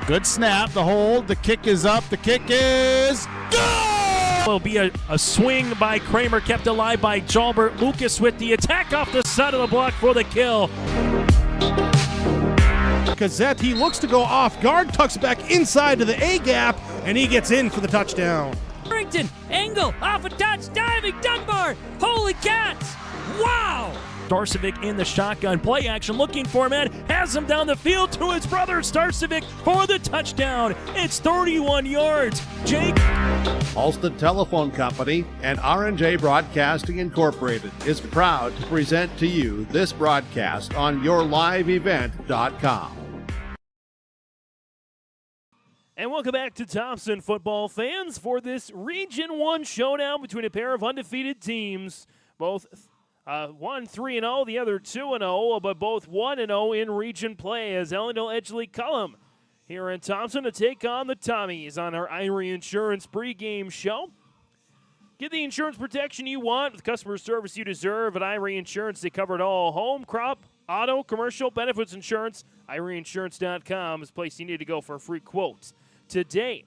Good snap, the hold, the kick is up, the kick is good! Will be a swing by Kramer, kept alive by Jalbert. Lucas with the attack off the side of the block for the kill. Gazette, he looks to go off guard, tucks back inside to the A gap, and he gets in for the touchdown. Harrington, angle, off a touch, diving, Dunbar, holy cats, wow! Starcevic in the shotgun, play action, looking for him, has him down the field to his brother Starcevic for the touchdown. It's 31 yards. Jake. Alston Telephone Company and R&J Broadcasting Incorporated is proud to present to you this broadcast on yourliveevent.com. And welcome back to Thompson football fans for this Region 1 showdown between a pair of undefeated teams. Both one 3-0, the other 2-0, but both 1-0 in region play as Ellendale-Edgeley-Kulm here in Thompson to take on the Tommies on our Irie Insurance pregame show. Get the insurance protection you want with customer service you deserve at Irie Insurance. They cover it all: home, crop, auto, commercial, benefits insurance. IrieInsurance.com is the place you need to go for a free quote today.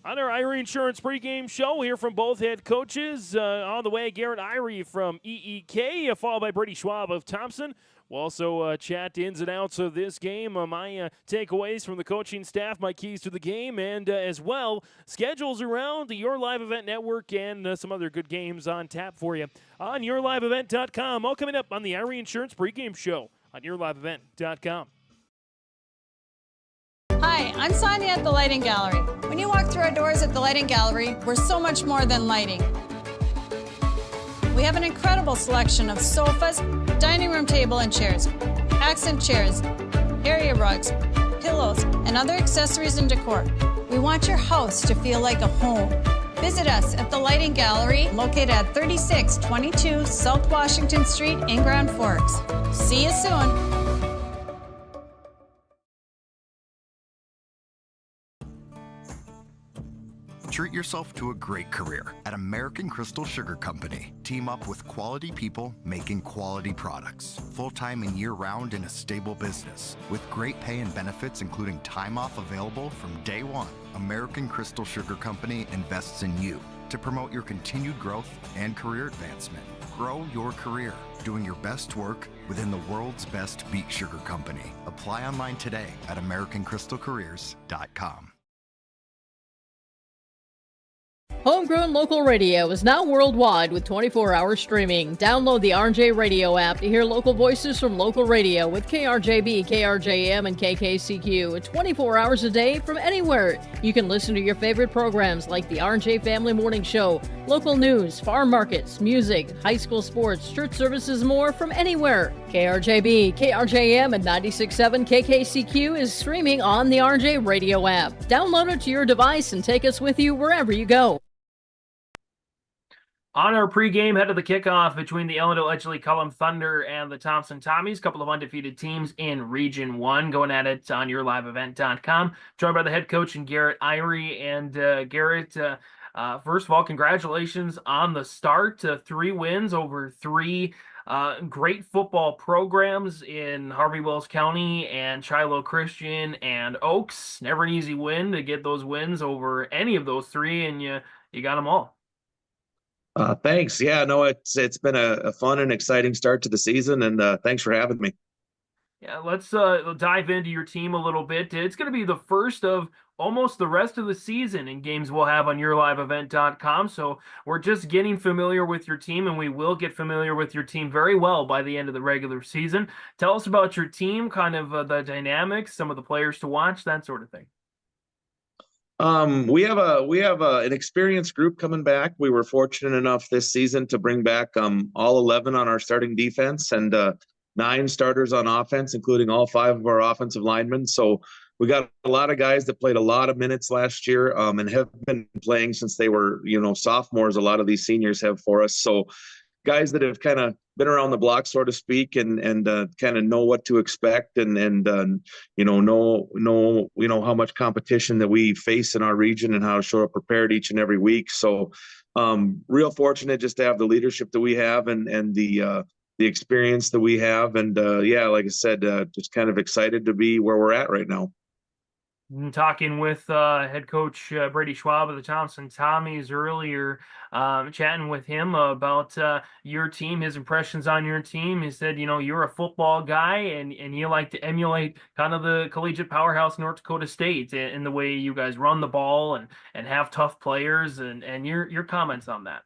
On our Irie Insurance pregame show, we'll hear from both head coaches. On the way, Garrett Irie from EEK, followed by Brady Schwab of Thompson. We'll also chat ins and outs of this game, my takeaways from the coaching staff, my keys to the game, and as well, schedules around the Your Live Event Network and some other good games on tap for you on yourliveevent.com. All coming up on the Irie Insurance pregame show on yourliveevent.com. Hi, I'm Sonia at the Lighting Gallery. When you walk through our doors at the Lighting Gallery, we're so much more than lighting. We have an incredible selection of sofas, dining room table and chairs, accent chairs, area rugs, pillows, and other accessories and decor. We want your house to feel like a home. Visit us at the Lighting Gallery, located at 3622 South Washington Street in Grand Forks. See you soon. Treat yourself to a great career at American Crystal Sugar Company. Team up with quality people making quality products. Full-time and year-round in a stable business. With great pay and benefits including time off available from day one. American Crystal Sugar Company invests in you to promote your continued growth and career advancement. Grow your career, doing your best work within the world's best beet sugar company. Apply online today at AmericanCrystalCareers.com. Homegrown local radio is now worldwide with 24-hour streaming. Download the RJ Radio app to hear local voices from local radio with KRJB, KRJM, and KKCQ 24 hours a day from anywhere. You can listen to your favorite programs like the RJ Family Morning Show, local news, farm markets, music, high school sports, church services, more from anywhere. KRJB, KRJM, and 96.7 KKCQ is streaming on the RJ Radio app. Download it to your device and take us with you wherever you go. On our pregame, head of the kickoff between the Ellendale-Edgeley-Kulm Thunder and the Thompson Tommies, a couple of undefeated teams in Region 1, going at it on yourliveevent.com. Joined by the head coach and Garrett Irie. And Garrett, first of all, congratulations on the start. 3 wins over 3 great football programs in Harvey Wells County and Shiloh Christian and Oaks. Never an easy win to get those wins over any of those 3, and you got them all. Thanks. Yeah, no, it's been a fun and exciting start to the season, and thanks for having me. Yeah, let's dive into your team a little bit. It's going to be the first of almost the rest of the season in games we'll have on yourliveevent.com. So we're just getting familiar with your team, and we will get familiar with your team very well by the end of the regular season. Tell us about your team, kind of the dynamics, some of the players to watch, that sort of thing. We have an experienced group coming back. We were fortunate enough this season to bring back all 11 on our starting defense and 9 starters on offense, including all 5 of our offensive linemen. So we got a lot of guys that played a lot of minutes last year and have been playing since they were, sophomores. A lot of these seniors have for us. So guys that have kind of been around the block, so to speak, and kind of know what to expect and know how much competition that we face in our region and how to show up prepared each and every week. So real fortunate just to have the leadership that we have and the experience that we have. And like I said, just kind of excited to be where we're at right now. Talking with head coach Brady Schwab of the Thompson Tommies earlier, chatting with him about your team, his impressions on your team. He said, you're a football guy and you like to emulate kind of the collegiate powerhouse North Dakota State in the way you guys run the ball and have tough players and your comments on that.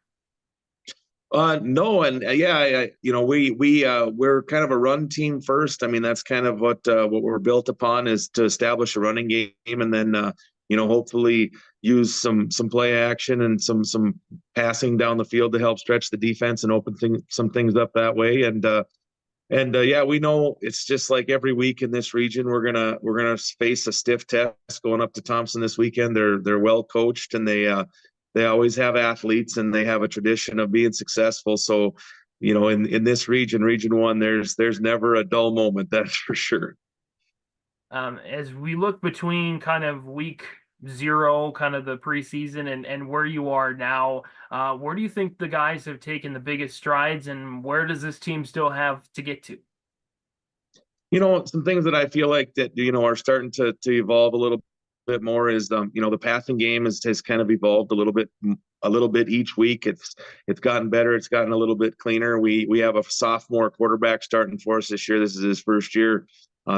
No, and we're kind of a run team first. I mean, that's kind of what we're built upon, is to establish a running game, and then hopefully use some play action and some passing down the field to help stretch the defense and open some things up that way. And we know it's just like every week in this region, we're gonna face a stiff test going up to Thompson this weekend. They're well coached, and they always have athletes, and they have a tradition of being successful. So, in this region, Region 1, there's never a dull moment, that's for sure. As we look between kind of week 0, kind of the preseason, and where you are now, where do you think the guys have taken the biggest strides, and where does this team still have to get to? Some things that I feel like that, are starting to evolve a little bit more is the passing game has kind of evolved a little bit each week. It's gotten better. It's gotten a little bit cleaner. We have a sophomore quarterback starting for us this year. This is his first year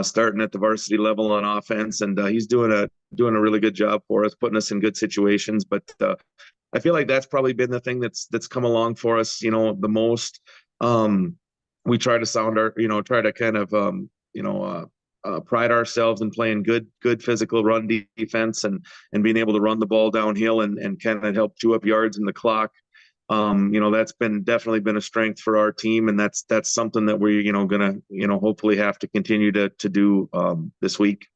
starting at the varsity level on offense, and he's doing a really good job for us, putting us in good situations. But I feel like that's probably been the thing that's come along for us the most. We try to kind of pride ourselves in playing good physical run defense and being able to run the ball downhill and kind of help chew up yards in the clock. That's definitely been a strength for our team, and that's something that we're gonna hopefully have to continue to do this week.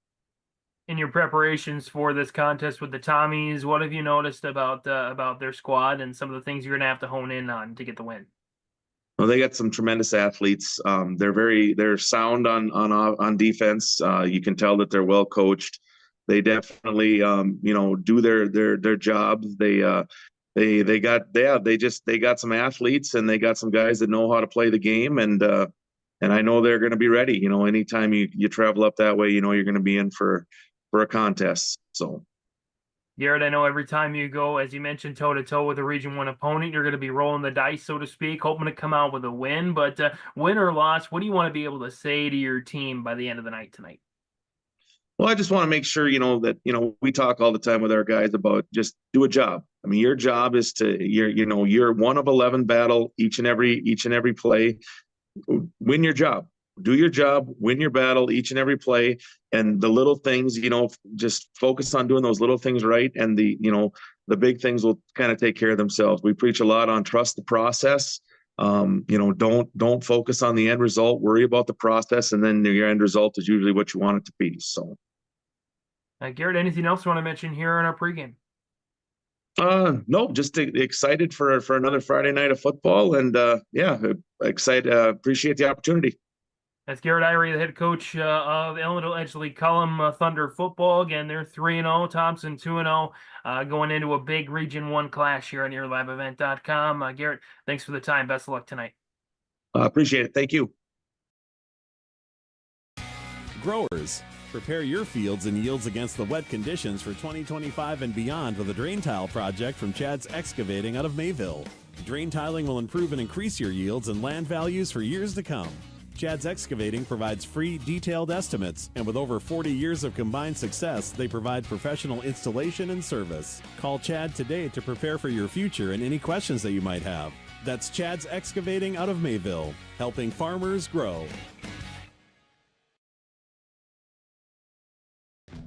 In your preparations for this contest with the Tommies, what have you noticed about their squad and some of the things you're gonna have to hone in on to get the win? Well, they got some tremendous athletes. They're sound on defense. You can tell that they're well coached. They definitely do their jobs. They got some athletes, and they got some guys that know how to play the game, and I know they're going to be ready. Anytime you travel up that way, you're going to be in for a contest. So. Garrett, I know every time you go, as you mentioned, toe-to-toe with a Region 1 opponent, you're going to be rolling the dice, so to speak, hoping to come out with a win. But win or loss, what do you want to be able to say to your team by the end of the night tonight? Well, I just want to make sure, that, we talk all the time with our guys about just do a job. I mean, your job is you're 1 of 11 battle each and every play. Win your job. Do your job, win your battle each and every play, and the little things, just focus on doing those little things right, and the big things will kind of take care of themselves. We preach a lot on trust the process. Don't focus on the end result. Worry about the process, and then your end result is usually what you want it to be. So, Garrett, anything else you want to mention here in our pregame? No, just excited for another Friday night of football, and excited. Appreciate the opportunity. That's Garrett Irie, the head coach of Ellendale-Edgeley-Kulm Thunder football. Again, they're 3-0, Thompson 2-0, going into a big Region 1 clash here on YourLiveEvent.com. Garrett, thanks for the time. Best of luck tonight. Appreciate it. Thank you. Growers, prepare your fields and yields against the wet conditions for 2025 and beyond with a drain tile project from Chad's Excavating out of Mayville. Drain tiling will improve and increase your yields and land values for years to come. Chad's Excavating provides free, detailed estimates, and with over 40 years of combined success, they provide professional installation and service. Call Chad today to prepare for your future and any questions that you might have. That's Chad's Excavating out of Mayville, helping farmers grow.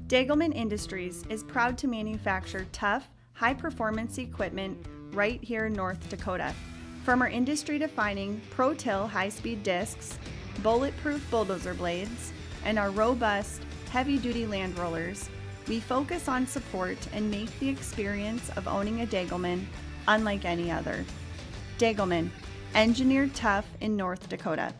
Degelman Industries is proud to manufacture tough, high-performance equipment right here in North Dakota. From our industry-defining Pro-Till high-speed discs, bulletproof bulldozer blades, and our robust, heavy-duty land rollers, we focus on support and make the experience of owning a Degelman unlike any other. Degelman, engineered tough in North Dakota.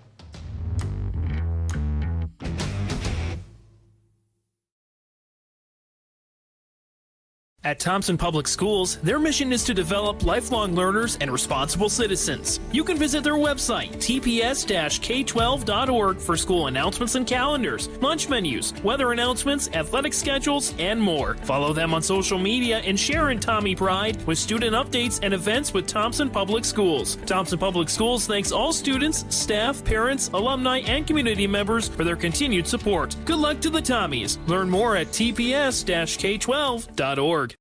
At Thompson Public Schools, their mission is to develop lifelong learners and responsible citizens. You can visit their website, tps-k12.org, for school announcements and calendars, lunch menus, weather announcements, athletic schedules, and more. Follow them on social media and share in Tommy Pride with student updates and events with Thompson Public Schools. Thompson Public Schools thanks all students, staff, parents, alumni, and community members for their continued support. Good luck to the Tommies. Learn more at tps-k12.org.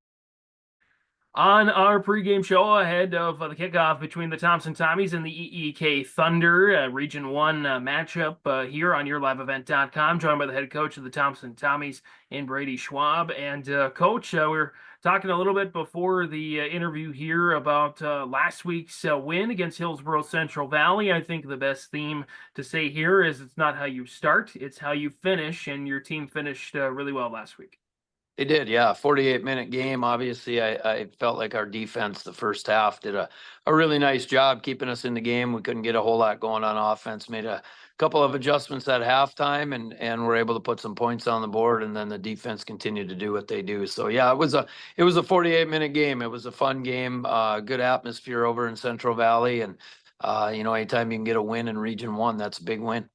On our pregame show ahead of the kickoff between the Thompson Tommies and the EEK Thunder, Region 1 matchup here on YourLiveEvent.com, joined by the head coach of the Thompson Tommies in Brady Schwab. And Coach, we're talking a little bit before the interview here about last week's win against Hillsborough Central Valley. I think the best theme to say here is it's not how you start, it's how you finish, and your team finished really well last week. They did, yeah. 48-minute game. Obviously, I felt like our defense the first half did a really nice job keeping us in the game. We couldn't get a whole lot going on offense. Made a couple of adjustments at halftime and were able to put some points on the board, and then the defense continued to do what they do. So yeah, it was a 48-minute game. It was a fun game, good atmosphere over in Central Valley, and anytime you can get a win in Region 1, that's a big win.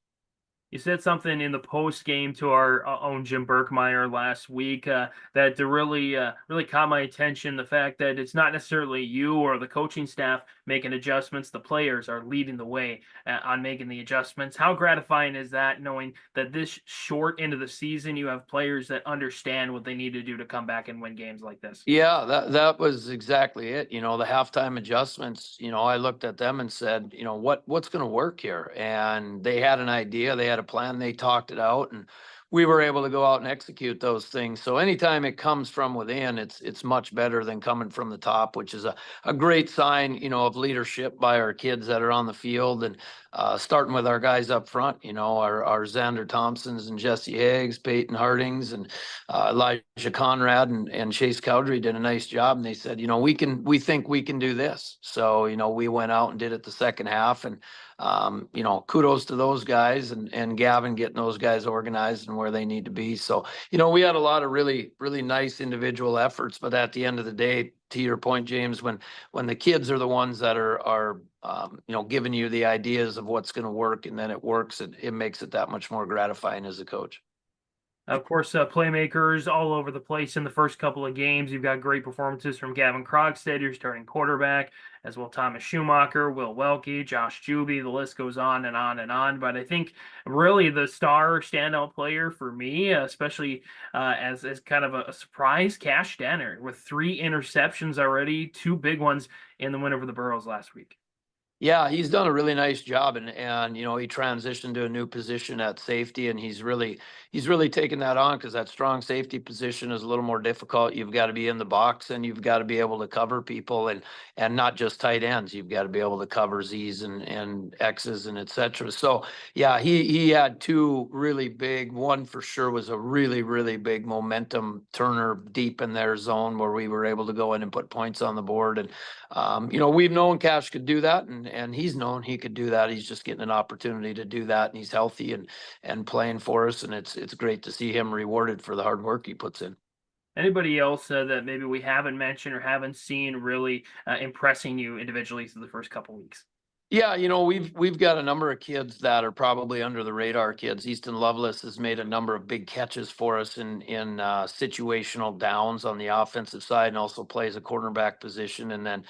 You said something in the post game to our own Jim Berkmeyer last week that really caught my attention. The fact that it's not necessarily you or the coaching staff making adjustments; the players are leading the way on making the adjustments. How gratifying is that, knowing that this short into the season, you have players that understand what they need to do to come back and win games like this? Yeah, that was exactly it. The halftime adjustments. I looked at them and said, what's going to work here, and they had an idea. They had a plan, they talked it out, and we were able to go out and execute those things. So anytime it comes from within, it's much better than coming from the top, which is a great sign, of leadership by our kids that are on the field, and starting with our guys up front, our Xander Thompsons and Jesse Higgs, Peyton Hardings, and Elijah Conrad and Chase Cowdery did a nice job. And they said, we think we can do this. So, we went out and did it the second half, and kudos to those guys and Gavin getting those guys organized and where they need to be. So, we had a lot of really, really nice individual efforts, but at the end of the day, to your point, James, when the kids are the ones that are giving you the ideas of what's going to work, and then it works, it makes it that much more gratifying as a coach. Of course, playmakers all over the place in the first couple of games. You've got great performances from Gavin Krogstad, your starting quarterback, as well Thomas Schumacher, Will Welke, Josh Juby. The list goes on and on and on. But I think really the star standout player for me, especially as kind of a surprise, Cash Danner, with 3 interceptions already, 2 big ones in the win over the Burros last week. Yeah, he's done a really nice job, and he transitioned to a new position at safety, and he's really taken that on, because that strong safety position is a little more difficult. You've got to be in the box, and you've got to be able to cover people, and not just tight ends. You've got to be able to cover Z's and X's and etc. So yeah, he had 2 really big. One for sure was a really, really big momentum turner deep in their zone, where we were able to go in and put points on the board. And we've known Cash could do that, and he's known he could do that. He's just getting an opportunity to do that, and he's healthy and playing for us, and it's great to see him rewarded for the hard work he puts in. Anybody else that maybe we haven't mentioned or haven't seen really impressing you individually through the first couple weeks? Yeah, we've got a number of kids that are probably under the radar kids. Easton Lovelace has made a number of big catches for us in situational downs on the offensive side, and also plays a cornerback position. And then,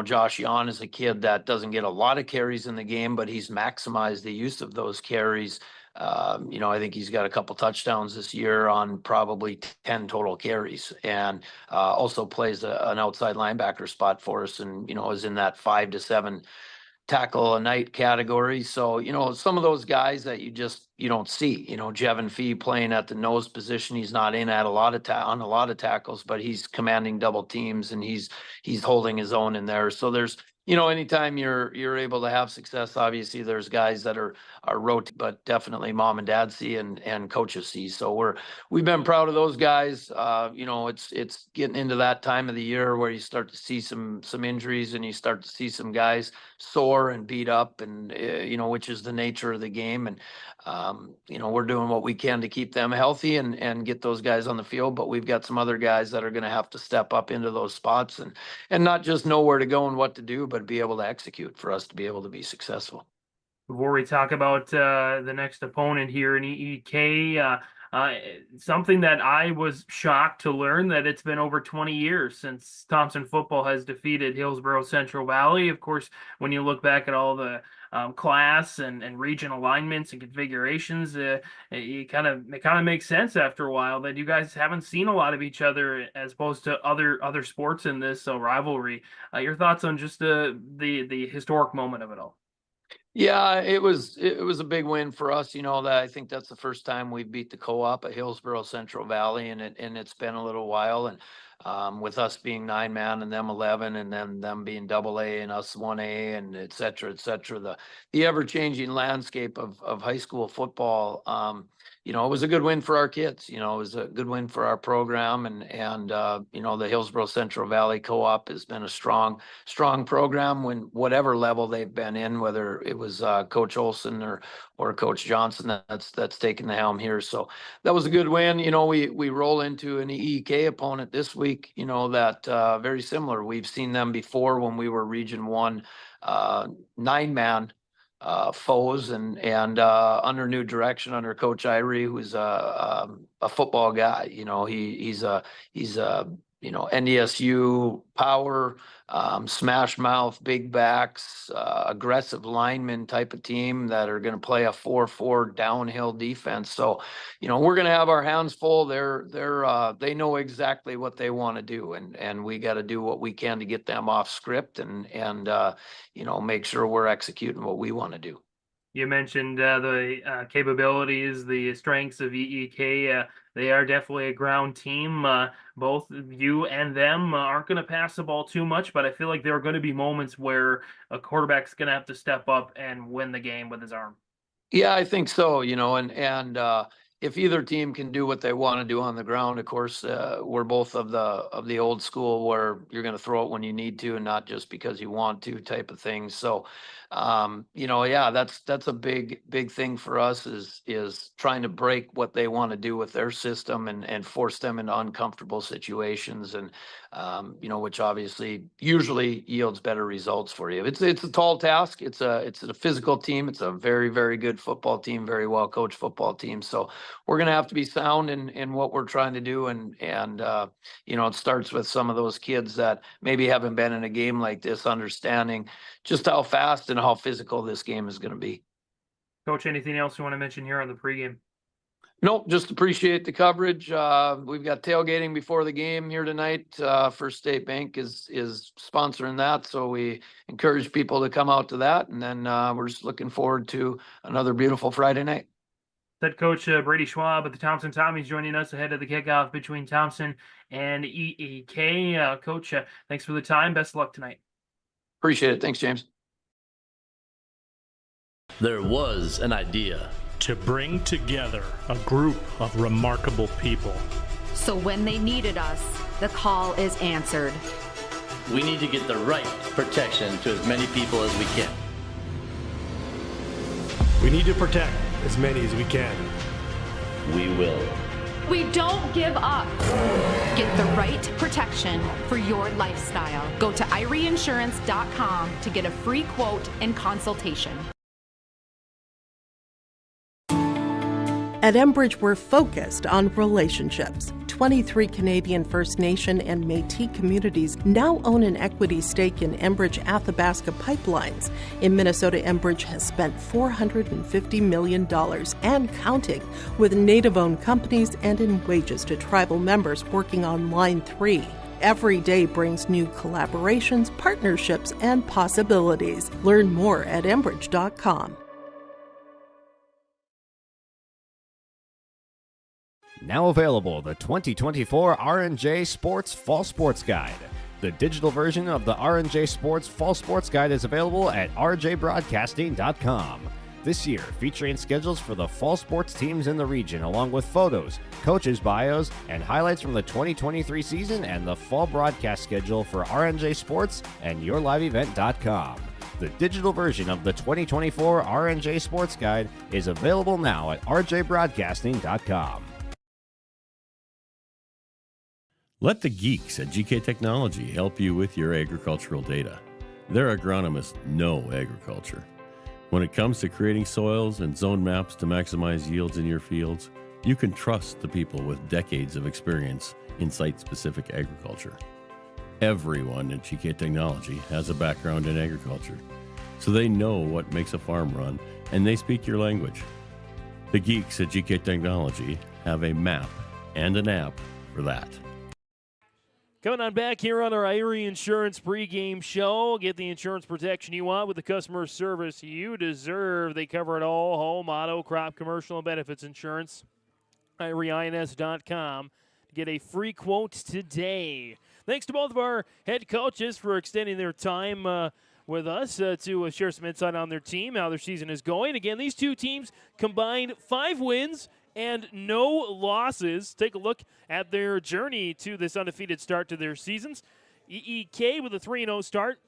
Josh Yon is a kid that doesn't get a lot of carries in the game, but he's maximized the use of those carries. I think he's got a couple touchdowns this year on probably 10 total carries, and also plays an outside linebacker spot for us, and is in that 5 to 7 tackle a night category. So, some of those guys that you don't see, Jevin Fee playing at the nose position. He's not in at a lot of tackles, but he's commanding double teams, and he's holding his own in there. So there's, anytime you're able to have success, obviously there's guys that are rotating, but definitely mom and dad see and coaches see. So we've been proud of those guys. It's getting into that time of the year where you start to see some injuries, and you start to see some guys sore and beat up, and which is the nature of the game. And we're doing what we can to keep them healthy and get those guys on the field, but we've got some other guys that are going to have to step up into those spots and not just know where to go and what to do, but be able to execute for us to be able to be successful. Before we talk about the next opponent here in EEK, something that I was shocked to learn that it's been over 20 years since Thompson football has defeated Hillsborough Central Valley. Of course, when you look back at all the class and region alignments and configurations, it kind of makes sense after a while that you guys haven't seen a lot of each other as opposed to other sports in this rivalry. Your thoughts on just the historic moment of it all? Yeah, it was a big win for us. That I think that's the first time we've beat the co-op at Hillsborough Central Valley, and it's been a little while. And with us being 9-man and them 11, and then them being AA and us 1A, and et cetera, the ever-changing landscape of high school football. It was a good win for our kids. It was a good win for our program, and the Hillsborough Central Valley Co-op has been a strong program when whatever level they've been in, whether it was Coach Olson or Coach Johnson that's taken the helm here. So that was a good win. We roll into an EEK opponent this week, that very similar. We've seen them before when we were Region 1 9-man foes and under new direction under Coach Irie, who's a football guy. He's a NDSU power, smash mouth, big backs, aggressive lineman type of team that are going to play a 4-4 downhill defense. So, we're going to have our hands full. They know exactly what they want to do, and we got to do what we can to get them off script and make sure we're executing what we want to do. You mentioned the capabilities, the strengths of EEK. They are definitely a ground team. Both you and them aren't going to pass the ball too much, but I feel like there are going to be moments where a quarterback's going to have to step up and win the game with his arm. Yeah, I think so. And if either team can do what they want to do on the ground, of course, we're both of the old school where you're going to throw it when you need to and not just because you want to type of thing. So, that's a big thing for us is trying to break what they want to do with their system and force them into uncomfortable situations, and which obviously usually yields better results for you. It's a tall task. It's a physical team. It's a very, very good football team, very well coached football team. So we're going to have to be sound in what we're trying to do. And it starts with some of those kids that maybe haven't been in a game like this, understanding just how fast and how physical this game is going to be. Coach, anything else you want to mention here on the pregame? Nope, just appreciate the coverage. We've got tailgating before the game here tonight. First State Bank is sponsoring that, so we encourage people to come out to that. And then we're just looking forward to another beautiful Friday night. Head coach Brady Schwab at the Thompson Tommies joining us ahead of the kickoff between Thompson and EEK. Coach, thanks for the time. Best of luck tonight. Appreciate it. Thanks, James. There was an idea to bring together a group of remarkable people. So when they needed us, the call is answered. We need to get the right protection to as many people as we can. We need to protect as many as we can. We will. We don't give up. Get the right protection for your lifestyle. Go to IrieInsurance.com to get a free quote and consultation. At Enbridge, we're focused on relationships. 23 Canadian First Nation and Métis communities now own an equity stake in Enbridge Athabasca Pipelines. In Minnesota, Enbridge has spent $450 million and counting with Native-owned companies and in wages to tribal members working on Line 3. Every day brings new collaborations, partnerships, and possibilities. Learn more at Enbridge.com. Now available, the 2024 R&J Sports Fall Sports Guide. The digital version of the R&J Sports Fall Sports Guide is available at rjbroadcasting.com. This year, featuring schedules for the fall sports teams in the region, along with photos, coaches' bios, and highlights from the 2023 season and the fall broadcast schedule for R&J Sports and YourLiveEvent.com. The digital version of the 2024 R&J Sports Guide is available now at rjbroadcasting.com. Let the geeks at GK Technology help you with your agricultural data. Their agronomists know agriculture. When it comes to creating soils and zone maps to maximize yields in your fields, you can trust the people with decades of experience in site-specific agriculture. Everyone at GK Technology has a background in agriculture, so they know what makes a farm run, and they speak your language. The geeks at GK Technology have a map and an app for that. Coming on back here on our Irie Insurance pregame show. Get the insurance protection you want with the customer service you deserve. They cover it all: home, auto, crop, commercial, and benefits insurance. IrieINS.com to get a free quote today. Thanks to both of our head coaches for extending their time with us to share some insight on their team, how their season is going. Again, these two teams combined 5 wins and no losses. Take a look at their journey to this undefeated start to their seasons. EEK with a 3-0 start.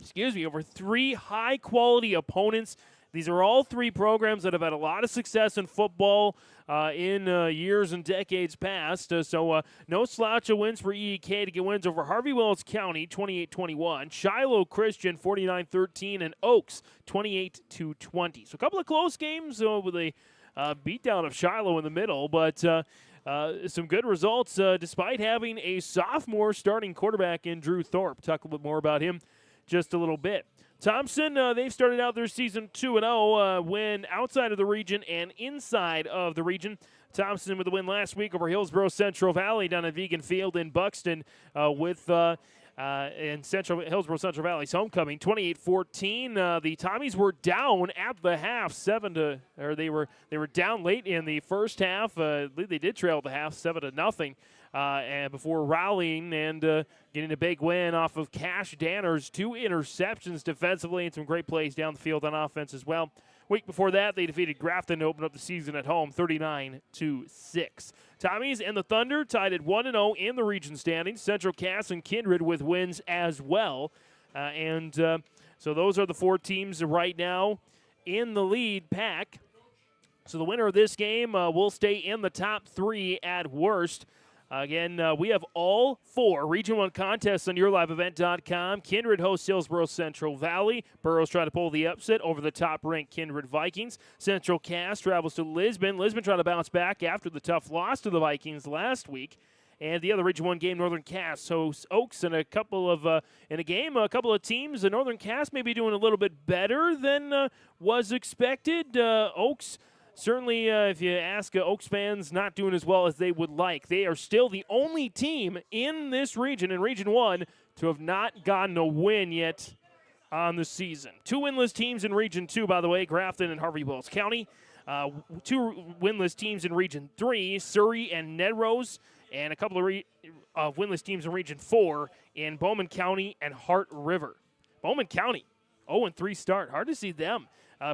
Excuse me, over 3 high-quality opponents. These are all 3 programs that have had a lot of success in football in years and decades past. So no slouch of wins for EEK to get wins over Harvey Wells County, 28-21, Shiloh Christian, 49-13, and Oaks, 28-20. So a couple of close games with a beatdown of Shiloh in the middle, but some good results despite having a sophomore starting quarterback in Drew Thorpe. Talk a little bit more about him just a little bit. Thompson, they've started out their season 2-0, win outside of the region and inside of the region. Thompson with a win last week over Hillsborough Central Valley down at Vegan Field in Buxton with in Hillsborough Central Valley's homecoming, 28-14. The Tommies were down at the half, they were down late in the first half. I believe they did trail at the half, 7-0. And before rallying and getting a big win off of Cash Danner's 2 interceptions defensively and some great plays down the field on offense as well. Week before that, they defeated Grafton to open up the season at home, 39-6. Tommies and the Thunder tied at 1-0 in the region standings. Central Cass and Kindred with wins as well. So those are the 4 teams right now in the lead pack. So the winner of this game will stay in the top 3 at worst. Again, we have all 4 Region 1 contests on YourLiveEvent.com. Kindred hosts Hillsborough Central Valley. Burroughs trying to pull the upset over the top-ranked Kindred Vikings. Central Cass travels to Lisbon. Lisbon trying to bounce back after the tough loss to the Vikings last week. And the other Region 1 game, Northern Cass hosts Oaks in a couple of teams. Northern Cass may be doing a little bit better than was expected. Oaks, certainly, if you ask Oaks fans, not doing as well as they would like. They are still the only team in this region, in Region 1, to have not gotten a win yet on the season. 2 winless teams in Region 2, by the way, Grafton and Harvey Wells County. 2 winless teams in Region 3, Surrey and Nedrose. And a couple of winless teams in Region 4 in Bowman County and Hart River. Bowman County, 0-3 start. Hard to see them.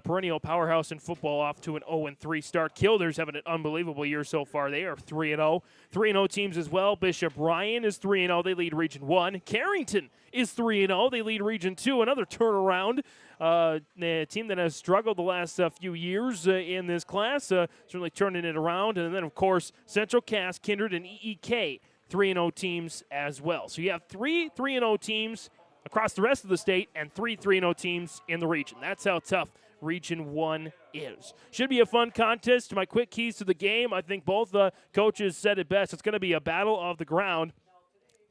Perennial powerhouse in football off to an 0-3 start. Kilders having an unbelievable year so far. They are 3-0. 3-0 teams as well. Bishop Ryan is 3-0. They lead Region 1. Carrington is 3-0. They lead Region 2. Another turnaround. A team that has struggled the last few years in this class. Certainly turning it around. And then, of course, Central Cass, Kindred, and EEK, 3-0 teams as well. So you have 3 3-0 teams across the rest of the state and 3 3-0 teams in the region. That's how tough Region 1 is. Should be a fun contest. My quick keys to the game, I think both coaches said it best. It's going to be a battle of the ground.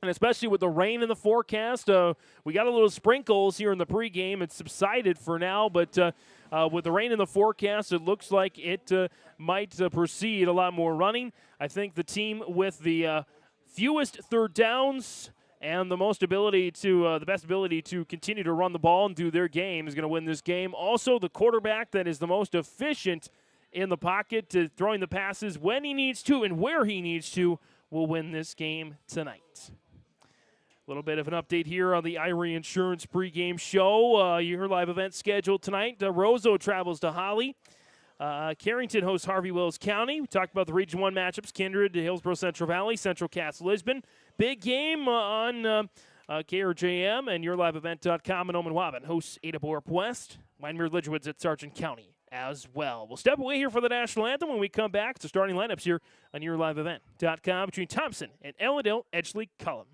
And especially with the rain in the forecast, we got a little sprinkles here in the pregame. It's subsided for now, but with the rain in the forecast, it looks like it might proceed a lot more running. I think the team with the fewest third downs and the best ability to continue to run the ball and do their game is going to win this game. Also, the quarterback that is the most efficient in the pocket to throwing the passes when he needs to and where he needs to will win this game tonight. A little bit of an update here on the Irie Insurance pregame show. Your live event scheduled tonight. Roseau travels to Holly. Carrington hosts Harvey Wells County. We talked about the Region 1 matchups. Kindred to Hillsborough Central Valley. Central Cass Lisbon. Big game on KRJM and YourLiveEvent.com in Oman-Waban hosts Ada Borup West, Winemere Lidgewoods at Sargent County as well. We'll step away here for the national anthem. When we come back, to starting lineups here on YourLiveEvent.com between Thompson and Ellendale-Edgeley-Kulm.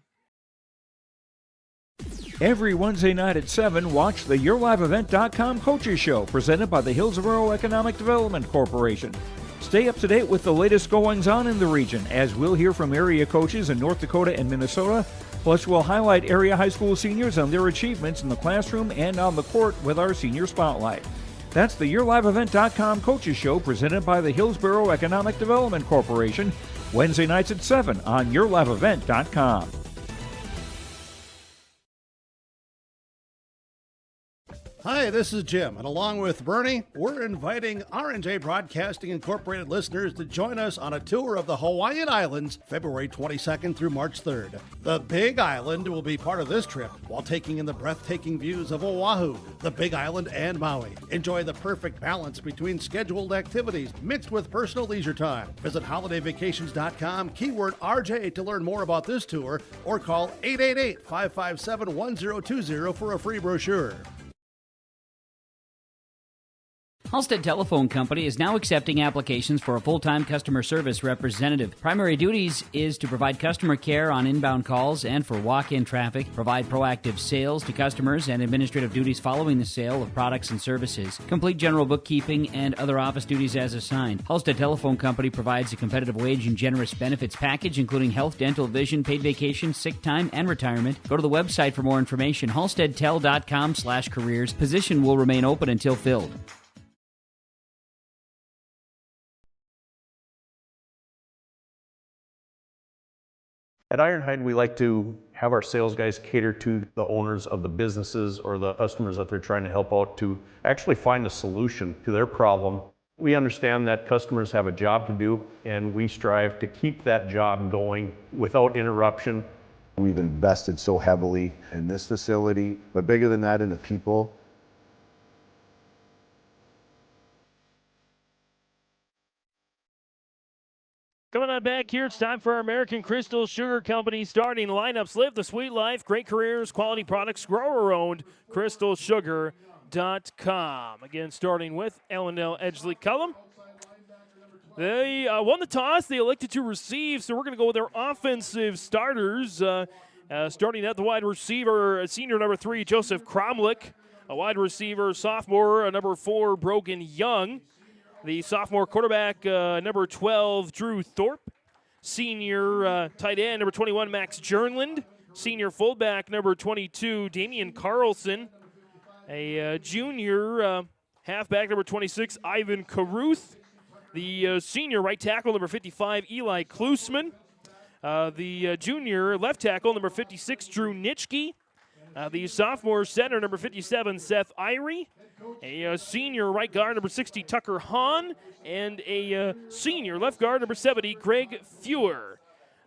Every Wednesday night at 7, watch the YourLiveEvent.com Coaches Show presented by the Hillsborough Economic Development Corporation. Stay up to date with the latest goings-on in the region, as we'll hear from area coaches in North Dakota and Minnesota. Plus, we'll highlight area high school seniors and their achievements in the classroom and on the court with our Senior Spotlight. That's the YourLiveEvent.com Coaches Show presented by the Hillsborough Economic Development Corporation, Wednesday nights at 7 on YourLiveEvent.com. Hi, this is Jim, and along with Bernie, we're inviting R&J Broadcasting Incorporated listeners to join us on a tour of the Hawaiian Islands, February 22nd through March 3rd. The Big Island will be part of this trip while taking in the breathtaking views of Oahu, the Big Island, and Maui. Enjoy the perfect balance between scheduled activities mixed with personal leisure time. Visit holidayvacations.com, keyword RJ to learn more about this tour, or call 888-557-1020 for a free brochure. Halstead Telephone Company is now accepting applications for a full-time customer service representative. Primary duties is to provide customer care on inbound calls and for walk-in traffic, provide proactive sales to customers and administrative duties following the sale of products and services, complete general bookkeeping and other office duties as assigned. Halstead Telephone Company provides a competitive wage and generous benefits package, including health, dental, vision, paid vacation, sick time, and retirement. Go to the website for more information, halsteadtel.com/careers. Position will remain open until filled. At Ironhide, we like to have our sales guys cater to the owners of the businesses or the customers that they're trying to help out to actually find a solution to their problem. We understand that customers have a job to do, and we strive to keep that job going without interruption. We've invested so heavily in this facility, but bigger than that, in the people. Coming on back here, it's time for our American Crystal Sugar Company starting lineups. Live the sweet life, great careers, quality products, grower-owned, crystalsugar.com. Again, starting with Ellendale-Edgeley-Kulm. They won the toss. They elected to receive, so we're going to go with their offensive starters. Starting at the wide receiver, senior number 3, Joseph Cromlick. A wide receiver, sophomore, number 4, Brogan Young. The sophomore quarterback, number 12, Drew Thorpe. Senior tight end, number 21, Max Jernland. Senior fullback, number 22, Damian Carlson. A junior halfback, number 26, Ivan Caruth. The senior right tackle, number 55, Eli Klusman. The junior left tackle, number 56, Drew Nitschke. The sophomore center, number 57, Seth Irie. A senior right guard, number 60, Tucker Hahn. And a senior left guard, number 70, Greg Fewer.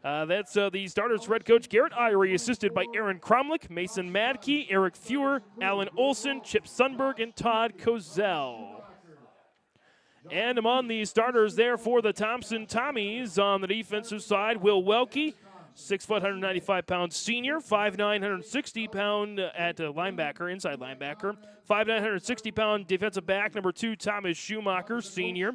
That's the starters for head coach Garrett Irie, assisted by Aaron Cromlick, Mason Madkey, Eric Fewer, Alan Olson, Chip Sundberg, and Todd Kozel. And among the starters there for the Thompson Tommies on the defensive side, Will Welke, 6 foot, 195-pound senior, 5'9", 160-pound at linebacker, inside linebacker. 5'9", 160-pound defensive back, number 2, Thomas Schumacher, senior.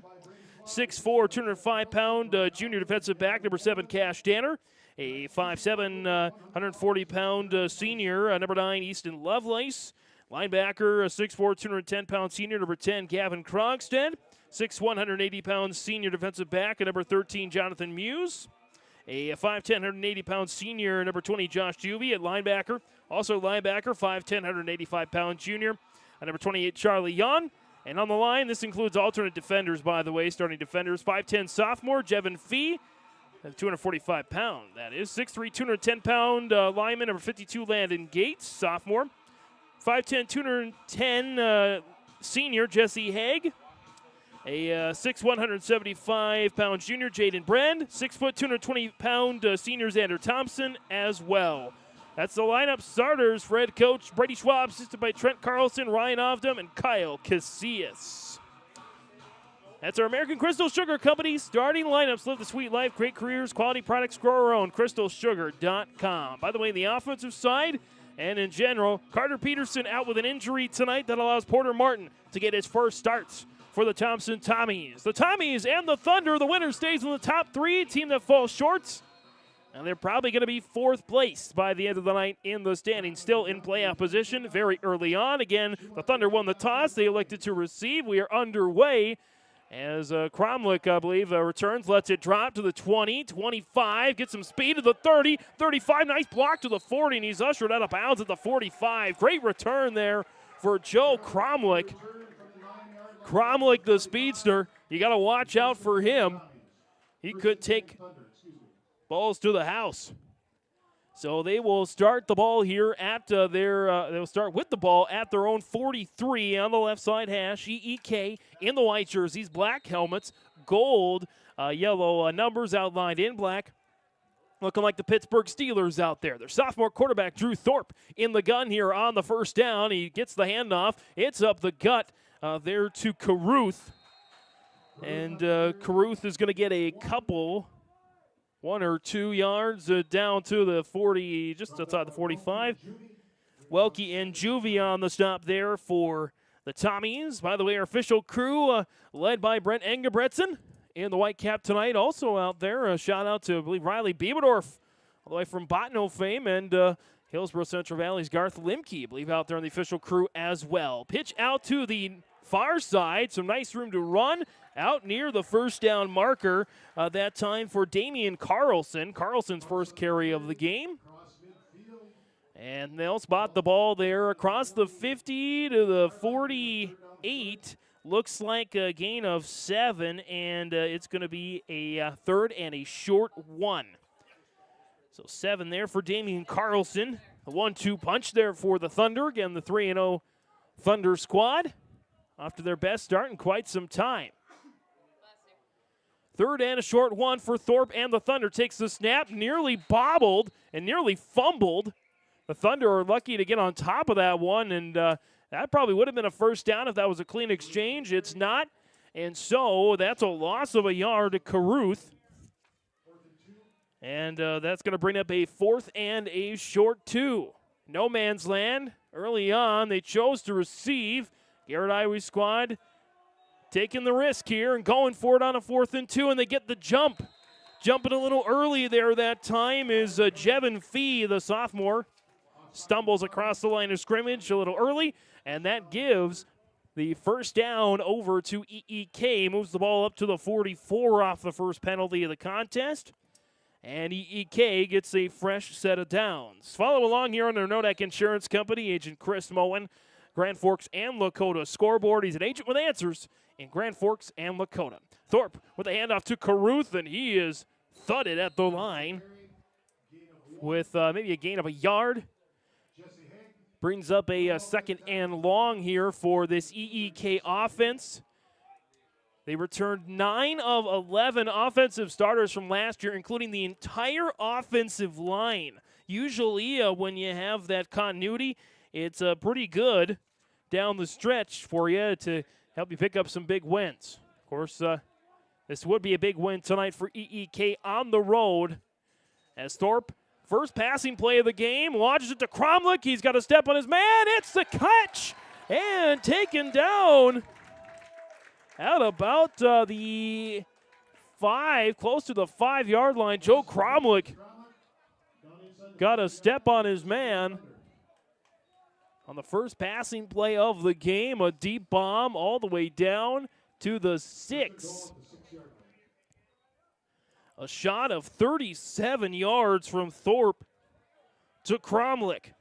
6'4", 205-pound junior defensive back, number 7, Cash Danner. A 5'7", 140-pound senior, number 9, Easton Lovelace. Linebacker, 6'4", 210-pound senior, number 10, Gavin Krogstad. 6'1", 180-pound senior defensive back, number 13, Jonathan Muse. A 5'10", 180-pound senior, number 20, Josh Juvie at linebacker. Also linebacker, 5'10", 185-pound junior, number 28, Charlie Yon. And on the line, this includes alternate defenders, by the way, starting defenders. 5'10", sophomore, Jevin Fee, 245-pound, that is. 6'3", 210-pound lineman, number 52, Landon Gates, sophomore. 5'10", 210 senior, Jesse Haig. A 6'1", 175-pound junior, Jaden Brand. 6 foot, 220-pound senior, Xander Thompson as well. That's the lineup starters for head coach Brady Schwab, assisted by Trent Carlson, Ryan Ovdom, and Kyle Casillas. That's our American Crystal Sugar Company starting lineups. Live the sweet life, great careers, quality products, grow our own. CrystalSugar.com. By the way, the offensive side and in general, Carter Peterson out with an injury tonight that allows Porter Martin to get his first starts for the Thompson Tommies. The Tommies and the Thunder, the winner stays in the top 3. Team that falls short, and they're probably going to be 4th place by the end of the night in the standings. Still in playoff position very early on. Again, the Thunder won the toss. They elected to receive. We are underway as Cromlick, I believe, returns, lets it drop to the 20, 25, gets some speed to the 30, 35, nice block to the 40, and he's ushered out of bounds at the 45. Great return there for Joe Cromlick. Cromlick, the speedster, you got to watch out for him. He could take balls to the house. So they will start the ball here at they'll start with the ball at their own 43 on the left side hash. EEK in the white jerseys, black helmets, gold, yellow numbers outlined in black. Looking like the Pittsburgh Steelers out there. Their sophomore quarterback, Drew Thorpe, in the gun here on the first down. He gets the handoff. It's up the gut there to Caruth. And Caruth is going to get a couple, 1 or 2 yards down to the 40, just outside the 45. Welke and Juvie on the stop there for the Tommies. By the way, our official crew led by Brent Engebretson in the white cap tonight. Also out there, a shout out to, I believe, Riley Bieberdorf, all the way from Botno fame, and Hillsborough Central Valley's Garth Limke, I believe, out there on the official crew as well. Pitch out to the far side, some nice room to run out near the first down marker that time for Damian Carlson. Carlson's first carry of the game. And they'll spot the ball there across the 50 to the 48. Looks like a gain of 7, and it's going to be a 3rd and a short 1. So 7 there for Damian Carlson. The 1-2 punch there for the Thunder. Again, the 3-0 Thunder squad after their best start in quite some time. 3rd and a short 1 for Thorpe, and the Thunder takes the snap, nearly bobbled and nearly fumbled. The Thunder are lucky to get on top of that one, and that probably would have been a first down if that was a clean exchange. It's not, and so that's a loss of a yard to Caruth. And that's going to bring up a 4th and a short 2. No man's land. Early on, they chose to receive. Garrett Iwie's squad taking the risk here and going for it on a 4th and 2, and they get the jump. Jumping a little early there that time is Jevin Fee, the sophomore. Stumbles across the line of scrimmage a little early, and that gives the first down over to EEK. Moves the ball up to the 44 off the first penalty of the contest. And EEK gets a fresh set of downs. Follow along here under Nodak Insurance Company, Agent Chris Moen, Grand Forks and Lakota scoreboard. He's an agent with answers in Grand Forks and Lakota. Thorpe with a handoff to Caruth, and he is thudded at the line with maybe a gain of a yard. Brings up a 2nd and long here for this EEK offense. They returned 9 of 11 offensive starters from last year, including the entire offensive line. Usually when you have that continuity, it's pretty good down the stretch for you to help you pick up some big wins. Of course, this would be a big win tonight for EEK on the road as Thorpe, first passing play of the game, launches it to Cromlick. He's got a step on his man. It's the catch and taken down at about the 5, close to the 5-yard line. Joe Cromlick got a step on his man on the first passing play of the game. A deep bomb all the way down to the 6. A shot of 37 yards from Thorpe to Cromlick.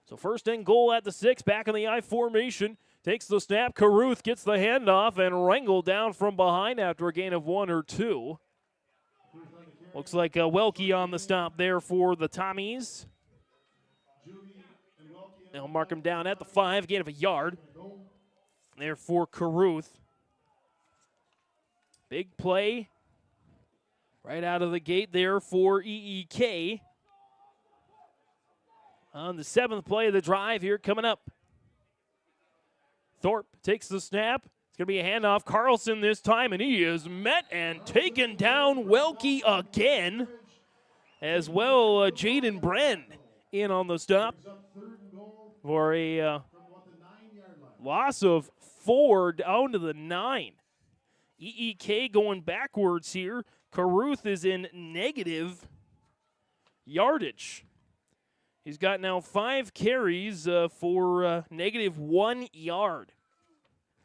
So 1st and goal at the 6, back in the I formation. Takes the snap. Caruth gets the handoff and wrangled down from behind after a gain of 1 or 2. Looks like Welke on the stop there for the Tommies. They'll mark him down at the 5, gain of a yard. There for Caruth. Big play right out of the gate there for EEK. On the 7th play of the drive here coming up. Thorpe takes the snap, It's going to be a handoff. Carlson this time, and he is met and taken down. Welke again. As well, Jaden Bren in on the stop for a loss of 4 down to the 9. EEK going backwards here. Caruth is in negative yardage. He's got now 5 carries for negative 1 yard.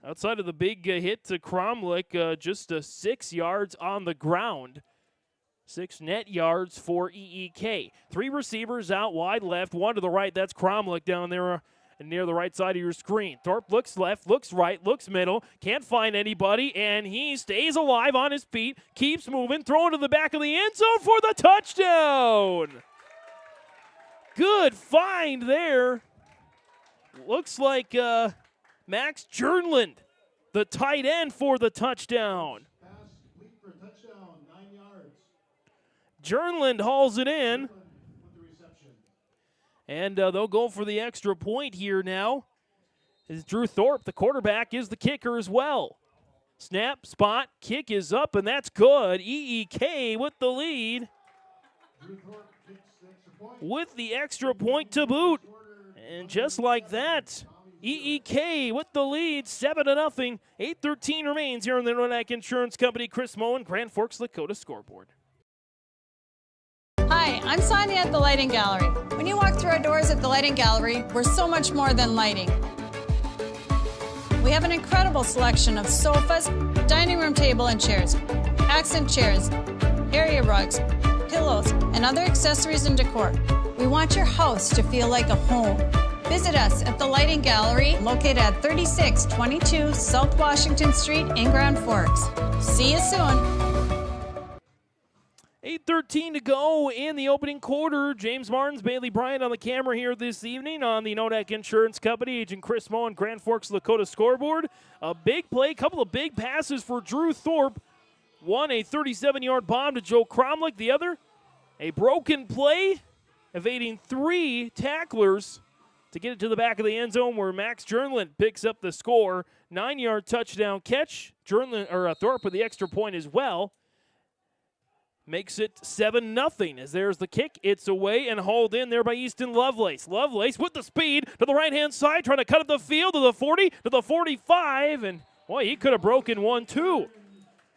Outside of the big hit to Cromlick, just 6 yards on the ground. 6 net yards for EEK. 3 receivers out wide left, 1 to the right. That's Cromlick down there near the right side of your screen. Thorpe looks left, looks right, looks middle, can't find anybody, and he stays alive on his feet, keeps moving, throwing to the back of the end zone for the touchdown. Good find there. Looks like Max Jernland, the tight end, for the touchdown. Jernland hauls it in. And they'll go for the extra point here now. Is Drew Thorpe, the quarterback, is the kicker as well. Snap, spot, kick is up, and that's good. EEK with the lead. With the extra point to boot. And just like that, EEK with the lead, 7-0. 8:13 remains here on the Ronak Insurance Company. Chris Moen, Grand Forks, Dakota scoreboard. Hi, I'm Sonia at the Lighting Gallery. When you walk through our doors at the Lighting Gallery, we're so much more than lighting. We have an incredible selection of sofas, dining room table and chairs, accent chairs, area rugs, pillows, and other accessories and decor. We want your house to feel like a home. Visit us at the Lighting Gallery, located at 3622 South Washington Street in Grand Forks. See you soon. 8:13 to go in the opening quarter. James Martins, Bailey Bryant on the camera here this evening on the Nodak Insurance Company. Agent Chris Moen, Grand Forks, Dakota scoreboard. A big play, couple of big passes for Drew Thorpe. One, a 37-yard bomb to Joe Cromlick. The other, a broken play, evading 3 tacklers to get it to the back of the end zone where Max Jernland picks up the score. 9-yard touchdown catch. Thorpe with the extra point as well. Makes it 7-0 as there's the kick. It's away and hauled in there by Easton Lovelace. Lovelace with the speed to the right-hand side, trying to cut up the field to the 40, to the 45, and boy, he could have broken one too.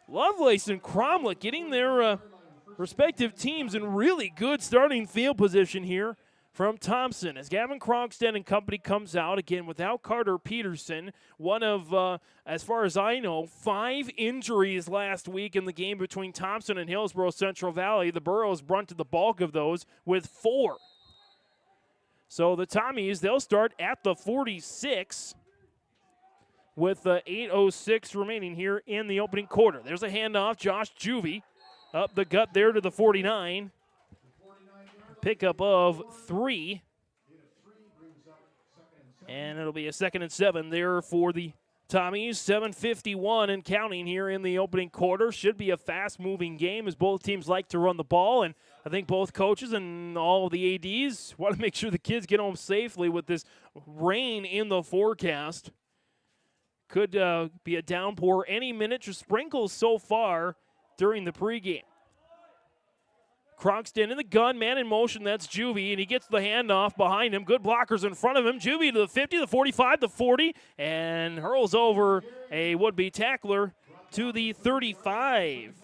Lovelace and Cromlick getting their respective teams in really good starting field position here from Thompson. As Gavin Krogstad and company comes out, again, without Carter Peterson, one of, as far as I know, 5 injuries last week in the game between Thompson and Hillsborough Central Valley. The Burros brunted the bulk of those with 4. So the Tommies, they'll start at the 46 with 8:06 remaining here in the opening quarter. There's a handoff. Josh Juvie up the gut there to the 49. Pickup of 3. And it'll be a 2nd and 7 there for the Tommies. 7:51 and counting here in the opening quarter. Should be a fast-moving game as both teams like to run the ball. And I think both coaches and all of the ADs want to make sure the kids get home safely with this rain in the forecast. Could be a downpour any minute. Just sprinkles so far during the pregame. Krogstad in the gun, man in motion, that's Juvie, and he gets the handoff behind him. Good blockers in front of him. Juvie to the 50, the 45, the 40, and hurls over a would-be tackler to the 35.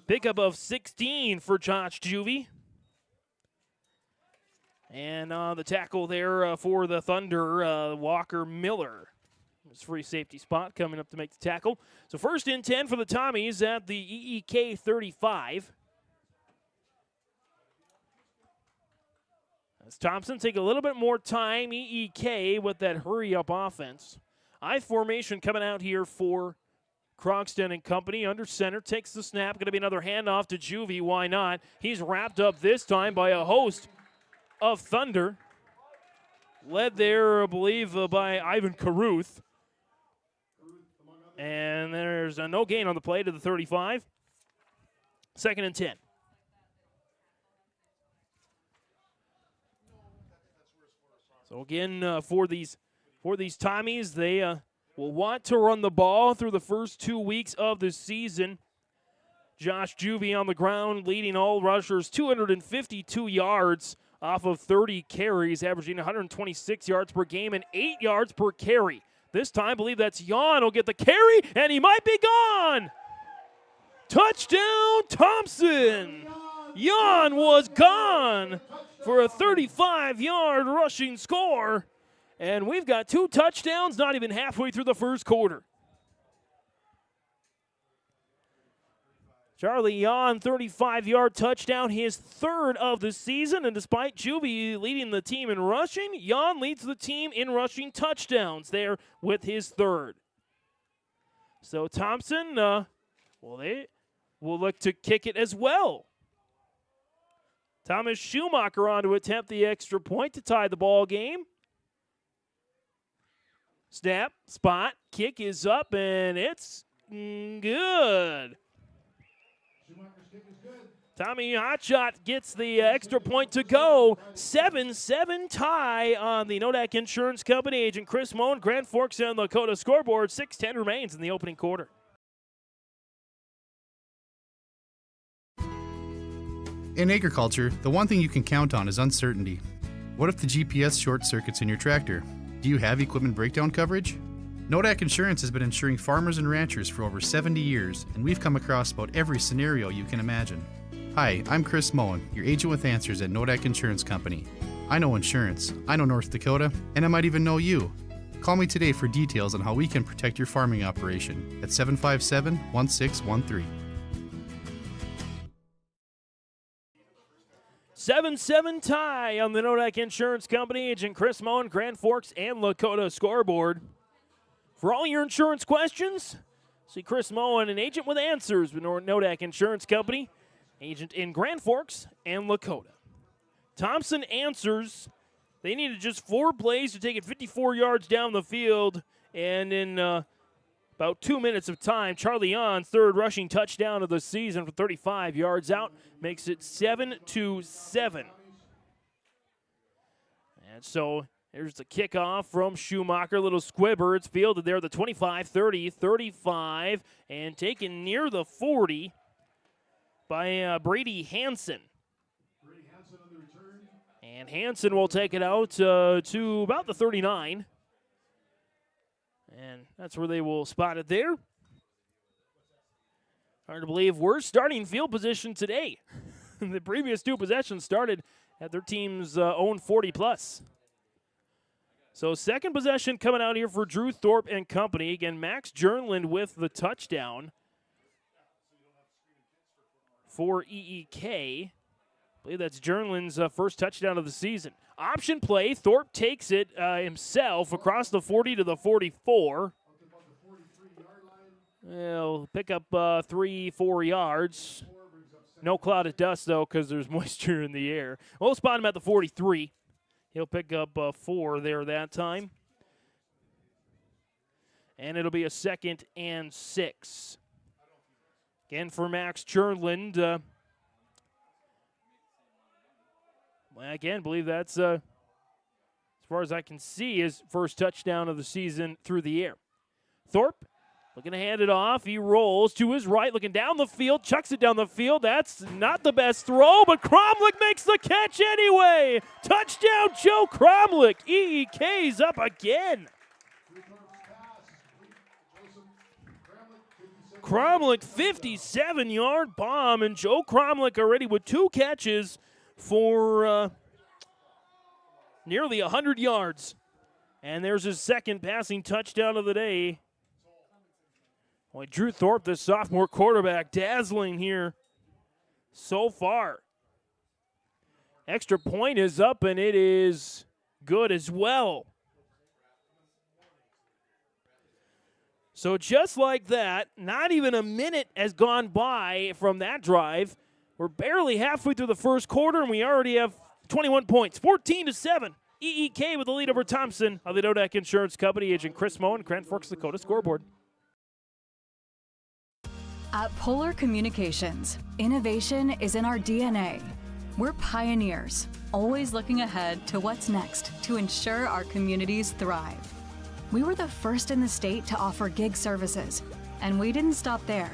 Pickup of 16 for Josh Juvie. And the tackle there for the Thunder, Walker Miller. His free safety spot coming up to make the tackle. So 1st and 10 for the Tommies at the EEK 35. As Thompson take a little bit more time, EEK with that hurry-up offense. I formation coming out here for Krogstad and company. Under center, takes the snap. Going to be another handoff to Juvie. Why not? He's wrapped up this time by a host of Thunder. Led there, I believe, by Ivan Caruth. And there's a no gain on the play to the 35. 2nd and 10. So again, for these Tommies, they will want to run the ball through the first 2 weeks of the season. Josh Juvie on the ground, leading all rushers, 252 yards off of 30 carries, averaging 126 yards per game and 8 yards per carry. This time, I believe that's Jan will get the carry, and he might be gone. Touchdown, Thompson. Jan was gone for a 35-yard rushing score. And we've got 2 touchdowns not even halfway through the first quarter. Charlie Jan, 35-yard touchdown, his 3rd of the season. And despite Juvie leading the team in rushing, Jan leads the team in rushing touchdowns there with his 3rd. So Thompson, they will look to kick it as well. Thomas Schumacher on to attempt the extra point to tie the ball game. Snap, spot, kick is up, and it's good. Tommy Hotshot gets the extra point to go. 7-7 tie on the Nodak Insurance Company. Agent Chris Moen, Grand Forks and Dakota scoreboard. 6:10 remains in the opening quarter. In agriculture, the one thing you can count on is uncertainty. What if the GPS short circuits in your tractor? Do you have equipment breakdown coverage? Nodak Insurance has been insuring farmers and ranchers for over 70 years, and we've come across about every scenario you can imagine. Hi, I'm Chris Moen, your agent with answers at Nodak Insurance Company. I know insurance, I know North Dakota, and I might even know you. Call me today for details on how we can protect your farming operation at 757-1613. 7-7 tie on the Nodak Insurance Company. Agent Chris Moen, Grand Forks and Lakota scoreboard. For all your insurance questions, see Chris Moen, an agent with answers with Nodak Insurance Company, agent in Grand Forks and Lakota. Thompson answers. They needed just 4 plays to take it 54 yards down the field, and in about 2 minutes of time, Charlie Jan's 3rd rushing touchdown of the season for 35 yards out makes it 7-7. And so here's the kickoff from Schumacher. Little squibber. It's fielded there, the 25, 30, 35, and taken near the 40 by Brady Hansen. And Hansen will take it out to about the 39. And that's where they will spot it there. Hard to believe we're starting field position today. The previous 2 possessions started at their team's own 40-plus. So 2nd possession coming out here for Drew Thorpe and company. Again, Max Jernland with the touchdown for EEK. I believe that's Jernland's first touchdown of the season. Option play, Thorpe takes it himself across the 40 to the 44. He'll pick up 3-4 yards. No cloud of dust, though, because there's moisture in the air. We'll spot him at the 43. He'll pick up 4 there that time. And it'll be a 2nd and 6. Again for Max Jernland. Again, believe that's, as far as I can see, his first touchdown of the season through the air. Thorpe looking to hand it off. He rolls to his right, looking down the field, chucks it down the field. That's not the best throw, but Cromlick makes the catch anyway. Touchdown, Joe Cromlick. EEK's up again. Cromlick, 57-yard bomb, and Joe Cromlick already with 2 catches for nearly 100 yards. And there's his 2nd passing touchdown of the day. Boy, Drew Thorpe, the sophomore quarterback, dazzling here so far. Extra point is up, and it is good as well. So just like that, not even a minute has gone by from that drive. We're barely halfway through the first quarter, and we already have 21 points, 14-7. EEK with the lead over Thompson of the Nodak Insurance Company. Agent Chris Moen, Grand Forks, Dakota scoreboard. At Polar Communications, innovation is in our DNA. We're pioneers, always looking ahead to what's next to ensure our communities thrive. We were the first in the state to offer gig services, and we didn't stop there.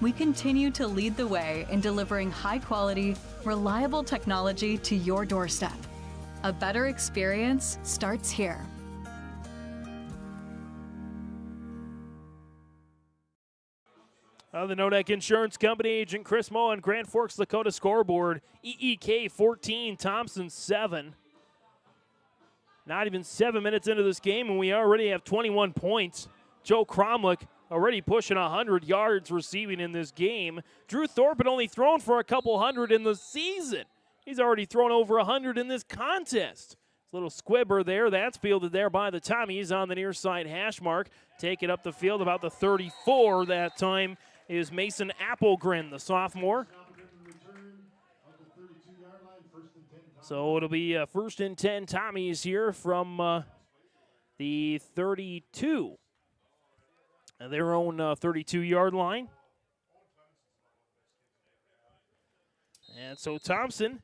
We continue to lead the way in delivering high-quality, reliable technology to your doorstep. A better experience starts here. The Nodak Insurance Company agent Chris Moe on Grand Forks Dakota scoreboard. EEK 14, Thompson 7. Not even 7 minutes into this game, and we already have 21 points. Joe Cromlick already pushing 100 yards receiving in this game. Drew Thorpe had only thrown for a couple hundred in the season. He's already thrown over 100 in this contest. Little squibber there. That's fielded there by the Tommies on the near side hash mark. Take it up the field about the 34 that time is Mason Applegren, the sophomore. So it'll be first and 10 Tommies here from the 32. Their own 32-yard line. And so Thompson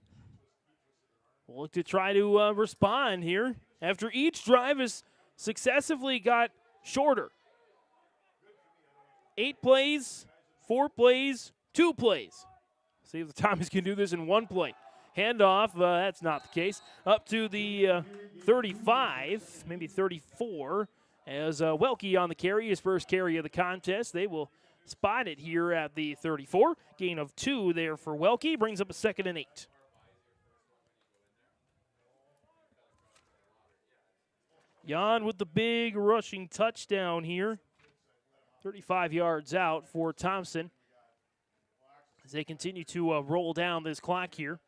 will look to try to respond here after each drive has successively got shorter. 8 plays, 4 plays, 2 plays. See if the Tommies can do this in 1 play. Handoff, that's not the case. Up to the 35, maybe 34, as Welke on the carry, his first carry of the contest. They will spot it here at the 34. Gain of 2 there for Welke, brings up a 2nd and 8. Jan with the big rushing touchdown here. 35 yards out for Thompson as they continue to roll down this clock here.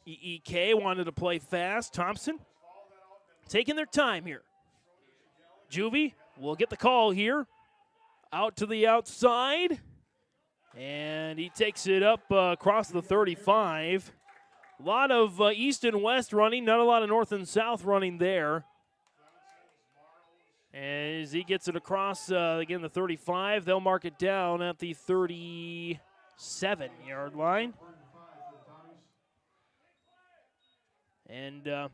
EEK wanted to play fast. Thompson taking their time here. Juvie will get the call here. Out to the outside. And he takes it up across the 35. A lot of east and west running, not a lot of north and south running there. As he gets it across, again, the 35, they'll mark it down at the 37-yard line. And there'll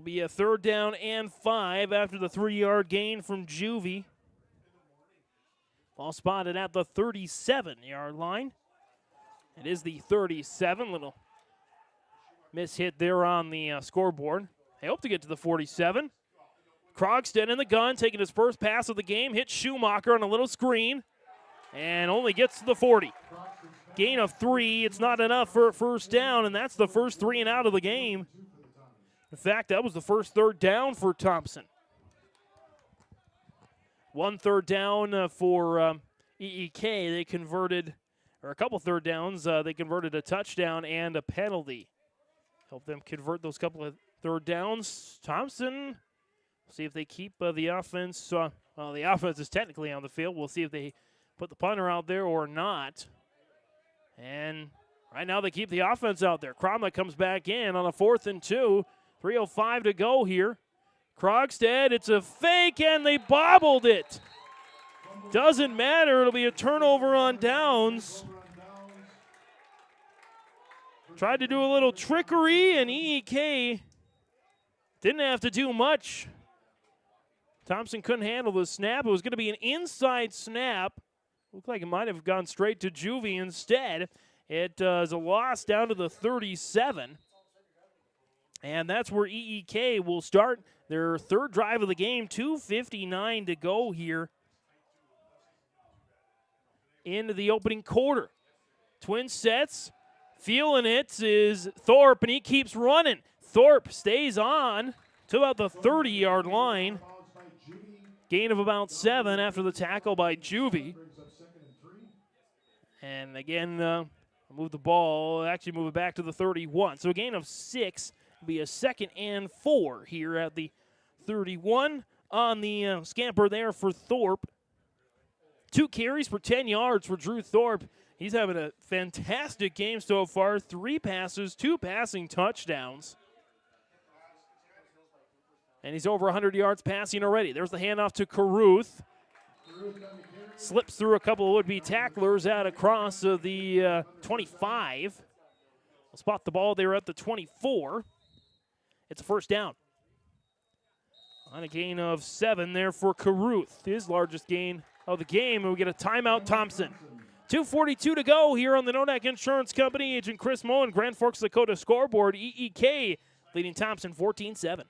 be a 3rd down and 5 after the 3-yard gain from Juvie. Ball spotted at the 37-yard line. It is the 37. Little miss hit there on the scoreboard. They hope to get to the 47. Krogstad in the gun, taking his first pass of the game. Hits Schumacher on a little screen. And only gets to the 40. Gain of 3. It's not enough for a first down, and that's the first 3 and out of the game. In fact, that was the first 3rd down for Thompson. 1 3rd down for EEK. They converted, or a couple 3rd downs, they converted a touchdown and a penalty. Help them convert those couple of 3rd downs. Thompson, see if they keep the offense. Well, the offense is technically on the field. We'll see if they put the punter out there or not. And right now they keep the offense out there. Cromlech comes back in on a 4th and 2. 3:05 to go here. Krogstad, it's a fake, and they bobbled it. Doesn't matter. It'll be a turnover on downs. Tried to do a little trickery, and EEK didn't have to do much. Thompson couldn't handle the snap. It was going to be an inside snap. Looked like it might have gone straight to Juvie instead. It is a loss down to the 37. And that's where EEK will start their 3rd drive of the game. 2:59 to go here into the opening quarter. Twin sets. Feeling it is Thorpe, and he keeps running. Thorpe stays on to about the 30-yard line. Gain of about 7 after the tackle by Juvie. And again, move the ball, actually move it back to the 31. So a gain of 6 will be a 2nd and 4 here at the 31 on the scamper there for Thorpe. 2 carries for 10 yards for Drew Thorpe. He's having a fantastic game so far. 3 passes, 2 passing touchdowns. And he's over 100 yards passing already. There's the handoff to Caruth. Slips through a couple of would-be tacklers out across the 25. We'll spot the ball there at the 24. It's a first down. On a gain of 7 there for Caruth, his largest gain of the game. And we get a timeout, Thompson. 2:42 to go here on the Nodak Insurance Company. Agent Chris Moen, Grand Forks, Dakota scoreboard. EEK leading Thompson 14-7.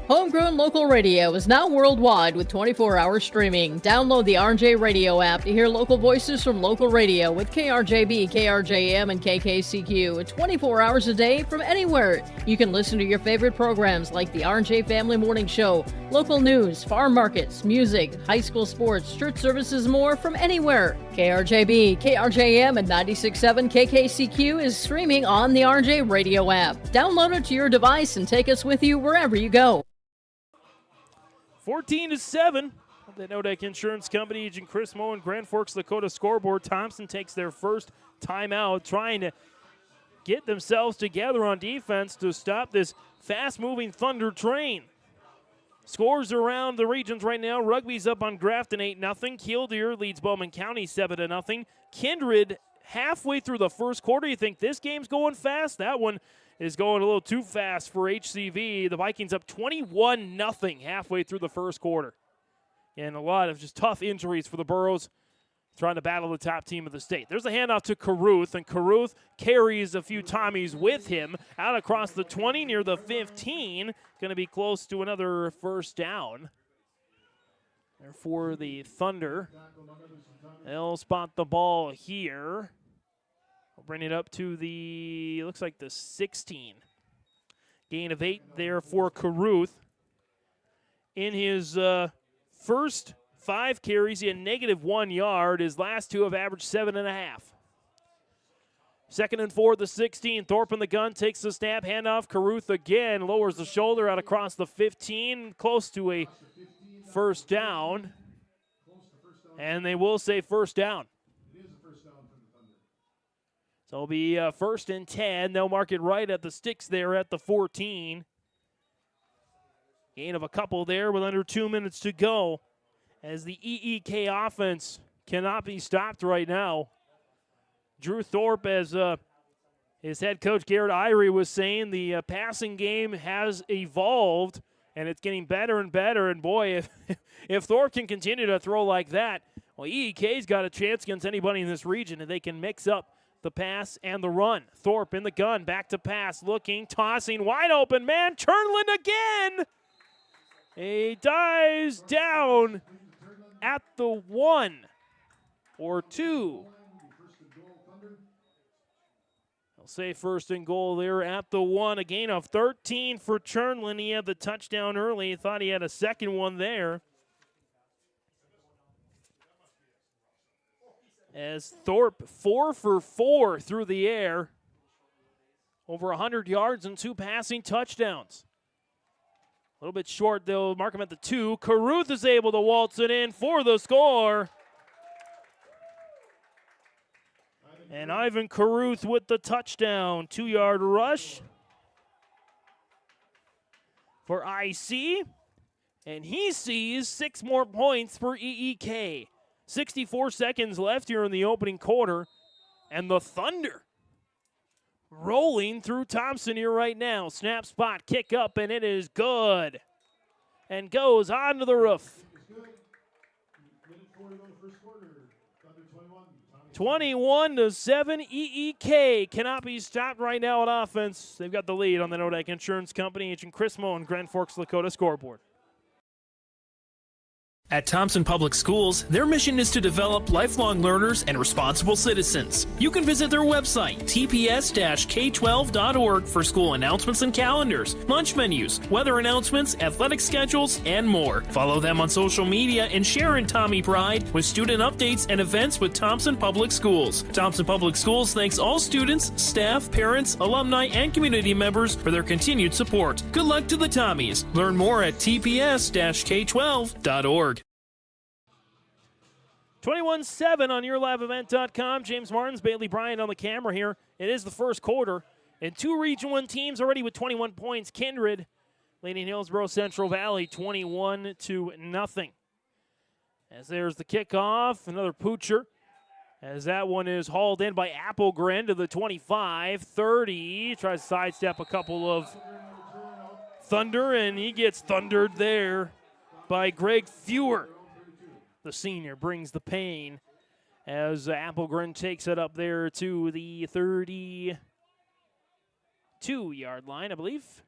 Homegrown local radio is now worldwide with 24-hour streaming. Download the RJ Radio app to hear local voices from local radio with KRJB, KRJM, and KKCQ 24 hours a day from anywhere. You can listen to your favorite programs like the RJ Family Morning Show, local news, farm markets, music, high school sports, church services, more from anywhere. KRJB, KRJM, and 96.7 KKCQ is streaming on the RJ Radio app. Download it to your device and take us with you wherever you go. 14-7. The Nodak Insurance Company, Agent Chris Moen, Grand Forks, Dakota scoreboard. Thompson takes their first timeout, trying to get themselves together on defense to stop this fast-moving Thunder train. Scores around the regions right now. Rugby's up on Grafton 8-0. Killdeer leads Bowman County 7-0. Kindred halfway through the first quarter. You think this game's going fast? That one is going a little too fast for HCV. The Vikings up 21-0 halfway through the first quarter. And a lot of just tough injuries for the Burros trying to battle the top team of the state. There's a handoff to Caruth, and Caruth carries a few Tommies with him out across the 20 near the 15. Going to be close to another first down. There for the Thunder. They'll spot the ball here. We'll bring it up to the, looks like the 16. Gain of 8 there for Caruth. In his first 5 carries, he had -1 yard. His last 2 have averaged 7.5. 2nd and 4, the 16. Thorpe in the gun, takes the snap, handoff. Caruth again, lowers the shoulder out across the 15, close to a first down. And they will say first down. So it'll be 1st and 10. They'll mark it right at the sticks there at the 14. Gain of a couple there with under 2 minutes to go, as the EEK offense cannot be stopped right now. Drew Thorpe, as his head coach Garrett Irie was saying, the passing game has evolved, and it's getting better and better. And boy, if Thorpe can continue to throw like that, well, EEK's got a chance against anybody in this region, and they can mix up the pass and the run. Thorpe in the gun, back to pass, looking, tossing, wide open man, Chernland again! He dives down at the 1 or 2. I'll say 1st and goal there at the 1. A gain of 13 for Chernland. He had the touchdown early. He thought he had a second one there. As Thorpe 4 for 4 through the air. Over 100 yards and 2 passing touchdowns. A little bit short, they'll mark him at the 2. Caruth is able to waltz it in for the score. And Ivan Caruth with the touchdown. 2-yard rush for IC. And he sees 6 more points for EEK. 64 seconds left here in the opening quarter. And the Thunder rolling through Thompson here right now. Snap, spot, kick up, and it is good. And goes onto the roof. 21-7, EEK cannot be stopped right now on offense. They've got the lead on the Nodak Insurance Company. Agent Chris Moen, Grand Forks, Dakota scoreboard. At Thompson Public Schools, their mission is to develop lifelong learners and responsible citizens. You can visit their website, tps-k12.org, for school announcements and calendars, lunch menus, weather announcements, athletic schedules, and more. Follow them on social media and share in Tommy Pride with student updates and events with Thompson Public Schools. Thompson Public Schools thanks all students, staff, parents, alumni, and community members for their continued support. Good luck to the Tommies. Learn more at tps-k12.org. 21-7 on YourLiveEvent.com. James Martins, Bailey Bryant on the camera here. It is the first quarter, and 2 Region 1 teams already with 21 points. Kindred leading Hillsborough Central Valley 21-0. As there's the kickoff, another poocher. As that one is hauled in by Applegren to the 25, 30. Tries to sidestep a couple of Thunder, and he gets thundered there by Greg Fewer. The senior brings the pain as Applegren takes it up there to the 32-yard line, I believe.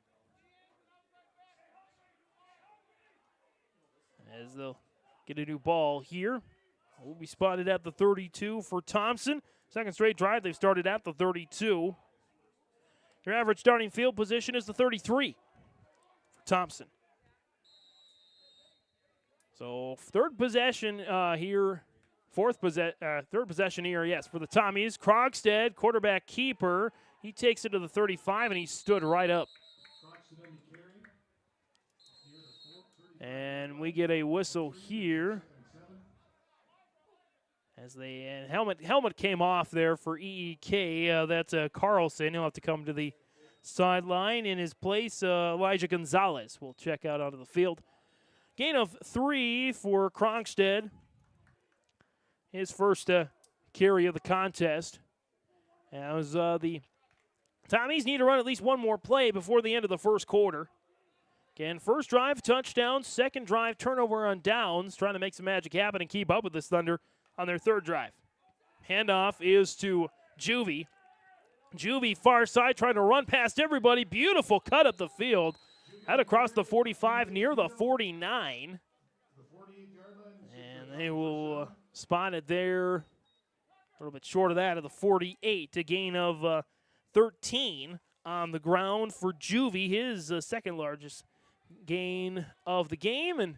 As they'll get a new ball here. Will be spotted at the 32 for Thompson. Second straight drive, they've started at the 32. Your average starting field position is the 33 for Thompson. So third possession here, third possession here, yes, for the Tommies. Krogstad, quarterback keeper. He takes it to the 35, and he stood right up. And we get a whistle here. As the helmet came off there for EEK. That's Carlson. He'll have to come to the sideline. In his place, Elijah Gonzalez will check out onto the field. Gain of 3 for Krogstad. His first carry of the contest. As the Tommies need to run at least one more play before the end of the first quarter. Again, first drive, touchdown. Second drive, turnover on downs. Trying to make some magic happen and keep up with this Thunder on their third drive. Handoff is to Juvie. Juvie far side trying to run past everybody. Beautiful cut up the field. Out across the 45 near the 49. And they will spot it there a little bit short of that at the 48. A gain of 13 on the ground for Juvie, his second largest gain of the game. And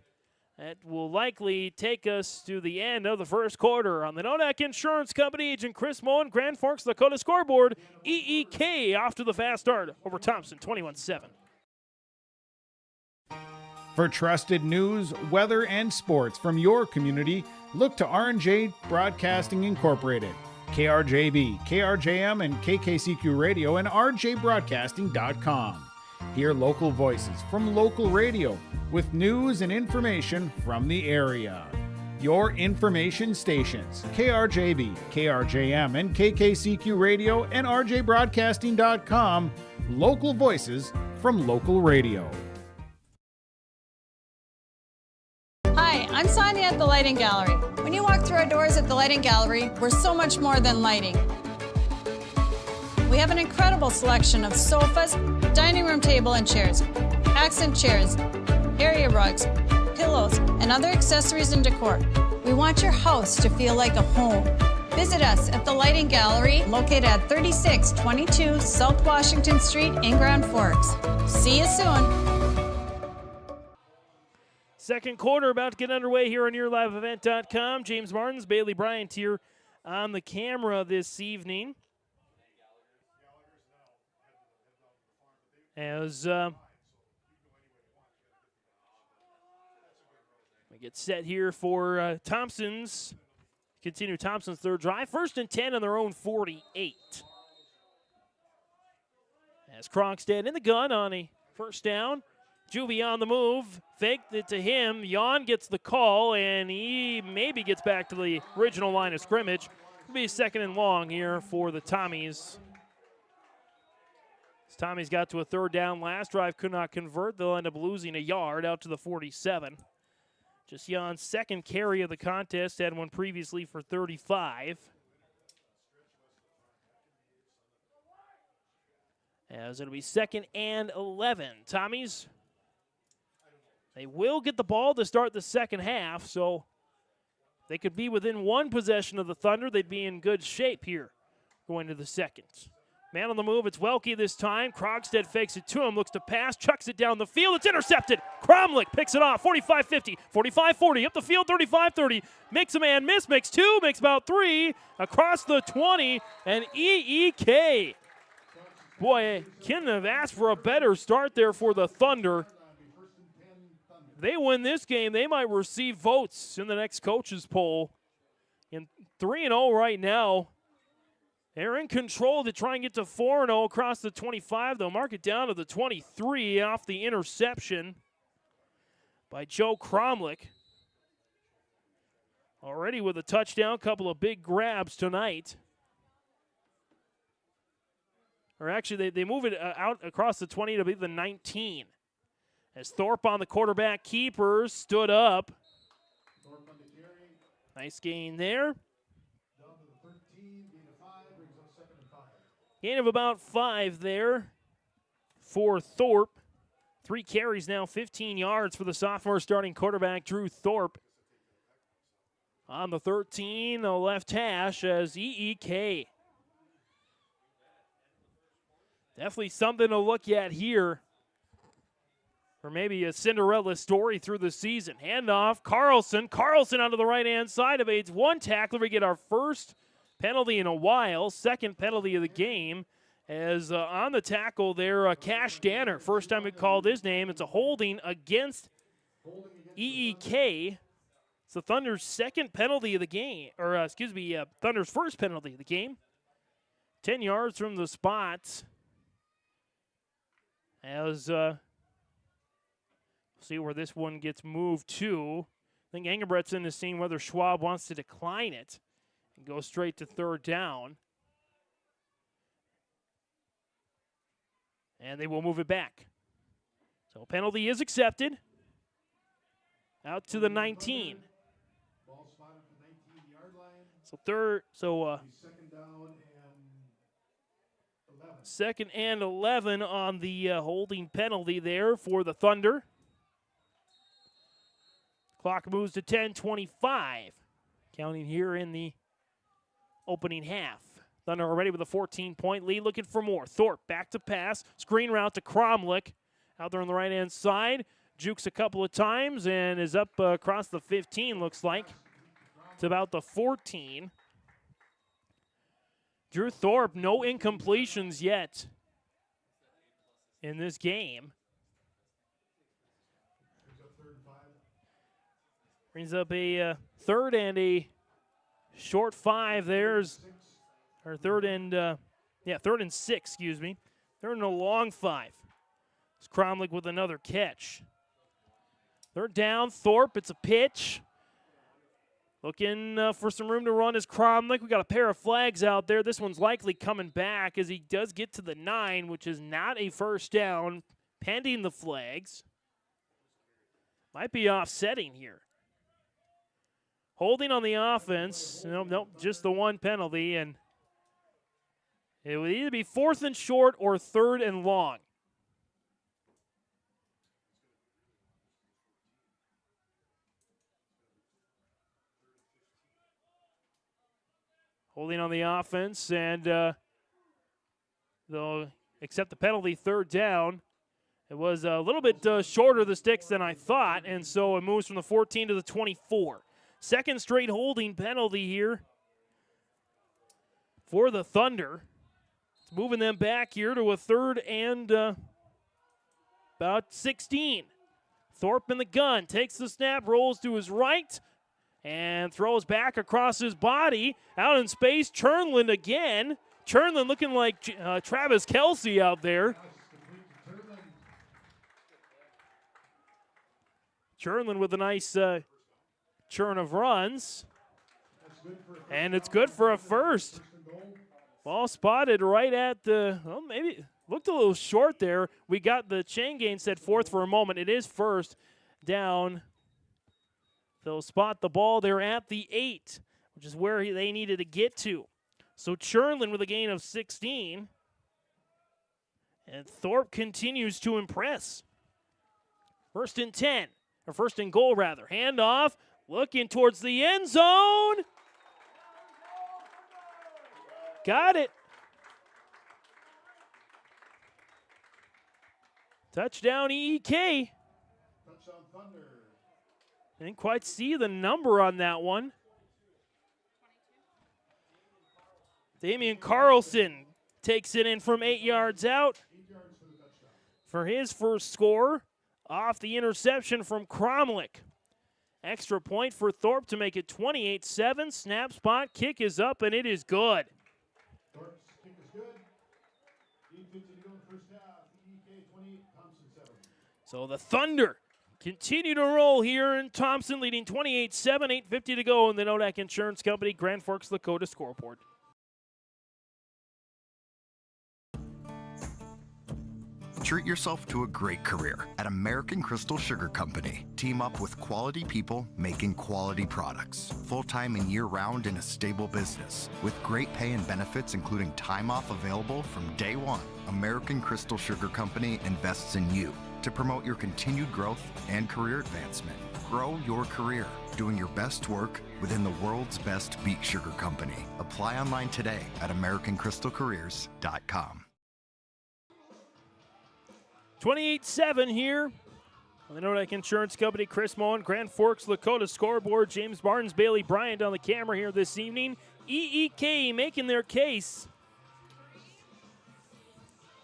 that will likely take us to the end of the first quarter. On the Nodak Insurance Company, Agent Chris Moen, Grand Forks, Dakota scoreboard. EEK off to the fast start over Thompson, 21-7. For trusted news, weather, and sports from your community, look to R&J Broadcasting Incorporated. KRJB, KRJM, and KKCQ Radio and rjbroadcasting.com. Hear local voices from local radio with news and information from the area. Your information stations, KRJB, KRJM, and KKCQ Radio and rjbroadcasting.com. Local voices from local radio. Hi, I'm Sonia at the Lighting Gallery. When you walk through our doors at the Lighting Gallery, we're so much more than lighting. We have an incredible selection of sofas, dining room table and chairs, accent chairs, area rugs, pillows, and other accessories and decor. We want your house to feel like a home. Visit us at the Lighting Gallery, located at 3622 South Washington Street in Grand Forks. See you soon. Second quarter about to get underway here on YourLiveEvent.com. James Martins, Bailey Bryant here on the camera this evening. As we get set here for Thompson's third drive. 1st and 10 on their own 48. As Krogstad in the gun on a first down. Juvie on the move, faked it to him. Jan gets the call, and he maybe gets back to the original line of scrimmage. It'll be 2nd and long here for the Tommies. Tommy's got to a 3rd down last drive, could not convert. They'll end up losing a yard out to the 47. Just Jan's second carry of the contest, had one previously for 35. As it'll be 2nd and 11. Tommies, they will get the ball to start the second half, so they could be within one possession of the Thunder. They'd be in good shape here going to the second. Man on the move, it's Welke this time. Krogstad fakes it to him, looks to pass, chucks it down the field. It's intercepted. Cromlick picks it off, 45-50, 45-40, up the field, 35-30. Makes a man miss, makes 2, makes about 3, across the 20, and EEK. Boy, couldn't have asked for a better start there for the Thunder. They win this game, they might receive votes in the next coaches poll. In 3-0 right now. They're in control to try and get to 4-0 across the 25. They'll mark it down to the 23 off the interception by Joe Cromlick. already with a touchdown, couple of big grabs tonight. Or actually, they move it out across the 20 to be the 19. As Thorpe on the quarterback keeper stood up. Nice gain there. Gain of about 5 there for Thorpe. 3 carries now, 15 yards for the sophomore starting quarterback, Drew Thorpe. On the 13, the left hash as EEK. Definitely something to look at here. Or maybe a Cinderella story through the season. Handoff, Carlson. Carlson onto the right-hand side evades one tackler. We get our first penalty in a while. Second penalty of the game. As on the tackle there, Cash Danner. First time we called his name. It's a holding against EEK. It's the Thunder's second penalty of the game. Or, Thunder's first penalty of the game. 10 yards from the spot. As... see where this one gets moved to. I think Engelbretson is seeing whether Schwab wants to decline it and go straight to third down. And they will move it back. So penalty is accepted. Out to the 19. So second and 11 on the holding penalty there for the Thunder. Clock moves to 10:25. Counting here in the opening half. Thunder already with a 14-point lead, looking for more. Thorpe back to pass. Screen route to Cromlick. Out there on the right-hand side. Jukes a couple of times and is up across the 15, looks like. It's about the 14. Drew Thorpe, no incompletions yet in this game. Brings up a third and a short 5. There's our third and 6, excuse me. Third and a long 5. It's Cromlick with another catch. Third down, Thorpe. It's a pitch. Looking for some room to run is Cromlick. We got a pair of flags out there. This one's likely coming back as he does get to the 9, which is not a first down, pending the flags. Might be offsetting here. Holding on the offense. Nope, just the one penalty. And it would either be 4th and short or 3rd and long. Holding on the offense, and they'll accept the penalty, 3rd down. It was a little bit shorter of the sticks than I thought, and so it moves from the 14 to the 24. Second straight holding penalty here for the Thunder. It's moving them back here to a 3rd and about 16. Thorpe in the gun, takes the snap, rolls to his right, and throws back across his body. Out in space, Chernlin again. Chernlin looking like Travis Kelce out there. Chernlin with a nice churn of runs. And it's good for a first. Ball spotted right at the, well, maybe looked a little short there. We got the chain gain set 4th for a moment. It is 1st down. They'll spot the ball there at the 8, which is where they needed to get to. So Chernlin with a gain of 16. And Thorpe continues to impress. 1st and 10, or 1st and goal rather. Handoff, looking towards the end zone. Got it. Touchdown EEK. Touchdown Thunder. Didn't quite see the number on that one. Damian Carlson takes it in from 8 yards out for his first score off the interception from Cromlick. Extra point for Thorpe to make it 28-7. Snap spot, kick is up, and it is good. Thorpe's kick is good. 8:50 to go in the first half. EK 28, Thompson 7. So the Thunder continue to roll here, and Thompson leading 28-7, 8:50 to go in the Nodak Insurance Company Grand Forks Dakota scoreboard. Treat yourself to a great career at American Crystal Sugar Company. Team up with quality people making quality products. Full-time and year-round in a stable business. With great pay and benefits including time off available from day one. American Crystal Sugar Company invests in you to promote your continued growth and career advancement. Grow your career, doing your best work within the world's best beet sugar company. Apply online today at AmericanCrystalCareers.com. 28-7 here on the Nodak Insurance Company. Chris Moen, Grand Forks, Dakota scoreboard. James Barnes, Bailey Bryant on the camera here this evening. EEK making their case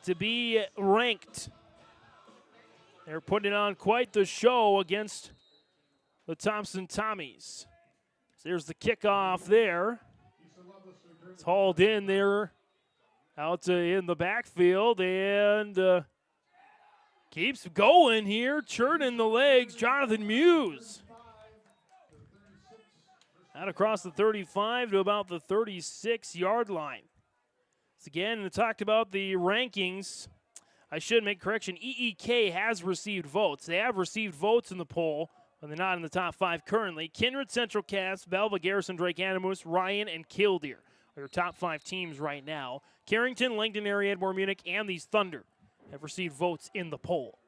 to be ranked. They're putting on quite the show against the Thompson Tommies. So there's the kickoff there. It's hauled in there out in the backfield and keeps going here, churning the legs. Jonathan Muse. Out across the 35 to about the 36-yard line. So again, we talked about the rankings. I should make a correction. EEK has received votes. They have received votes in the poll, but they're not in the top 5 currently. Kindred, Central Cass, Velva, Garrison, Drake, Animus, Ryan, and Killdeer are your top 5 teams right now. Carrington, Langdon, Area, Edmore, Munich, and these Thunder have received votes in the poll.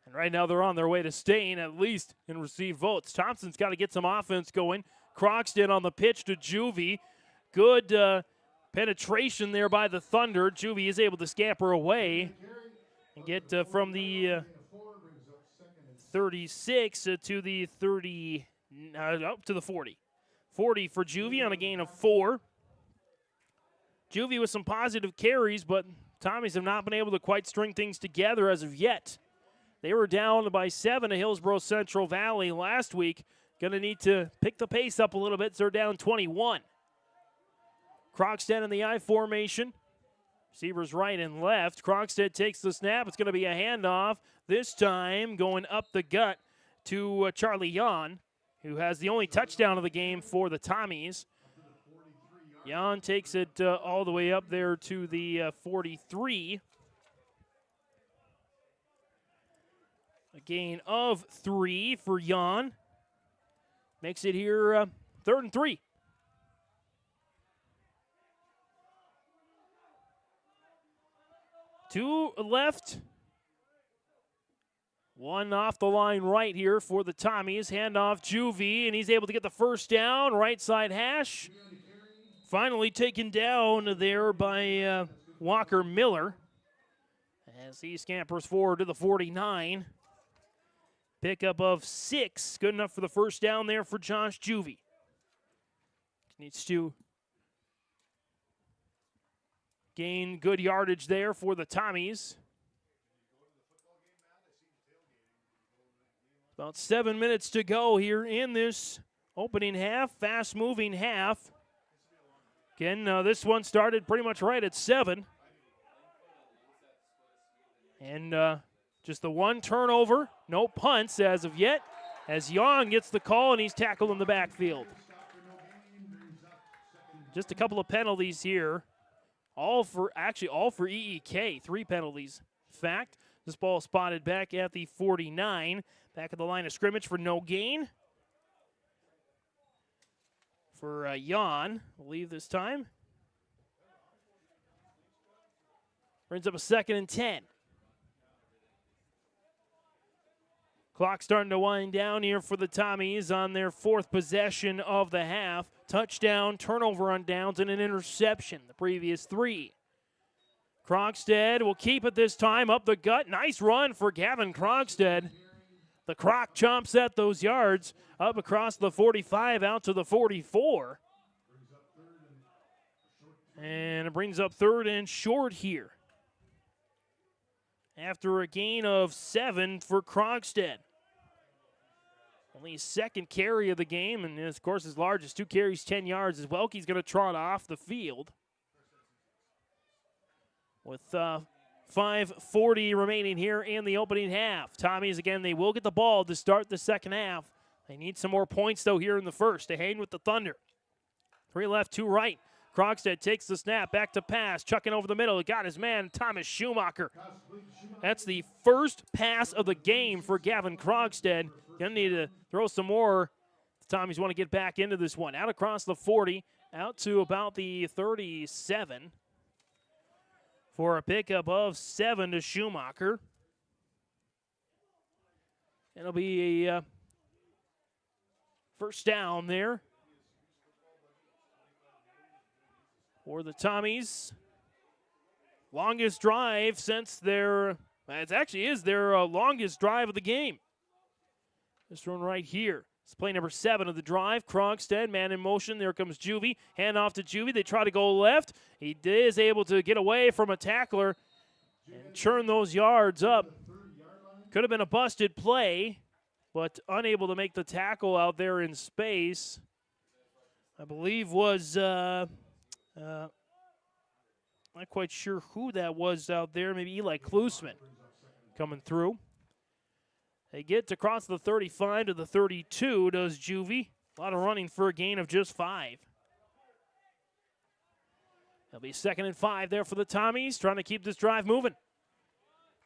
And right now they're on their way to staying at least and receive votes. Thompson's got to get some offense going. Croxton on the pitch to Juvie. Good penetration there by the Thunder. Juvie is able to scamper away and get from the 36 to the 30, up to the 40. 40 for Juvie on a gain of 4. Juvie with some positive carries, but Tommies have not been able to quite string things together as of yet. They were down by 7 to Hillsborough Central Valley last week. Going to need to pick the pace up a little bit, so they're down 21. Croxton in the I formation. Receivers right and left. Croxton takes the snap. It's going to be a handoff. This time going up the gut to Charlie Yon, who has the only touchdown of the game for the Tommies. Jan takes it all the way up there to the 43. A gain of 3 for Jan. Makes it here 3rd and 3. Two left. One off the line right here for the Tommies. Handoff Juvie, and he's able to get the first down. Right side hash. Finally taken down there by Walker Miller as he scampers forward to the 49. Pickup of 6. Good enough for the first down there for Josh Juvie. Needs to gain good yardage there for the Tommies. About 7 minutes to go here in this opening half, fast-moving half. Again, this one started pretty much right at 7. And just the one turnover, no punts as of yet, as Young gets the call and he's tackled in the backfield. Just a couple of penalties here. All for EEK, 3 penalties. In fact, this ball spotted back at the 49, back at the line of scrimmage for no gain. For Jan, we'll leave this time. Brings up a 2nd and 10. Clock starting to wind down here for the Tommies on their 4th possession of the half. Touchdown, turnover on downs, and an interception the previous 3. Krogstad will keep it this time up the gut. Nice run for Gavin Krogstad. The Croc chomps at those yards up across the 45 out to the 44. And it brings up 3rd and short here. After a gain of 7 for Krogstad. Only his 2nd carry of the game, and of course his largest, 2 carries, 10 yards as well. He's going to trot off the field with 5:40 remaining here in the opening half. Tommies, again, they will get the ball to start the second half. They need some more points, though, here in the first to hang with the Thunder. 3 left, 2 right. Krogstad takes the snap, back to pass, chucking over the middle. He got his man, Thomas Schumacher. That's the first pass of the game for Gavin Krogstad. Gonna need to throw some more. The Tommies want to get back into this one. Out across the 40, out to about the 37. For a pickup of 7 to Schumacher. It'll be a first down there for the Tommies. Longest drive since it actually is their longest drive of the game. This one right here. It's play number 7 of the drive. Krogstad, man in motion. There comes Juvie. Hand off to Juvie. They try to go left. He is able to get away from a tackler and churn those yards up. Could have been a busted play, but unable to make the tackle out there in space. I believe was, not quite sure who that was out there. Maybe Eli Klusman coming through. They get to cross the 35 to the 32, does Juvie. A lot of running for a gain of just 5. It'll be 2nd and 5 there for the Tommies, trying to keep this drive moving.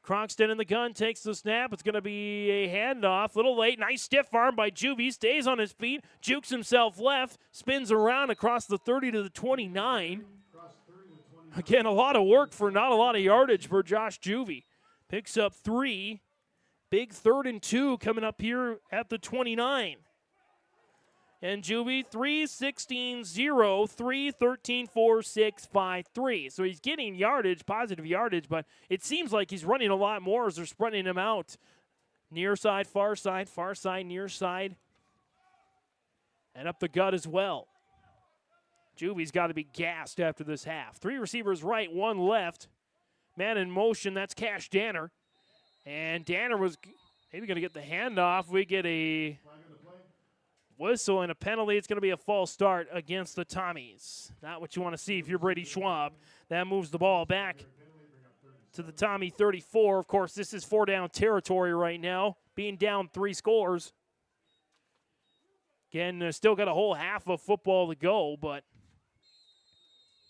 Krogstad in the gun, takes the snap. It's going to be a handoff. A little late. Nice stiff arm by Juvie. Stays on his feet. Jukes himself left. Spins around across the 30 to the 29. Again, a lot of work for not a lot of yardage for Josh Juvie. Picks up 3. Big 3rd and 2 coming up here at the 29. And Juvie, 3-16-0, 3-13-4, 6, 5, 3. So he's getting yardage, positive yardage, but it seems like he's running a lot more as they're spreading him out. Near side, far side, near side. And up the gut as well. Juvie's got to be gassed after this half. 3 receivers right, 1 left. Man in motion, that's Cash Danner. And Danner was maybe going to get the handoff. We get a whistle and a penalty. It's going to be a false start against the Tommies. Not what you want to see if you're Brady Schwab. That moves the ball back to the Tommy 34. Of course, this is 4-down territory right now, being down 3 scores. Again, still got a whole half of football to go, but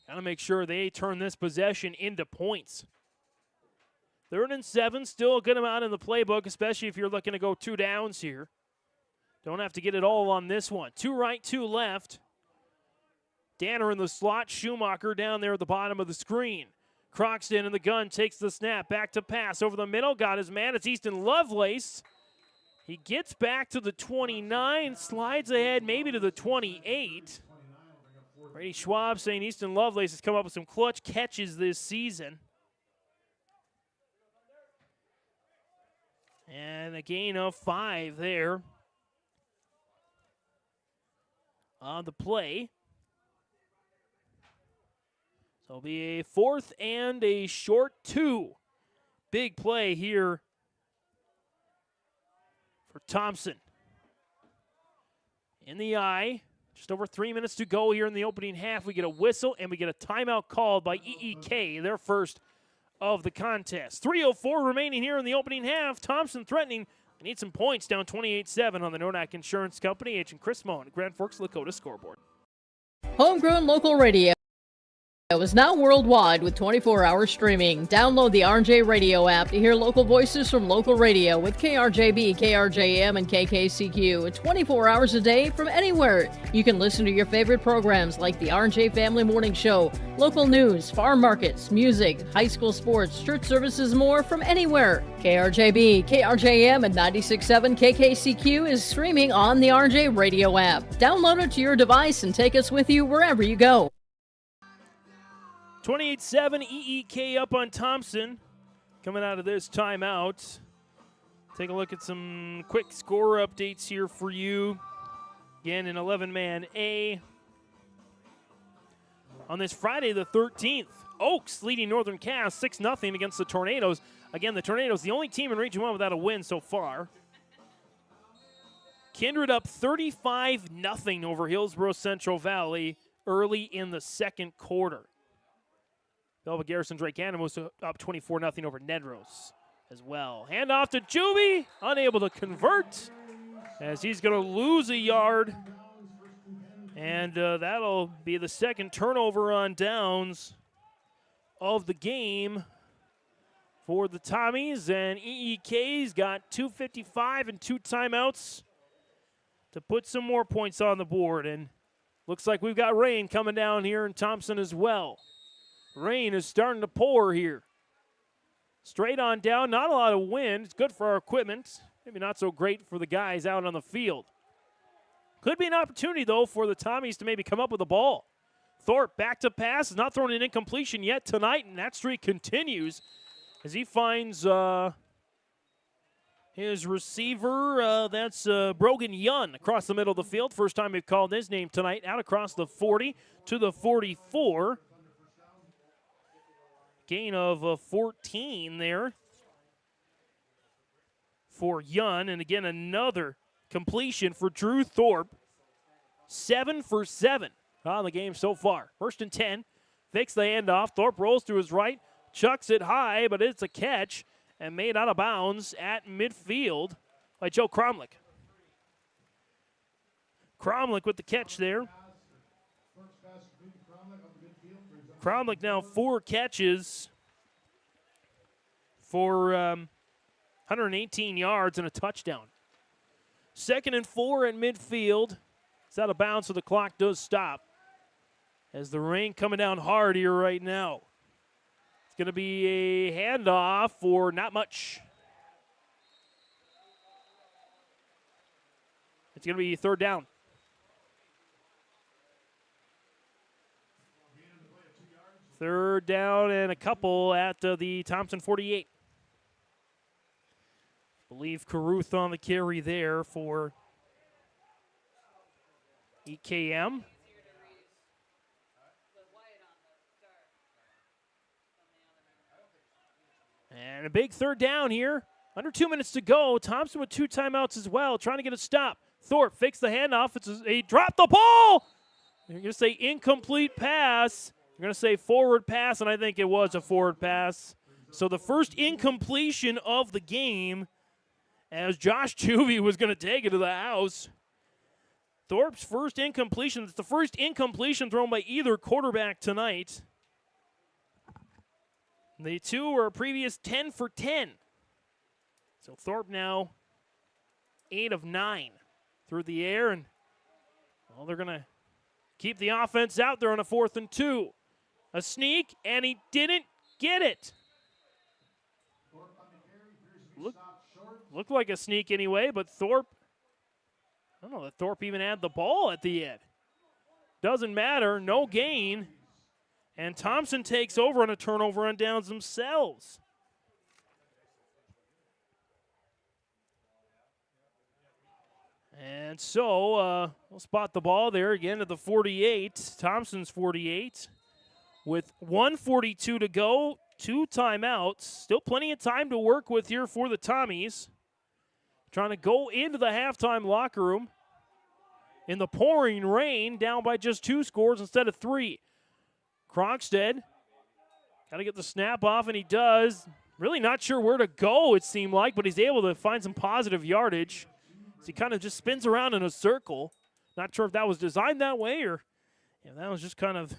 got to make sure they turn this possession into points. 3rd and 7, still a good amount in the playbook, especially if you're looking to go 2 downs here. Don't have to get it all on this one. 2 right, 2 left. Danner in the slot, Schumacher down there at the bottom of the screen. Croxton in the gun, takes the snap, back to pass, over the middle, got his man, it's Easton Lovelace. He gets back to the 29, slides ahead maybe to the 28. Brady Schwab saying Easton Lovelace has come up with some clutch catches this season. And a gain of 5 there on the play. So it'll be a 4th and a short 2. Big play here for Thompson. In the eye, just over 3 minutes to go here in the opening half. We get a whistle and we get a timeout called by EEK, their first of the contest. 3:04 remaining here in the opening half. Thompson threatening. They need some points, down 28-7 on the Nodak Insurance Company. Agent Chris Moen, Grand Forks, Lakota scoreboard. Homegrown local radio is now worldwide with 24-hour streaming. Download the RJ Radio app to hear local voices from local radio with KRJB, KRJM, and KKCQ. 24 hours a day from anywhere. You can listen to your favorite programs like the RJ Family Morning Show, local news, farm markets, music, high school sports, church services, more from anywhere. KRJB, KRJM, and 96.7 KKCQ is streaming on the RJ Radio app. Download it to your device and take us with you wherever you go. 28-7, EEK up on Thompson. Coming out of this timeout. Take a look at some quick score updates here for you. Again, an 11-man A. On this Friday the 13th, Oaks leading Northern Cass 6-0 against the Tornadoes. Again, the Tornadoes, the only team in Region 1 without a win so far. Kindred up 35-0 over Hillsborough Central Valley early in the second quarter. Belva Garrison Drake Cannon was up 24-0 over Nedros as well. Hand off to Juby, unable to convert as he's going to lose a yard. And that'll be the second turnover on downs of the game for the Tommies. And EEK's got 2:55 and 2 timeouts to put some more points on the board. And looks like we've got rain coming down here in Thompson as well. Rain is starting to pour here. Straight on down, not a lot of wind. It's good for our equipment. Maybe not so great for the guys out on the field. Could be an opportunity, though, for the Tommies to maybe come up with a ball. Thorpe back to pass. Is not throwing an incompletion yet tonight, and that streak continues as he finds his receiver. That's Brogan Yun across the middle of the field. First time we've called his name tonight. Out across the 40 to the 44. Gain of 14 there for Yun. And again, another completion for Drew Thorpe. 7 for 7 on the game so far. First and 10. Fakes the handoff. Thorpe rolls to his right. Chucks it high, but it's a catch and made out of bounds at midfield by Joe Cromlick. Cromlick with the catch there. Cromlick now 4 catches for 118 yards and a touchdown. 2nd and 4 at midfield. It's out of bounds, so the clock does stop. As the rain coming down hard here right now. It's going to be a handoff for not much. It's going to be 3rd down. Third down and a couple at the Thompson 48. Believe Caruth on the carry there for EKM. And a big 3rd down here. Under 2 minutes to go. Thompson with 2 timeouts as well, trying to get a stop. Thorpe fakes the handoff. He dropped the ball. You're going to say incomplete pass. You're going to say forward pass, and I think it was a forward pass. So the first incompletion of the game as Josh Juvie was going to take it to the house. Thorpe's first incompletion. It's the first incompletion thrown by either quarterback tonight. The 2 were previous 10 for 10. So Thorpe now 8 of 9 through the air. And, well, they're going to keep the offense out there on a 4th and 2. A sneak, and he didn't get it. Looked like a sneak anyway, but Thorpe, I don't know that Thorpe even had the ball at the end. Doesn't matter, no gain. And Thompson takes over on a turnover on downs themselves. And so we'll spot the ball there again at the 48, Thompson's 48. With 1:42 to go, 2 timeouts. Still plenty of time to work with here for the Tommies. Trying to go into the halftime locker room in the pouring rain, down by just 2 scores instead of 3. Krogstad got to get the snap off, and he does. Really not sure where to go, it seemed like, but he's able to find some positive yardage. So he kind of just spins around in a circle. Not sure if that was designed that way or if that was just kind of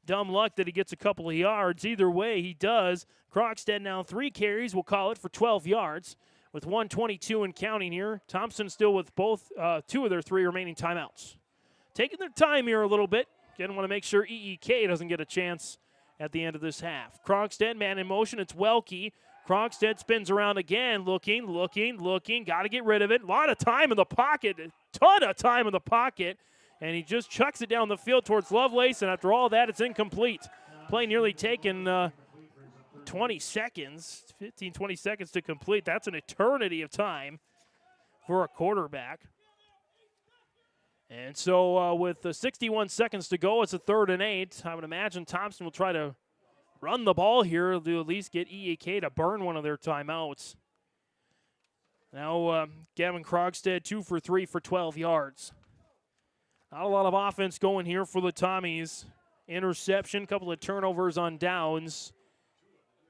dumb luck that he gets a couple of yards. Either way, he does. Krogstad now 3 carries, we'll call it, for 12 yards with 1:22 and counting here. Thompson still with both 2 of their 3 remaining timeouts. Taking their time here a little bit. Again, want to make sure EEK doesn't get a chance at the end of this half. Krogstad, man in motion. It's Welke. Krogstad spins around again, looking. Got to get rid of it. A lot of time in the pocket. A ton of time in the pocket. And he just chucks it down the field towards Lovelace, and after all that, it's incomplete. Play nearly taken 20 seconds, 15, 20 seconds to complete. That's an eternity of time for a quarterback. And so with 61 seconds to go, it's a 3rd and 8. I would imagine Thompson will try to run the ball here to at least get EAK to burn one of their timeouts. Now Gavin Krogstad 2 for 3 for 12 yards. Not a lot of offense going here for the Tommies. interception, a couple of turnovers on downs.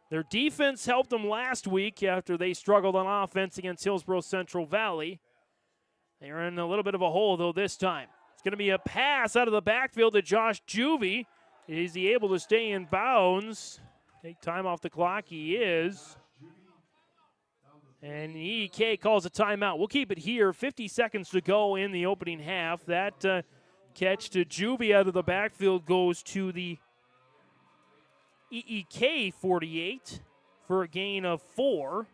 Their defense helped them last week after they struggled on offense against Hillsborough Central Valley. They're in a little bit of a hole, though, this time. It's going to be a pass out of the backfield to Josh Juvie. Is he able to stay in bounds? Take time off the clock. He is. And EEK calls a timeout. We'll keep it here. 50 seconds to go in the opening half. That catch to Juvie out of the backfield goes to the EEK 48 for a gain of 4.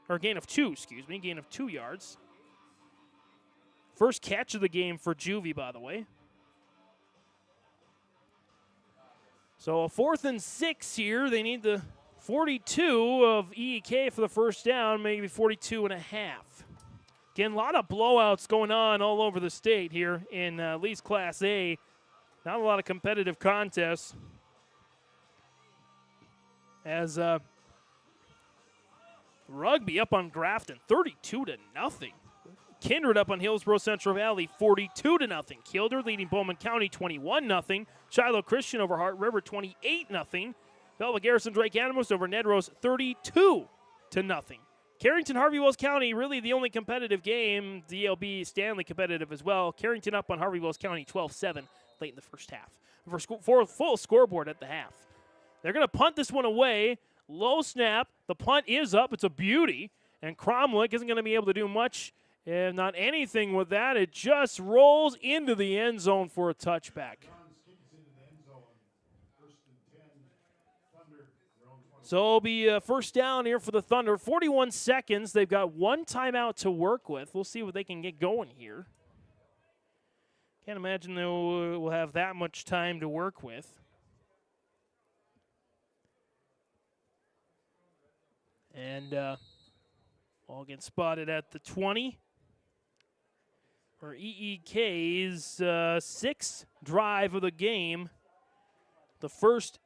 Or a gain of 2, excuse me. Gain of 2 yards. First catch of the game for Juvie, by the way. So a 4th and 6 here. They need the 42 of EEK for the first down, maybe 42 and a half. Again, a lot of blowouts going on all over the state here in at least Class A. Not a lot of competitive contests. As Rugby up on Grafton, 32-0. Kindred up on Hillsborough Central Valley, 42-0. Kilder leading Bowman County, 21-0. Shiloh Christian over Heart River, 28-0. Belleville Garrison Drake Animals over Nedrose, 32-0. Carrington Harvey Wells County, really the only competitive game. DLB Stanley competitive as well. Carrington up on Harvey Wells County, 12-7 late in the first half. For full scoreboard at the half. They're going to punt this one away. Low snap. The punt is up. It's a beauty. And Cromwell isn't going to be able to do much, if not anything with that. It just rolls into the end zone for a touchback. So it'll be a first down here for the Thunder. 41 seconds. They've got one timeout to work with. We'll see what they can get going here. Can't imagine they will have that much time to work with. And all get spotted at the 20. For EEK's sixth drive of the game. The first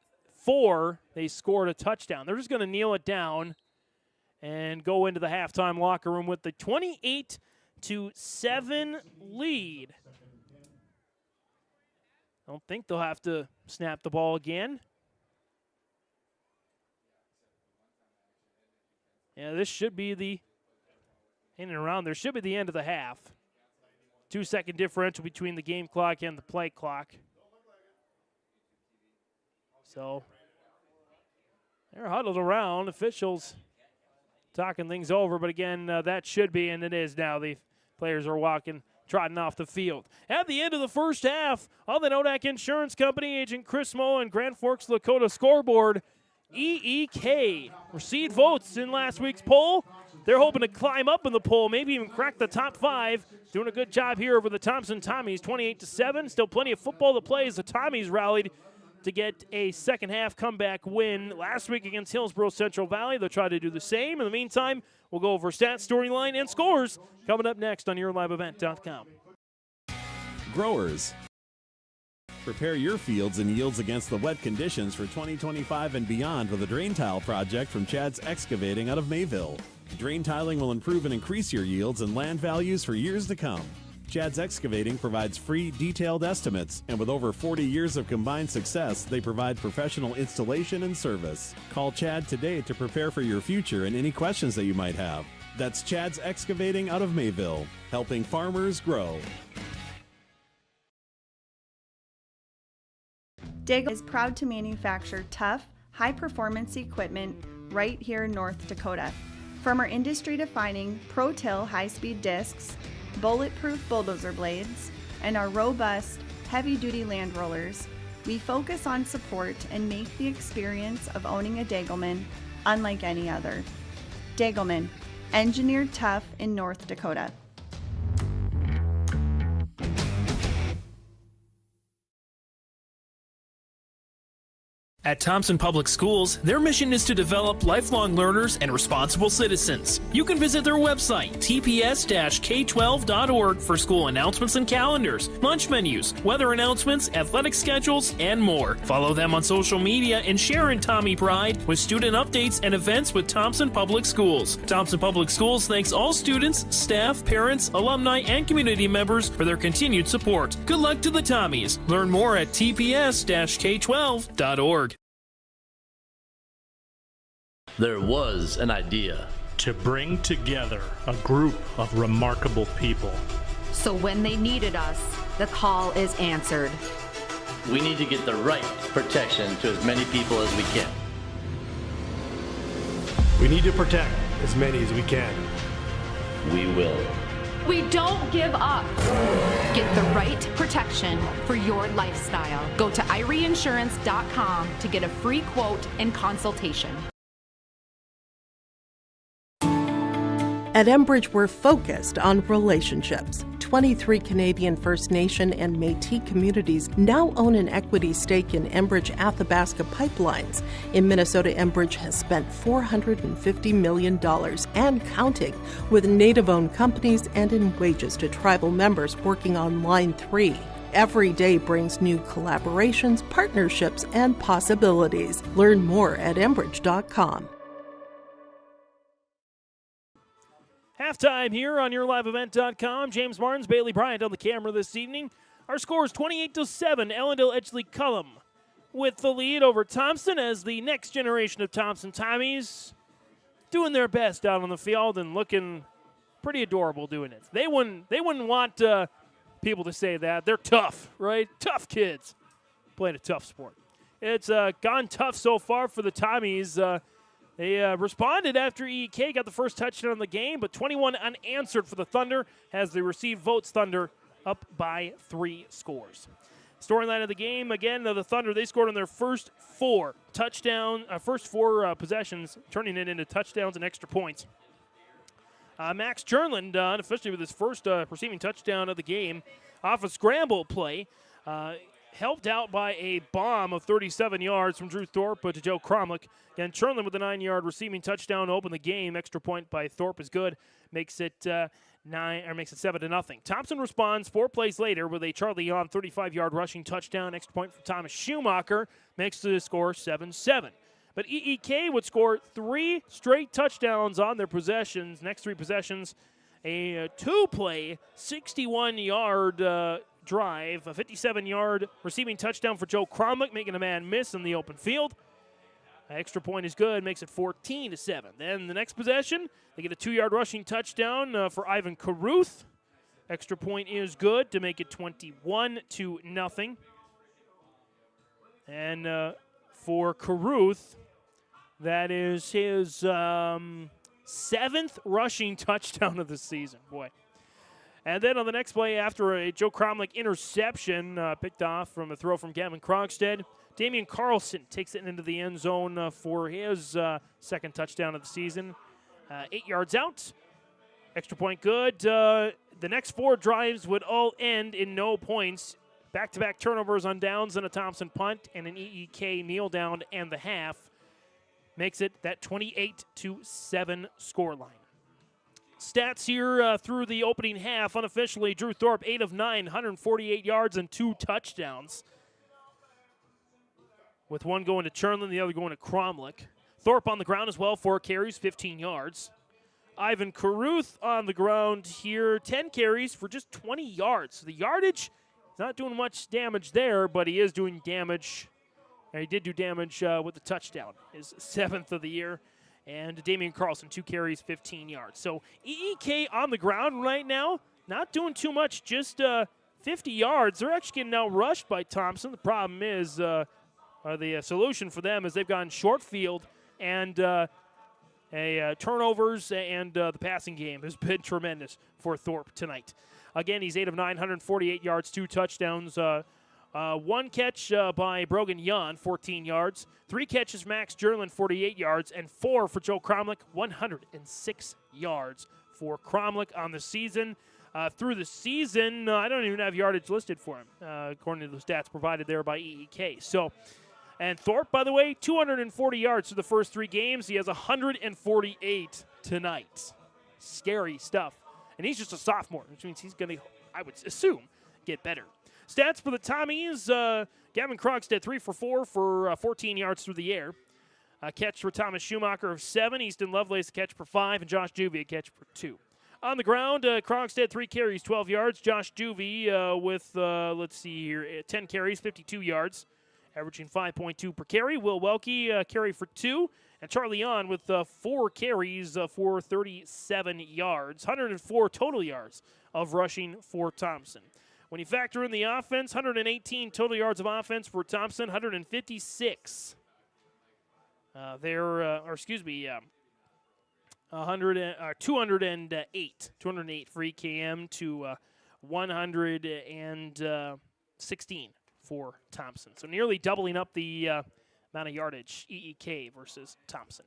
4, they scored a touchdown. They're just going to kneel it down and go into the halftime locker room with the 28-7 lead. I don't think they'll have to snap the ball again. Yeah, this should be the in and around. There should be the end of the half. 2-second differential between the game clock and the play clock. So they're huddled around. Officials talking things over, but again, that should be, and it is now. The players are trotting off the field. At the end of the first half, on the Nodak Insurance Company, Agent Chris Moe and Grand Forks Dakota scoreboard, EEK received votes in last week's poll. They're hoping to climb up in the poll, maybe even crack the top 5. Doing a good job here over the Thompson Tommies, 28-7. Still plenty of football to play as the Tommies rallied to get a second half comeback win last week against Hillsborough Central Valley. They'll try to do the same. In the meantime, we'll go over stats, storyline, and scores coming up next on YourLiveEvent.com. Growers, prepare your fields and yields against the wet conditions for 2025 and beyond with a drain tile project from Chad's Excavating out of Mayville. Drain tiling will improve and increase your yields and land values for years to come. Chad's Excavating provides free, detailed estimates, and with over 40 years of combined success, they provide professional installation and service. Call Chad today to prepare for your future and any questions that you might have. That's Chad's Excavating out of Mayville, helping farmers grow. Daigle is proud to manufacture tough, high-performance equipment right here in North Dakota. From our industry-defining Pro-Till high-speed discs, bulletproof bulldozer blades, and our robust, heavy-duty land rollers, we focus on support and make the experience of owning a Daigleman unlike any other. Daigleman, engineered tough in North Dakota. At Thompson Public Schools, their mission is to develop lifelong learners and responsible citizens. You can visit their website, tps-k12.org, for school announcements and calendars, lunch menus, weather announcements, athletic schedules, and more. Follow them on social media and share in Tommy Pride with student updates and events with Thompson Public Schools. Thompson Public Schools thanks all students, staff, parents, alumni, and community members for their continued support. Good luck to the Tommies. Learn more at tps-k12.org. There was an idea to bring together a group of remarkable people. So when they needed us, the call is answered. We need to get the right protection to as many people as we can. We need to protect as many as we can. We will. We don't give up. Get the right protection for your lifestyle. Go to IRIinsurance.com to get a free quote and consultation. At Enbridge, we're focused on relationships. 23 Canadian First Nation and Métis communities now own an equity stake in Enbridge Athabasca Pipelines. In Minnesota, Enbridge has spent $450 million and counting with Native-owned companies and in wages to tribal members working on Line 3. Every day brings new collaborations, partnerships, and possibilities. Learn more at Enbridge.com. Halftime here on YourLiveEvent.com. James Martins, Bailey Bryant on the camera this evening. Our score is 28-7. Ellendale-Edgeley-Kulm with the lead over Thompson as the next generation of Thompson Tommies doing their best out on the field and looking pretty adorable doing it. They wouldn't want people to say that. They're tough, right? Tough kids playing a tough sport. It's gone tough so far for the Tommies. They responded after EEK got the first touchdown in the game, but 21 unanswered for the Thunder as they received votes. Thunder up by 3 scores. Storyline of the game, again, the Thunder, they scored on their first 4 possessions, turning it into touchdowns and extra points. Max Chernland, unofficially with his first receiving touchdown of the game, off a scramble play, helped out by a bomb of 37 yards from Drew Thorpe to Joe Cromlick. Again, Chernland with a 9-yard receiving touchdown to open the game. Extra point by Thorpe is good. Makes it 7-0. Thompson responds 4 plays later with a Charlie Yon 35-yard rushing touchdown. Extra point from Thomas Schumacher makes the score 7-7. But EEK would score 3 straight touchdowns on their possessions. Next 3 possessions, a 2-play, 61-yard drive, a 57-yard receiving touchdown for Joe Cromlick, making a man miss in the open field. Extra point is good, makes it 14-7. Then the next possession, they get a 2-yard rushing touchdown for Ivan Caruth. Extra point is good to make it 21-0. And for Caruth, that is his 7th rushing touchdown of the season. Boy. And then on the next play, after a Joe Cromlick interception picked off from a throw from Gavin Krogstad, Damian Carlson takes it into the end zone for his second touchdown of the season. 8 yards out. Extra point good. The next 4 drives would all end in no points. Back-to-back turnovers on downs and a Thompson punt and an EEK kneel down and the half. Makes it that 28-7 scoreline. Stats here through the opening half. Unofficially, Drew Thorpe, 8 of 9, 148 yards and 2 touchdowns. With one going to Chernland, the other going to Cromlick. Thorpe on the ground as well, 4 carries, 15 yards. Ivan Caruth on the ground here, 10 carries for just 20 yards. So the yardage, not doing much damage there, but he is doing damage. He did do damage with the touchdown, his 7th of the year. And Damian Carlson, 2 carries, 15 yards. So EEK on the ground right now, not doing too much, just 50 yards. They're actually getting outrushed by Thompson. The problem is, the solution for them is they've gone short field and turnovers, and the passing game has been tremendous for Thorpe tonight. Again, he's 8 of 9, 148 yards, 2 touchdowns. 1 catch by Brogan Yon, 14 yards. 3 catches, Max Jerlin, 48 yards. And 4 for Joe Cromlick, 106 yards for Cromlick on the season. Through the season, I don't even have yardage listed for him, according to the stats provided there by EEK. So And Thorpe, by the way, 240 yards through the first 3 games. He has 148 tonight. Scary stuff. And he's just a sophomore, which means he's going to, I would assume, get better. Stats for the Tommies, Gavin Krogstad 3 for 4 for 14 yards through the air. A catch for Thomas Schumacher of 7. Easton Lovelace a catch for 5. And Josh Juvie a catch for 2. On the ground, Krogstad 3 carries, 12 yards. Josh Juvie with, 10 carries, 52 yards, averaging 5.2 per carry. Will Welke carry for 2. And Charlie On with 4 carries for 37 yards. 104 total yards of rushing for Thompson. When you factor in the offense, 118 total yards of offense for Thompson, 156. 208 for EKM to 116 for Thompson. So nearly doubling up the amount of yardage, EEK versus Thompson.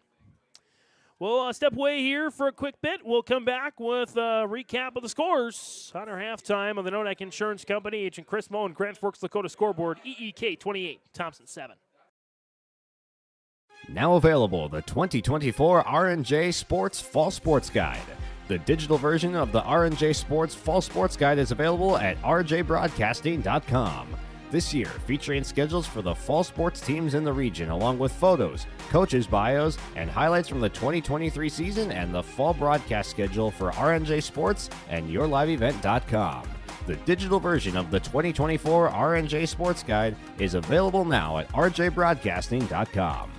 We'll step away here for a quick bit. We'll come back with a recap of the scores on our halftime of the Nodak Insurance Company. Agent Chris Moe and Grand Forks Dakota scoreboard, EEK 28, Thompson 7. Now available, the 2024 R&J Sports Fall Sports Guide. The digital version of the R&J Sports Fall Sports Guide is available at rjbroadcasting.com. This year, featuring schedules for the fall sports teams in the region, along with photos, coaches' bios, and highlights from the 2023 season and the fall broadcast schedule for R&J Sports and YourLiveEvent.com. The digital version of the 2024 R&J Sports Guide is available now at rjbroadcasting.com.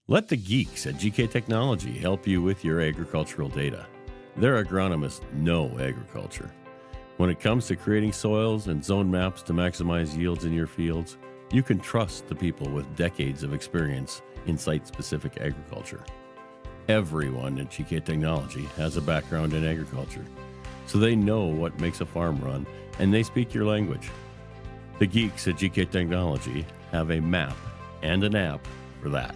Let the geeks at GK Technology help you with your agricultural data. Their agronomists know agriculture. When it comes to creating soils and zone maps to maximize yields in your fields, you can trust the people with decades of experience in site-specific agriculture. Everyone at GK Technology has a background in agriculture, so they know what makes a farm run, and they speak your language. The geeks at GK Technology have a map and an app for that.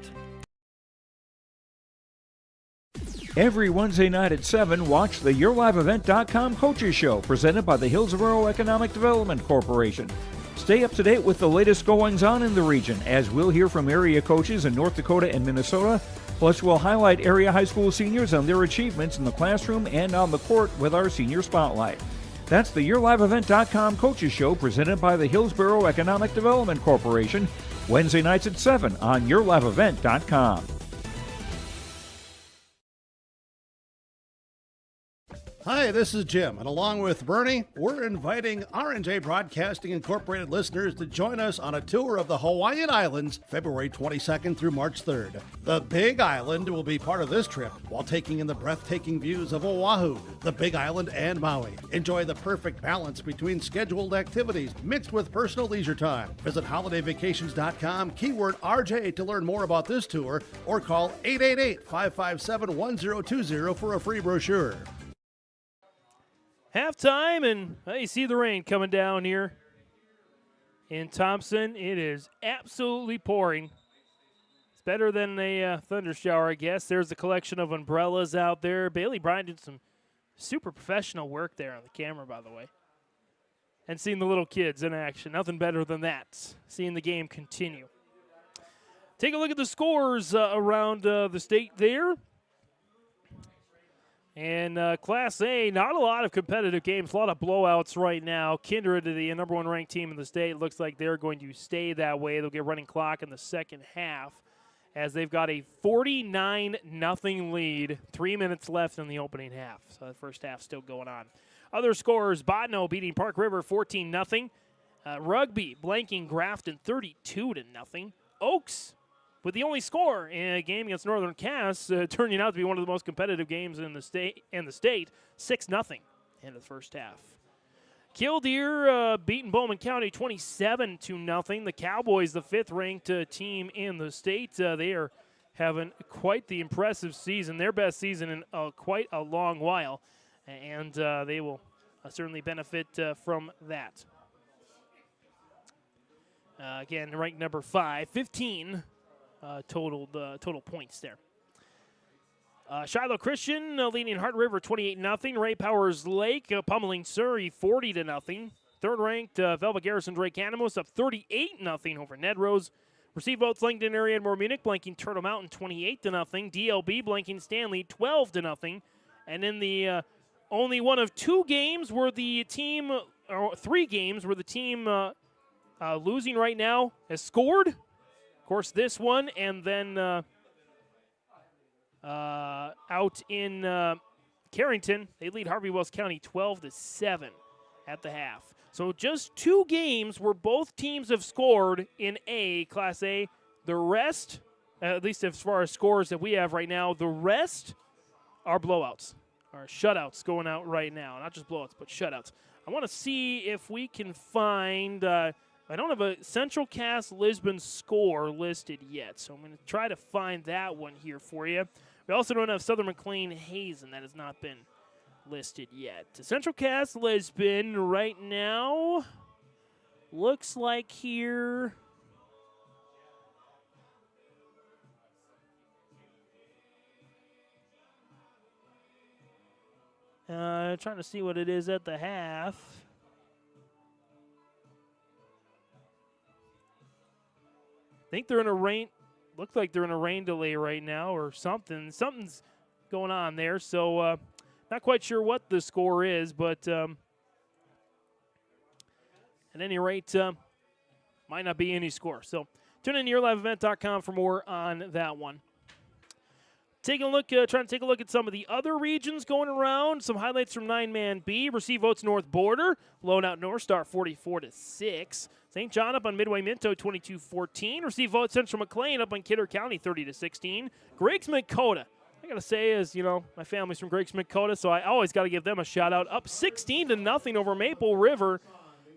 Every Wednesday night at 7, watch the YourLiveEvent.com Coaches Show, presented by the Hillsborough Economic Development Corporation. Stay up to date with the latest goings-on in the region, as we'll hear from area coaches in North Dakota and Minnesota. Plus, we'll highlight area high school seniors and their achievements in the classroom and on the court with our Senior Spotlight. That's the YourLiveEvent.com Coaches Show, presented by the Hillsborough Economic Development Corporation, Wednesday nights at 7 on YourLiveEvent.com. Hi, this is Jim, and along with Bernie, we're inviting R&J Broadcasting Incorporated listeners to join us on a tour of the Hawaiian Islands, February 22nd through March 3rd. The Big Island will be part of this trip, while taking in the breathtaking views of Oahu, the Big Island, and Maui. Enjoy the perfect balance between scheduled activities mixed with personal leisure time. Visit holidayvacations.com, keyword RJ to learn more about this tour, or call 888-557-1020 for a free brochure. Halftime, and you see the rain coming down here in Thompson. It is absolutely pouring. It's better than a thunder shower, I guess. There's a collection of umbrellas out there. Bailey Bryan did some super professional work there on the camera, by the way. And seeing the little kids in action. Nothing better than that, seeing the game continue. Take a look at the scores around the state there. And Class A, not a lot of competitive games, a lot of blowouts right now. Kindred, the number one ranked team in the state, looks like they're going to stay that way. They'll get running clock in the second half as they've got a 49-0 lead, 3 minutes left in the opening half. So the first half still going on. Other scores, Botno beating Park River 14-0. Rugby blanking Grafton 32-0. Oaks with the only score in a game against Northern Cass, turning out to be one of the most competitive games in the state. 6-0 in the first half. Killdeer beating Bowman County 27-0. The Cowboys, the fifth-ranked team in the state, they are having quite the impressive season, their best season in quite a long while, and they will certainly benefit from that. Again, ranked number 5, 15. Total points there. Shiloh Christian leading Heart River 28-0. Ray Powers Lake pummeling Surrey 40-0. Third-ranked Velva Garrison Drake Animals up 38-0 over Ned Rose. Receive votes Langdon area and Moore Munich blanking Turtle Mountain 28-0. DLB blanking Stanley 12-0. And in the only one of 2 games where the team, or 3 games where the team losing right now has scored. Of course, this one, and then out in Carrington, they lead Harvey Wells County 12-7 at the half. So just 2 games where both teams have scored in Class A. The rest, at least as far as scores that we have right now, the rest are blowouts, or shutouts going out right now. Not just blowouts, but shutouts. I want to see if we can find, I don't have a Central Cass Lisbon score listed yet, so I'm going to try to find that one here for you. We also don't have Southern McLean Hazen. That has not been listed yet. Central Cass Lisbon right now looks like here. Trying to see what it is at the half. I think they're in a rain. Looks like they're in a rain delay right now or something. Something's going on there. So not quite sure what the score is, but at any rate, might not be any score. So tune in to yourliveevent.com for more on that one. Taking a look, trying to take a look at some of the other regions going around. Some highlights from 9-man B. Receive votes North Border, blown out North Star 44-6. St. John up on Midway Minto 22-14. Receive votes Central McLean up on Kidder County 30-16. Griggs Dakota. I gotta say, as you know, my family's from Griggs Dakota, so I always gotta give them a shout out. Up 16-0 over Maple River.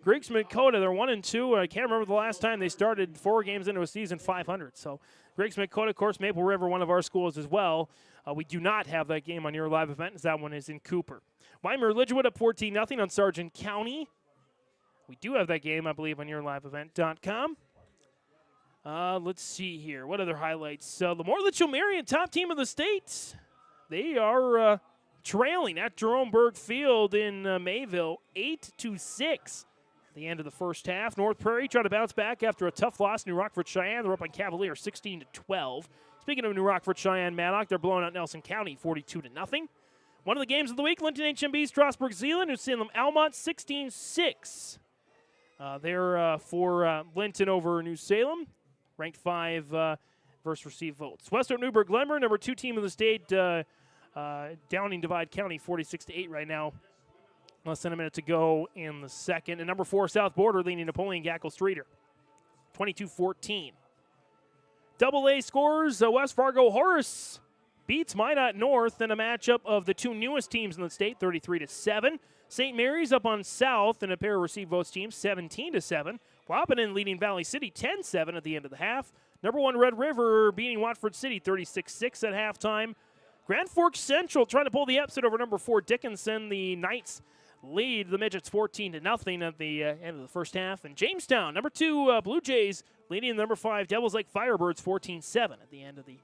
Griggs Dakota, they're 1-2. I can't remember the last time they started 4 games into a season 500. So Griggs Dakota, of course, Maple River, one of our schools as well. We do not have that game on your live event, as that one is in Cooper. Weimar-Lidgewood up 14-0 on Sargent County. We do have that game, I believe, on yourliveevent.com. Let's see here. What other highlights? Lemoore Litchfield Marion, top team of the state. They are trailing at Jerome Berg Field in Mayville, 8-6. The end of the first half. North Prairie trying to bounce back after a tough loss. New Rockford Cheyenne, they're up on Cavalier 16-12. Speaking of New Rockford Cheyenne, Maddock, they're blowing out Nelson County 42-0. One of the games of the week, Linton HMB, Strasburg Zeeland, New Salem Almont 16-6. They're for Linton over New Salem, ranked 5 versus receive votes. Western Newburgh Glenmore, number 2 team in the state, Downing Divide County 46-8 right now. Less than a minute to go in the second. And number 4, South Border, leading Napoleon Gackle Streeter, 22-14. AA scores, West Fargo Horace beats Minot North in a matchup of the 2 newest teams in the state, 33-7. St. Mary's up on South in a pair of receive votes teams, 17-7. Wapenen leading Valley City 10-7 at the end of the half. Number 1 Red River beating Watford City 36-6 at halftime. Grand Forks Central trying to pull the upset over number 4 Dickinson. The Knights lead the Midgets 14-0 at the end of the first half. And Jamestown, number 2 Blue Jays leading number 5 Devils Lake Firebirds 14-7 at the end of the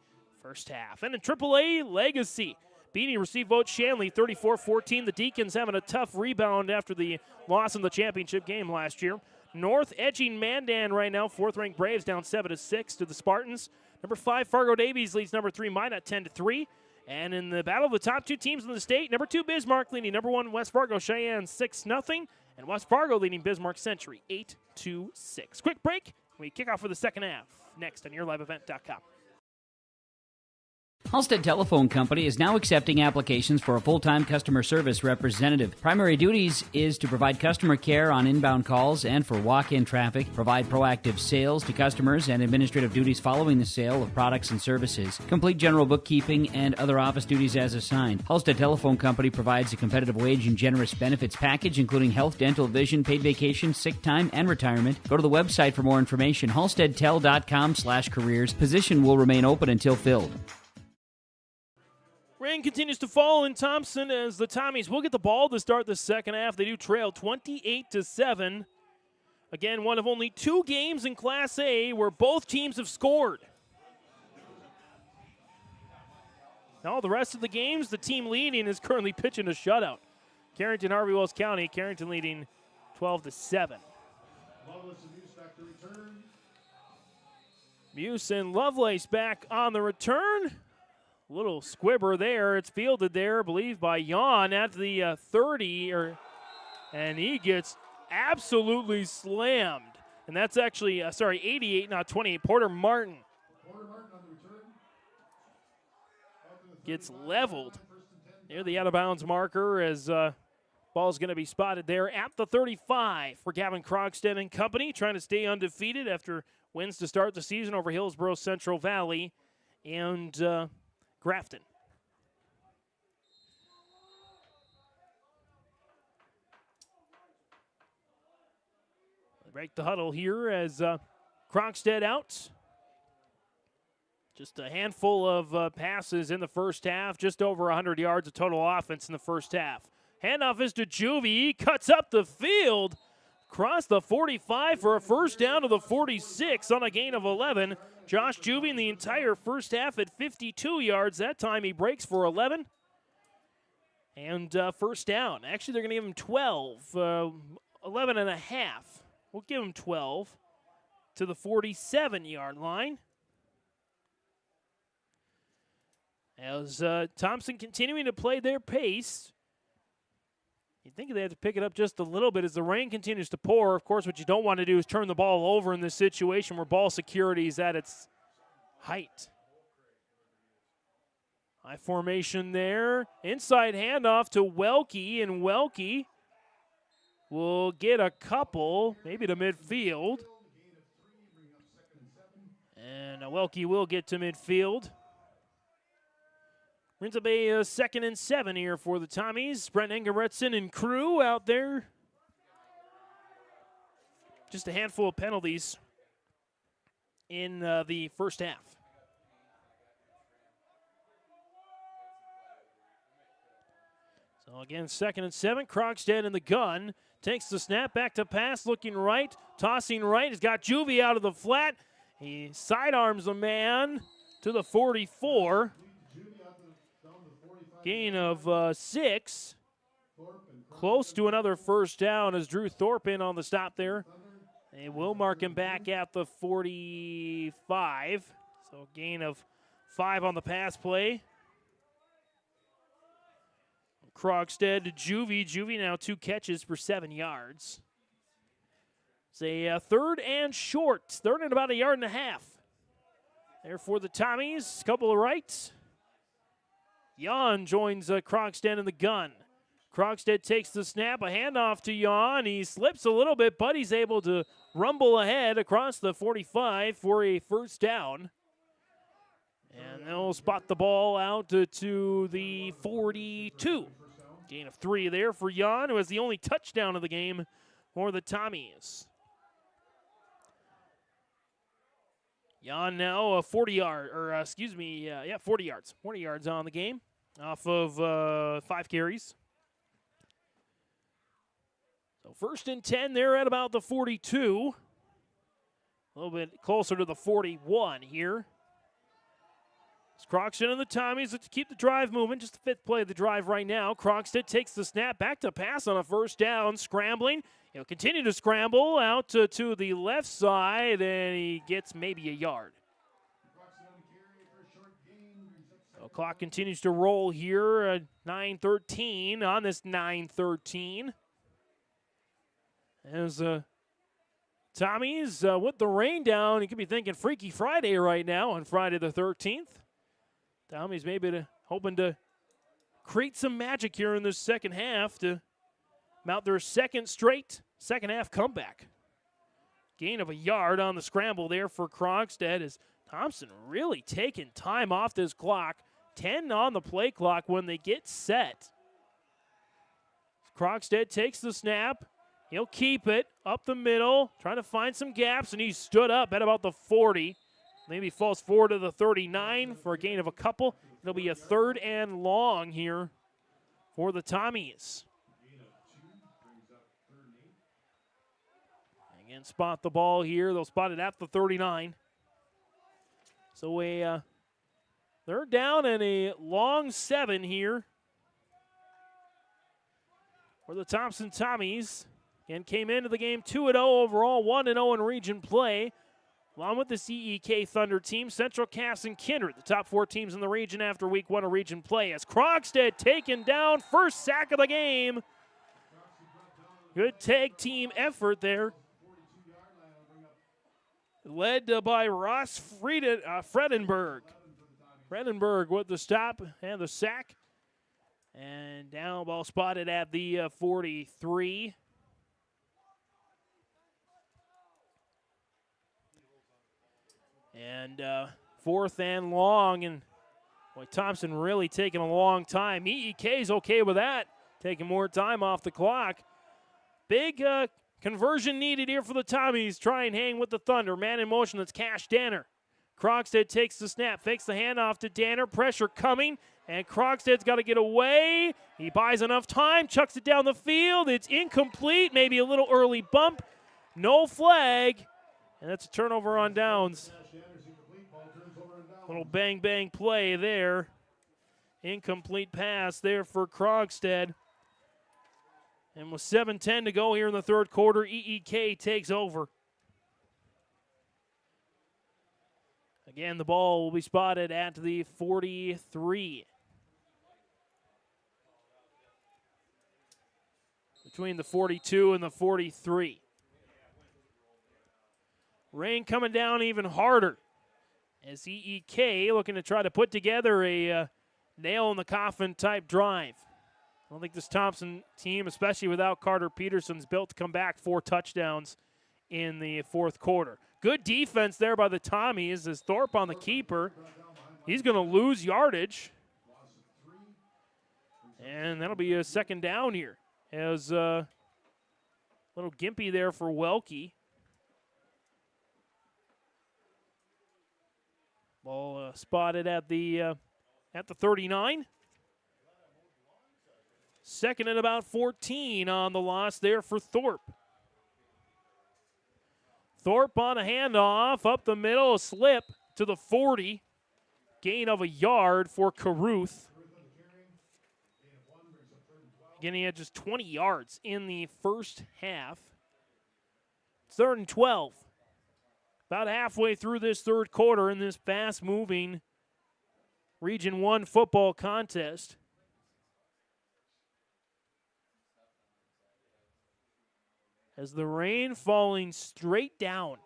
first half. And in AAA, Legacy beating receive vote Shanley 34-14. The Deacons having a tough rebound after the loss in the championship game last year. North edging Mandan right now. 4th-ranked Braves down 7-6 to the Spartans. Number 5 Fargo Davies leads number 3 Minot 10-3. And in the battle of the top 2 teams in the state, number 2 Bismarck leading number 1 West Fargo Cheyenne 6-0. And West Fargo leading Bismarck Century 8-6. Quick break. We kick off for the second half next on yourliveevent.com. Halstead Telephone Company is now accepting applications for a full-time customer service representative. Primary duties is to provide customer care on inbound calls and for walk-in traffic, provide proactive sales to customers and administrative duties following the sale of products and services, complete general bookkeeping and other office duties as assigned. Halstead Telephone Company provides a competitive wage and generous benefits package including health, dental, vision, paid vacation, sick time, and retirement. Go to the website for more information, halsteadtel.com/careers. Position will remain open until filled. Rain continues to fall in Thompson as the Tommies will get the ball to start the second half. They do trail 28-7. Again, one of only 2 games in Class A where both teams have scored. Now the rest of the games, the team leading is currently pitching a shutout. Carrington, Harvey Wells County. Carrington leading 12-7. Muse and Lovelace back on the return. Little squibber there. It's fielded there, I believe, by Jan at the 30, and he gets absolutely slammed. And that's actually, 88, not 28. Porter Martin gets leveled near the out-of-bounds marker as ball's going to be spotted there at the 35 for Gavin Krogstad and company, trying to stay undefeated after wins to start the season over Hillsborough Central Valley and Grafton. They break the huddle here as Krogstad out. Just a handful of passes in the first half, just over 100 yards of total offense in the first half. Handoff is to Juvie. He cuts up the field, across the 45 for a first down to the 46 on a gain of 11. Josh Juvie in the entire first half at 52 yards. That time he breaks for 11. And first down. Actually, they're going to give him 12, 11 and a half. We'll give him 12 to the 47-yard line. As Thompson continuing to play their pace. You'd think they have to pick it up just a little bit as the rain continues to pour. Of course, what you don't want to do is turn the ball over in this situation where ball security is at its height. High formation there. Inside handoff to Welke, and Welke will get a couple, maybe to midfield. And Welke will get to midfield. Brings up a 2nd and 7 here for the Tommies. Brent Engeretson and crew out there. Just a handful of penalties in the first half. So again, 2nd and 7. Krogstad in the gun. Takes the snap, back to pass, looking right, tossing right. He's got Juvie out of the flat. He sidearms a man to the 44. Gain of 6. Close to another first down as Drew Thorpe in on the stop there. They will mark him back at the 45. So gain of 5 on the pass play. Krogstad to Juvie. Juvie now 2 catches for 7 yards. It's a 3rd and short. 3rd and about 1.5 yards. There for the Tommies. Couple of rights. Jan joins Krogstad in the gun. Krogstad takes the snap, a handoff to Jan. He slips a little bit, but he's able to rumble ahead across the 45 for a first down. And they'll spot the ball out to the 42. Gain of 3 there for Jan, who has the only touchdown of the game for the Tommies. Jan now a 40 yards on the game off of 5 carries. So 1st and 10, they're at about the 42. A little bit closer to the 41 here. It's Krogstad and the Tommies to keep the drive moving. Just the 5th play of the drive right now. Krogstad takes the snap, back to pass on a first down, scrambling. He'll continue to scramble out to the left side, and he gets maybe a yard. So clock continues to roll here at 9:13 on this 9:13. As Tommies with the rain down, you could be thinking Freaky Friday right now on Friday the 13th. Tommies maybe hoping to create some magic here in this second half to mount their second straight second half comeback. Gain of a yard on the scramble there for Krogstad as Thompson really taking time off this clock. 10 on the play clock when they get set. Krogstad takes the snap. He'll keep it up the middle, trying to find some gaps, and he stood up at about the 40. Maybe falls forward to the 39 for a gain of a couple. It'll be a 3rd and long here for the Tommies. Again, spot the ball here. They'll spot it at the 39. So they're down in a long 7 here for the Thompson Tommies. and came into the game 2-0 overall, 1-0 in region play. Along with the CEK Thunder team, Central Cass and Kindred, the top 4 teams in the region after week 1 of region play. As Krogstad taken down, first sack of the game. Good tag team effort there. Led by Ross Fredenberg. Fredenberg with the stop and the sack. And down ball spotted at the 43. And 4th and long, and boy, Thompson really taking a long time. EEK's okay with that, taking more time off the clock. Big conversion needed here for the Tommies. Try and hang with the Thunder. Man in motion, that's Cash Danner. Krogstad takes the snap, fakes the handoff to Danner. Pressure coming, and Krogstad's got to get away. He buys enough time, chucks it down the field. It's incomplete, maybe a little early bump. No flag, and that's a turnover on downs. Little bang-bang play there. Incomplete pass there for Krogstad. And with 7:10 to go here in the third quarter, EEK takes over. Again, the ball will be spotted at the 43. Between the 42 and the 43. Rain coming down even harder as EEK looking to try to put together a nail-in-the-coffin type drive. I don't think this Thompson team, especially without Carter Peterson, is built to come back 4 touchdowns in the fourth quarter. Good defense there by the Tommies as Thorpe on the keeper. He's going to lose yardage. And that'll be a second down here as a little gimpy there for Welke. Ball spotted at the 39. Second and about 14 on the loss there for Thorpe. Thorpe on a handoff, up the middle, a slip to the 40. Gain of a yard for Caruth. Again, he had just 20 yards in the first half. 3rd and 12. About halfway through this third quarter in this fast-moving Region 1 football contest. As the rain falling straight down.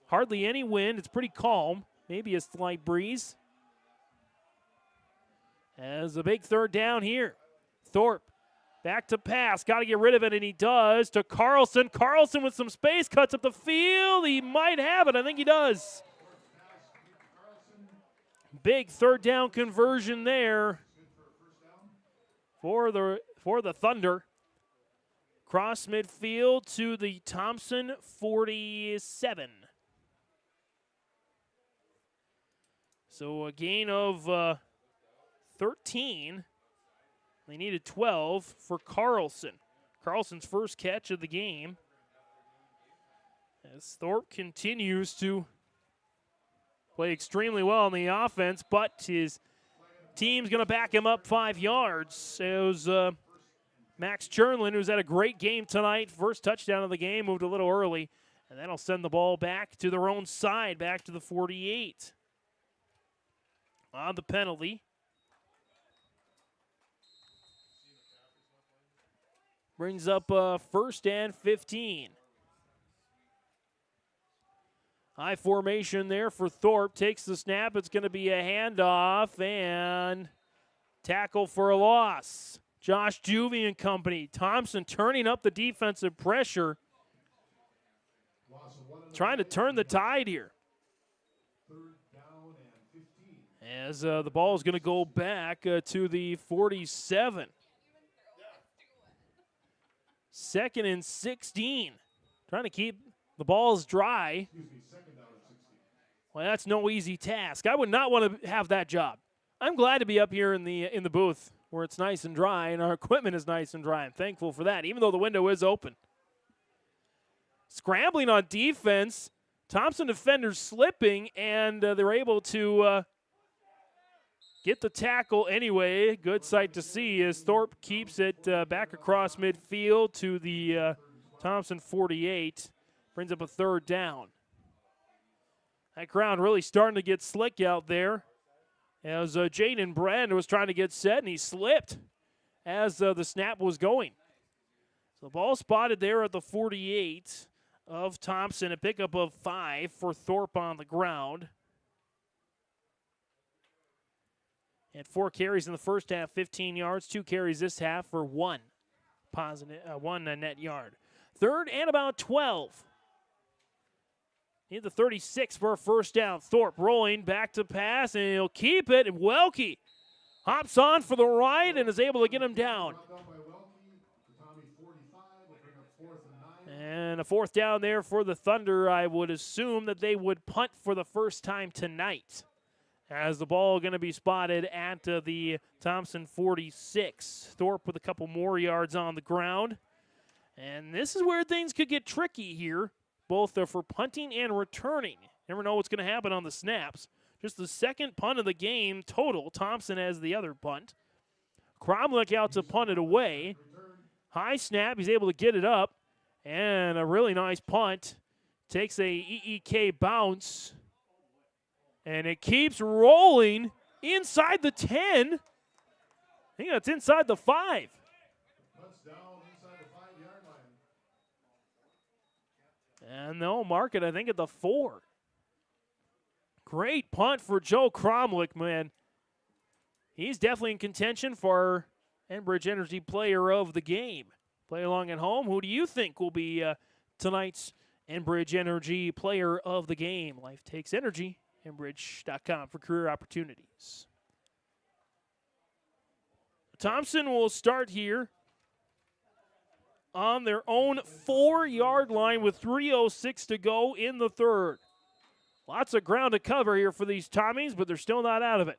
Hardly any wind. It's pretty calm. Maybe a slight breeze. As a big third down here. Thorpe back to pass. Got to get rid of it, and he does. To Carlson. Carlson with some space. Cuts up the field. He might have it. I think he does. Big third down conversion there for the Thunder. Cross midfield to the Thompson 47. So a gain of 13. They needed 12 for Carlson. Carlson's first catch of the game. As Thorpe continues to play extremely well on the offense, but his team's going to back him up 5 yards. It was Max Chernlin, who's had a great game tonight. First touchdown of the game, moved a little early. And that'll send the ball back to their own side, back to the 48. On the penalty. Brings up 1st and 15. High formation there for Thorpe. Takes the snap. It's going to be a handoff and tackle for a loss. Josh Juvie and company. Thompson turning up the defensive pressure. Trying to turn the tide here. As the ball is going to go back to the 47. 2nd and 16. Trying to keep the balls dry. Well, that's no easy task. I would not want to have that job. I'm glad to be up here in the booth where it's nice and dry and our equipment is nice and dry. I'm thankful for that, even though the window is open. Scrambling on defense. Thompson defenders slipping, and they're able to get the tackle anyway. Good sight to see as Thorpe keeps it back across midfield to the Thompson 48. Brings up a third down. That ground really starting to get slick out there. As Jaden Brand was trying to get set, and he slipped as the snap was going. So the ball spotted there at the 48 of Thompson. A pickup of 5 for Thorpe on the ground. And 4 carries in the first half, 15 yards. 2 carries this half for one net yard. Third and about 12. Need the 36 for a first down. Thorpe rolling back to pass, and he'll keep it. And Welke hops on for the right and is able to get him down. And a fourth down there for the Thunder. I would assume that they would punt for the first time tonight, as the ball going to be spotted at the Thompson 46. Thorpe with a couple more yards on the ground. And this is where things could get tricky here, both for punting and returning. Never know what's going to happen on the snaps. Just the second punt of the game total. Thompson has the other punt. Cromlick out to punt it away. High snap. He's able to get it up. And a really nice punt. Takes a EEK bounce. And it keeps rolling inside the 10. I think that's inside the 5. And they'll mark it, I think, at the 4. Great punt for Joe Cromlick, man. He's definitely in contention for Enbridge Energy Player of the Game. Play along at home. Who do you think will be tonight's Enbridge Energy Player of the Game? Life takes energy. Enbridge.com for career opportunities. Thompson will start here on their own 4-yard line with 3:06 to go in the third. Lots of ground to cover here for these Tommies, but they're still not out of it.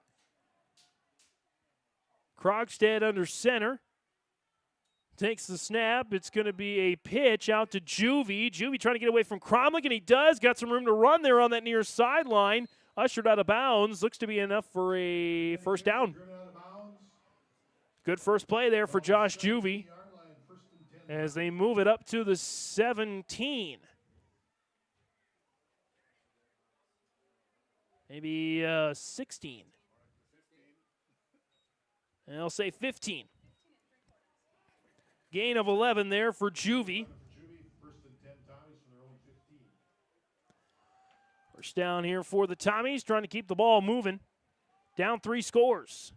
Krogstad under center. Takes the snap. It's going to be a pitch out to Juvie. Juvie trying to get away from Cromlick, and he does. Got some room to run there on that near sideline. Ushered out of bounds. Looks to be enough for a first down. Good first play there for Josh Juvie as they move it up to the 17. Maybe 16. And I'll say 15. Gain of 11 there for Juvie. First down here for the Tommies, trying to keep the ball moving. Down 3 scores.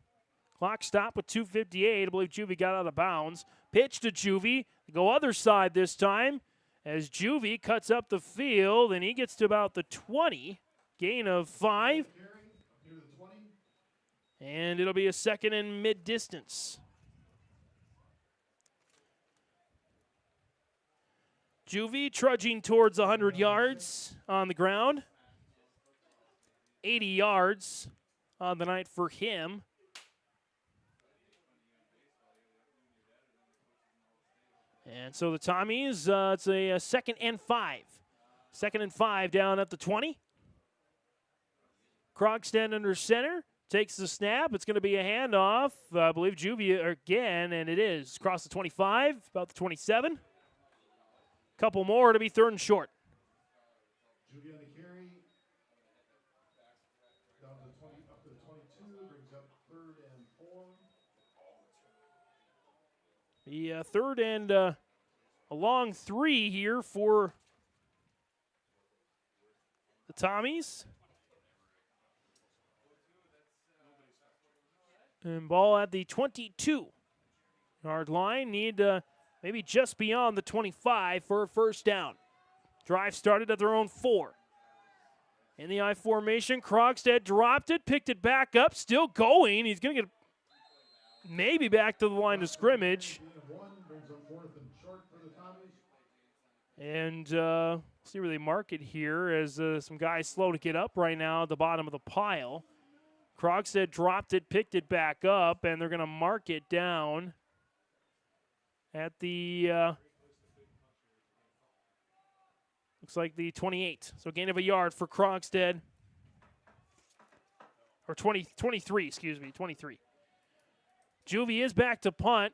Clock stop with 2:58. I believe Juvie got out of bounds. Pitch to Juvie. Go other side this time as Juvie cuts up the field, and he gets to about the 20. Gain of 5. And it'll be a second and mid-distance. Juvie trudging towards 100 yards on the ground. 80 yards on the night for him. And so the Tommies, it's a second and 5. Second and 5 down at the 20. Krogstad under center. Takes the snap. It's going to be a handoff. I believe Juvie again, and it is. Across the 25, about the 27. Couple more to be third and short. Juvie on the carry. Down to the 20, up to the 22, brings up third and 4. The third and a long 3 here for the Tommies. And ball at the 22-yard line. Need maybe just beyond the 25 for a first down. Drive started at their own 4. In the I formation, Krogstad dropped it, picked it back up, still going. He's going to get maybe back to the line of scrimmage. And see where they mark it here as some guys slow to get up right now at the bottom of the pile. Krogstad dropped it, picked it back up, and they're going to mark it down at the, looks like the 28. So gain of a yard for Krogstad. Or 23, excuse me, 23. Juvie is back to punt.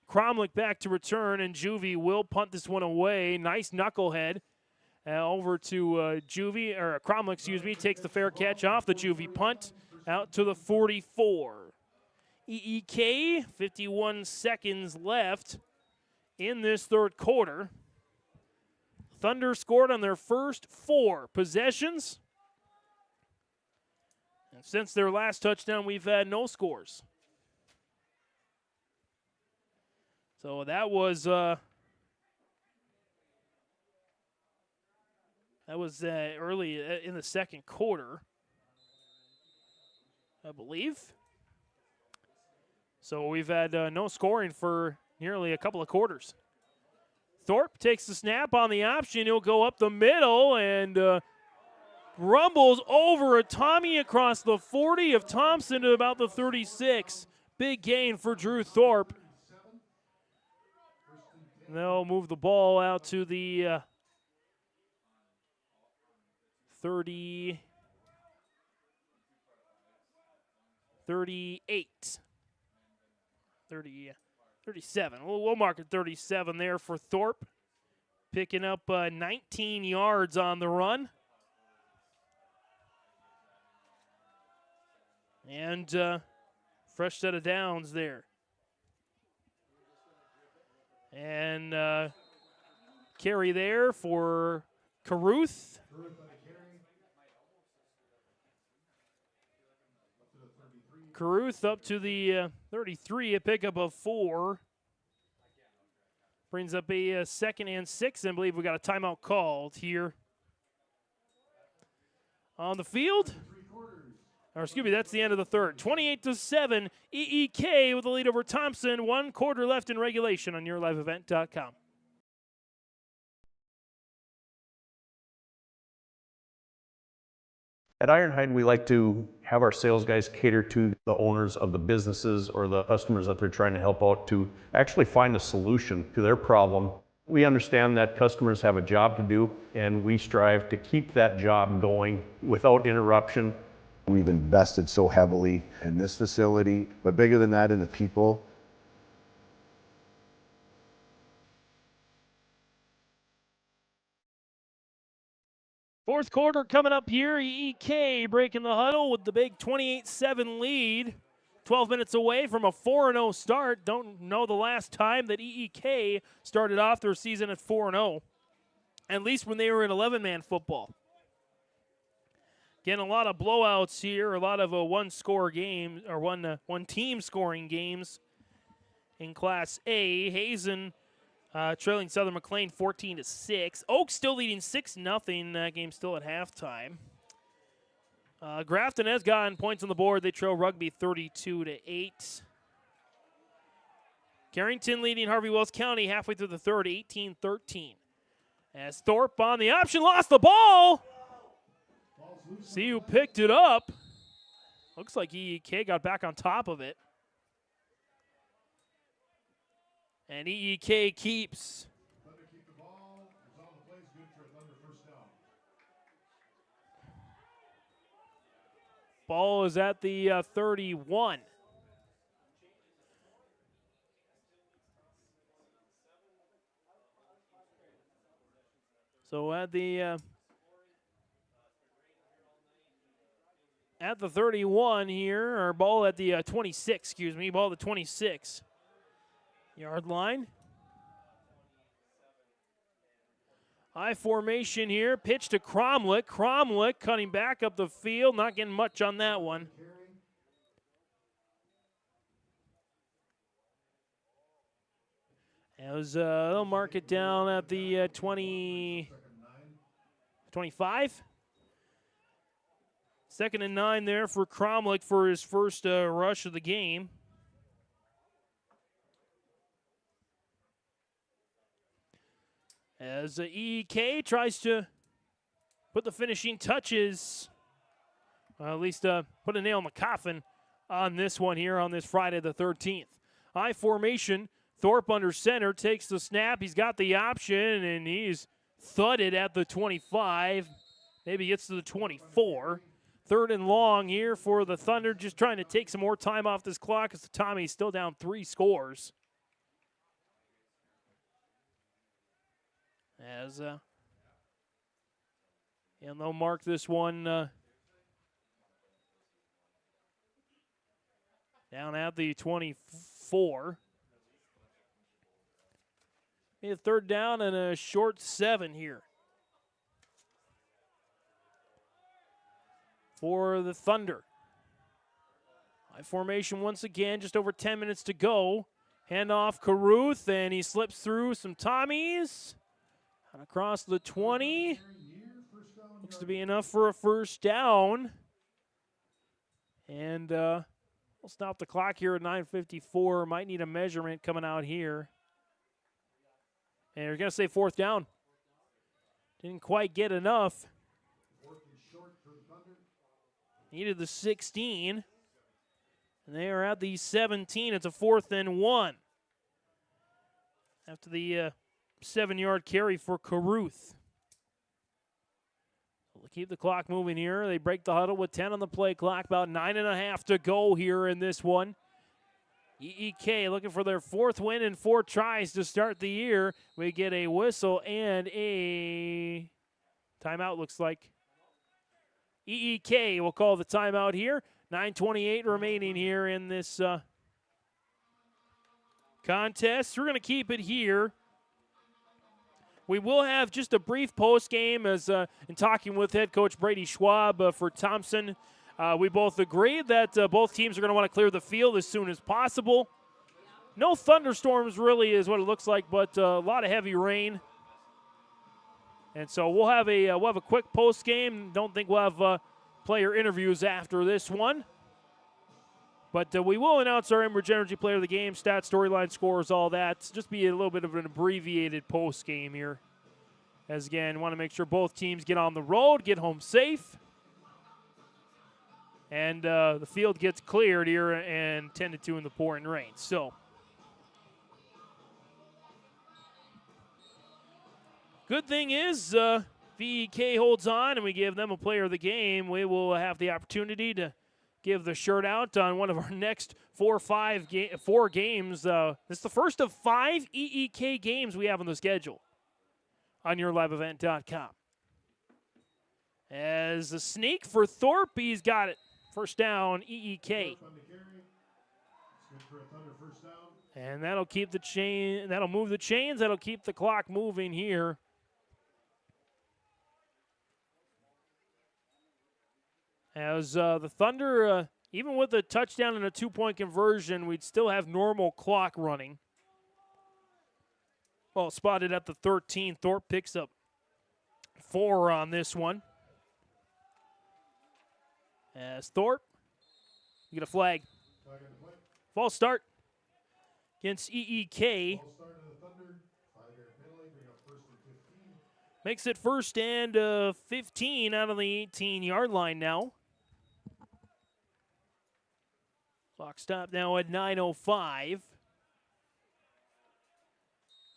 Cromlick back to return, and Juvie will punt this one away. Nice knucklehead. Over to Cromlick, takes the fair catch off the Juvie punt out to the 44. EEK, 51 seconds left in this third quarter. Thunder scored on their first 4 possessions. And since their last touchdown, we've had no scores. So that was early in the second quarter, I believe. So we've had no scoring for nearly a couple of quarters. Thorpe takes the snap on the option. He'll go up the middle and rumbles over a Tommy across the 40 of Thompson to about the 36. Big gain for Drew Thorpe. They'll move the ball out to the 38. 37. We'll mark it 37 there for Thorpe. Picking up 19 yards on the run. And fresh set of downs there. And carry there for Caruth. Caruth up to the 33, a pickup of 4. Brings up a 2nd and 6, and I believe we got a timeout called here on the field. Or excuse me, that's the end of the third. 28-7, EEK with the lead over Thompson. 1 quarter left in regulation on YourLiveEvent.com. At Ironhide, we like to have our sales guys cater to the owners of the businesses or the customers that they're trying to help out to actually find a solution to their problem. We understand that customers have a job to do, and we strive to keep that job going without interruption. We've invested so heavily in this facility, but bigger than that, in the people. Fourth quarter coming up here. EEK breaking the huddle with the big 28-7 lead. 12 minutes away from a 4-0 start. Don't know the last time that EEK started off their season at 4-0. At least when they were in 11-man football. Again, a lot of blowouts here, a lot of one-score games, or one-team scoring games in Class A. Hazen trailing Southern McLean 14-6. Oaks still leading 6-0. That game still at halftime. Grafton has gotten points on the board. They trail Rugby 32-8. Carrington leading Harvey Wells County halfway through the third, 18-13. As Thorpe on the option lost the ball. See who picked it up. Looks like EEK got back on top of it. And EEK keeps. Ball is at the 31. So at the 31 here, or ball at the 26, excuse me, ball at the 26 yard line. High formation here, pitch to Cromlick. Cromlick cutting back up the field, not getting much on that one. As they'll mark it down at the 25. 2nd and 9 there for Cromlick for his first rush of the game. As EEK tries to put the finishing touches, at least put a nail in the coffin on this one here on this Friday the 13th. High formation, Thorpe under center, takes the snap. He's got the option, and he's thudded at the 25. Maybe gets to the 24. 3rd and long here for the Thunder, just trying to take some more time off this clock as the Tommy's still down 3 scores. As and they'll mark this one down at the 24. A third down and a short 7 here for the Thunder. High formation once again, just over 10 minutes to go. Handoff Caruth, and he slips through some Tommies. And across the 20. Looks to be enough for a first down. And we'll stop the clock here at 9:54. Might need a measurement coming out here. And you're going to say fourth down. Didn't quite get enough. Needed the 16. And they are at the 17. It's a 4th and 1. After the 7-yard carry for Caruth. We'll keep the clock moving here. They break the huddle with 10 on the play clock. About 9.5 to go here in this one. EEK looking for their 4th win and 4 tries to start the year. We get a whistle and a timeout, looks like. EEK will call the timeout here. 9:28 remaining here in this contest. We're going to keep it here. We will have just a brief post game as in talking with head coach Brady Schwab for Thompson. We both agreed that both teams are going to want to clear the field as soon as possible. No thunderstorms really is what it looks like, but a lot of heavy rain. And so we'll have a quick post game. Don't think we'll have player interviews after this one. But we will announce our Enbridge Energy Player of the Game, stats, storyline, scores, all that. Just be a little bit of an abbreviated post game here. As again, want to make sure both teams get on the road, get home safe. And the field gets cleared here and 10-2 in the pouring rain. So, good thing is VEK holds on and we give them a player of the game. We will have the opportunity to give the shirt out on one of our next 4 games. This is the first of 5 EEK games we have on the schedule on YourLiveEvent.com. As a sneak for Thorpe, he's got it. First down, EEK. And that'll keep the chain. That'll move the chains. That'll keep the clock moving here. As the Thunder, even with a touchdown and a 2-point conversion, we'd still have normal clock running. Well, spotted at the 13. Thorpe picks up 4 on this one. As Thorpe, you get a flag. False start against EEK. Makes it first and 15 out of the 18-yard line now. Clock stop now at 9:05.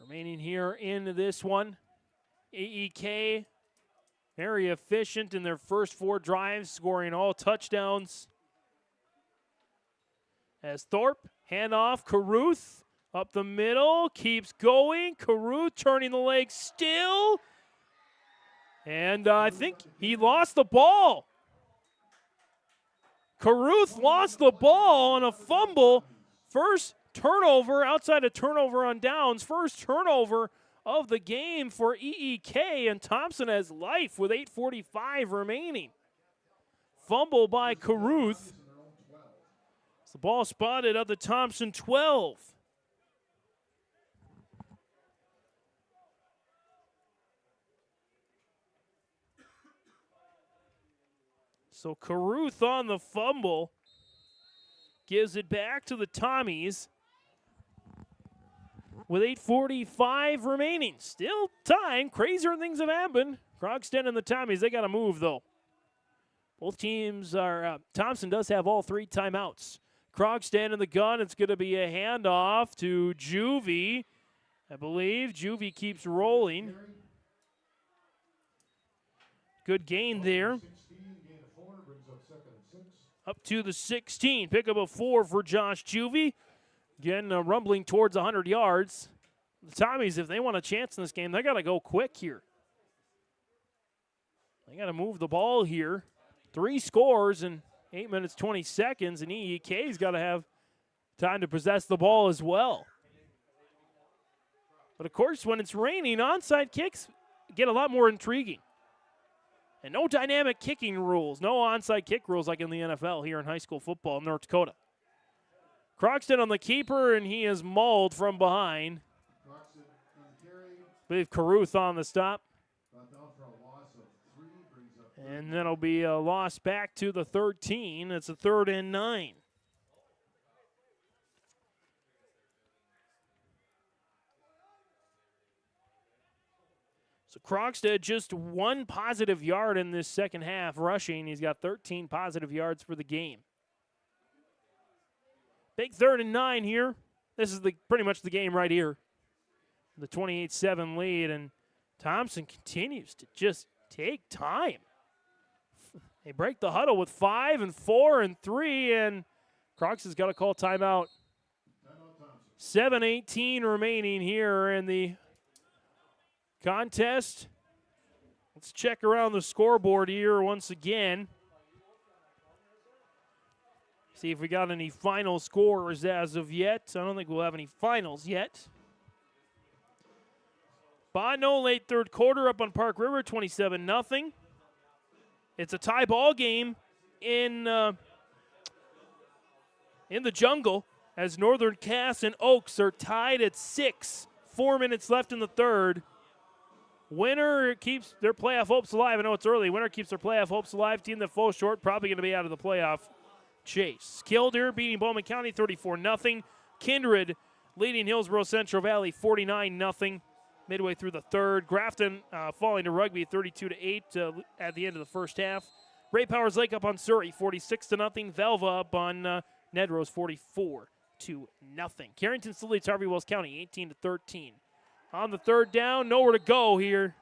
Remaining here in this one. EEK very efficient in their first 4 drives, scoring all touchdowns. As Thorpe, handoff, Caruth up the middle, keeps going. Caruth turning the leg still. And I think he lost the ball. Caruth lost the ball on a fumble. First turnover, outside of turnover on downs, first turnover of the game for EEK, and Thompson has life with 8:45 remaining. Fumble by Caruth. It's the ball spotted at the Thompson 12. So Caruth on the fumble gives it back to the Tommies with 8:45 remaining. Still time. Crazier things have happened. Krogstad and the Tommies, they got to move, though. Both teams are, Thompson does have all 3 timeouts. Krogstad in the gun. It's going to be a handoff to Juvie. I believe Juvie keeps rolling. Good gain there. Up to the 16. Pick up a 4 for Josh Juvie. Again, rumbling towards 100 yards. the Tommies, if they want a chance in this game, they got to go quick here. They got to move the ball here. 3 scores in 8 minutes, 20 seconds, and EEK's got to have time to possess the ball as well. But, of course, when it's raining, onside kicks get a lot more intriguing. And no dynamic kicking rules, no onside kick rules like in the NFL here in high school football in North Dakota. Croxton on the keeper, and he is mauled from behind. I believe Caruth on the stop. And that'll be a loss back to the 13. It's a 3rd and 9. So Krogstad just 1 positive yard in this second half rushing. He's got 13 positive yards for the game. Big 3rd and 9 here. This is pretty much the game right here. The 28-7 lead, and Thompson continues to just take time. They break the huddle with 5 and 4 and 3, and Crocs has got to call timeout. 7:18 remaining here in the contest. Let's check around the scoreboard here once again. See if we got any final scores as of yet. I don't think we'll have any finals yet. Bono late 3rd quarter up on Park River, 27-0. It's a tie ball game in the jungle as Northern Cass and Oaks are tied at 6. 4 minutes left in the 3rd. Winner keeps their playoff hopes alive. I know it's early. Winner keeps their playoff hopes alive. Team that falls short probably going to be out of the playoff chase. Kildare beating Bowman County 34-0. Kindred leading Hillsborough Central Valley 49-0. Midway through the 3rd. Grafton falling to Rugby 32-8 at the end of the first half. Ray Powers Lake up on Surrey 46-0. Velva up on Nedrose 44-0. Carrington still leads Harvey Wells County 18-13. On the 3rd down, nowhere to go here.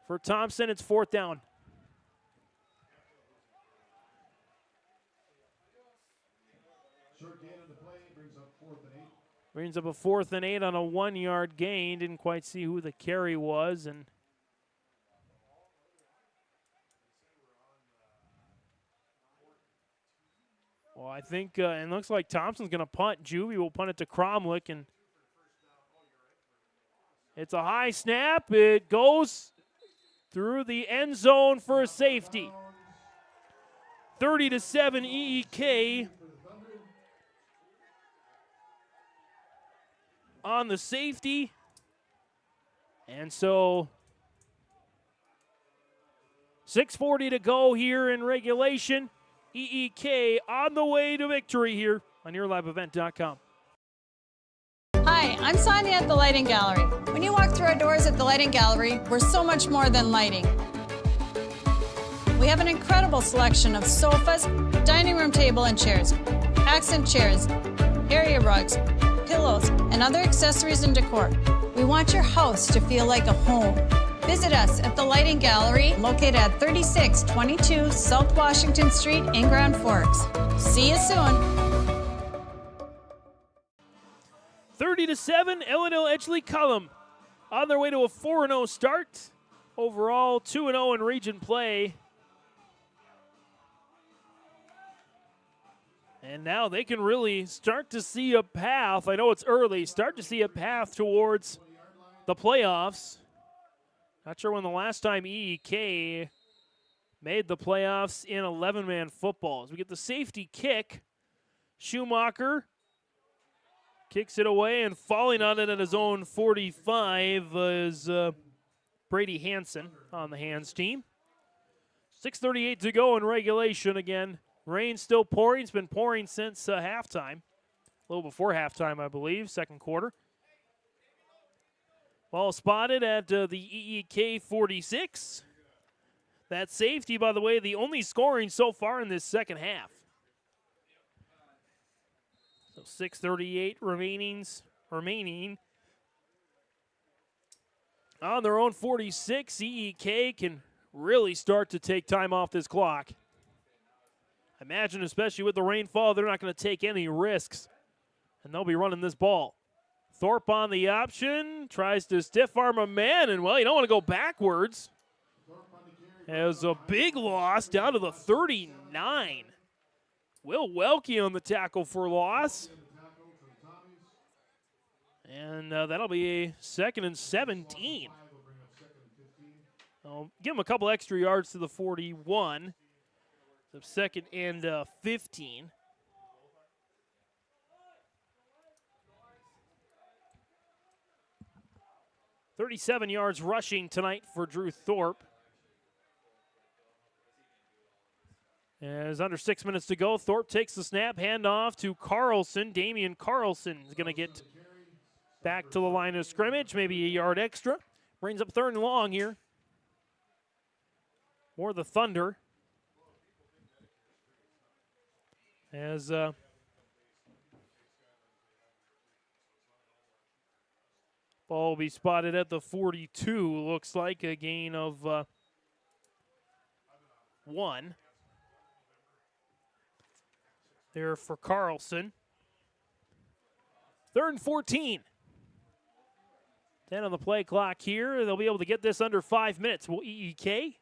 For Thompson, it's 4th down. Brings up a 4th and 8 on a 1-yard gain. Didn't quite see who the carry was. And well, I think it looks like Thompson's going to punt. Juvie will punt it to Cromlick, and it's a high snap. It goes through the end zone for a safety. 30-7 EEK. On the safety. And so 6:40 to go here in regulation. EEK on the way to victory here on YourLiveEvent.com. Hi, I'm Sonia at the Lighting Gallery. When you walk through our doors at the Lighting Gallery, we're so much more than lighting. We have an incredible selection of sofas, dining room table and chairs, accent chairs, area rugs, pillows, and other accessories and decor. We want your house to feel like a home. Visit us at the Lighting Gallery, located at 3622 South Washington Street in Grand Forks. See you soon. 30-7, Ellendale-Edgeley-Kulm on their way to a 4-0 start. Overall, 2-0 in region play. And now they can really start to see a path. I know it's early. Start to see a path towards the playoffs. Not sure when the last time EEK made the playoffs in 11-man football. As we get the safety kick, Schumacher kicks it away, and falling on it at his own 45 is Brady Hansen on the hands team. 6:38 to go in regulation again. Rain still pouring. It's been pouring since halftime. A little before halftime, I believe, second quarter. Ball spotted at the EEK 46. That safety, by the way, the only scoring so far in this second half. So 6:38 remaining. On their own 46, EEK can really start to take time off this clock. I imagine, especially with the rainfall, they're not going to take any risks, and they'll be running this ball. Thorpe on the option, tries to stiff arm a man, and, well, you don't want to go backwards. Has a big loss down to the 39. Will Welke on the tackle for loss. And that'll be a 2nd and 17. I'll give him a couple extra yards to the 41. So 2nd and 15. .37 yards rushing tonight for Drew Thorpe. As under 6 minutes to go, Thorpe takes the snap, handoff to Carlson. Damian Carlson is going to get back to the line of scrimmage, maybe a yard extra. Brings up 3rd and long here. For the Thunder. As ball will be spotted at the 42. Looks like a gain of 1. There for Carlson. 3rd and 14. 10 on the play clock here. They'll be able to get this under 5 minutes. Will EEK?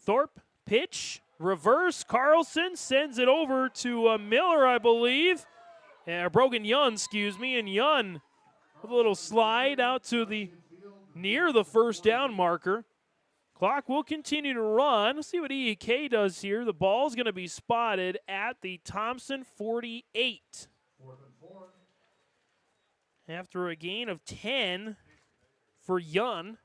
Thorpe, pitch, reverse. Carlson sends it over to Miller, I believe. Brogan Yun, excuse me. And Yun with a little slide out to the near the 1st down marker. Clock will continue to run. Let's see what EEK does here. The ball's going to be spotted at the Thompson 48. After a gain of 10 for Yun.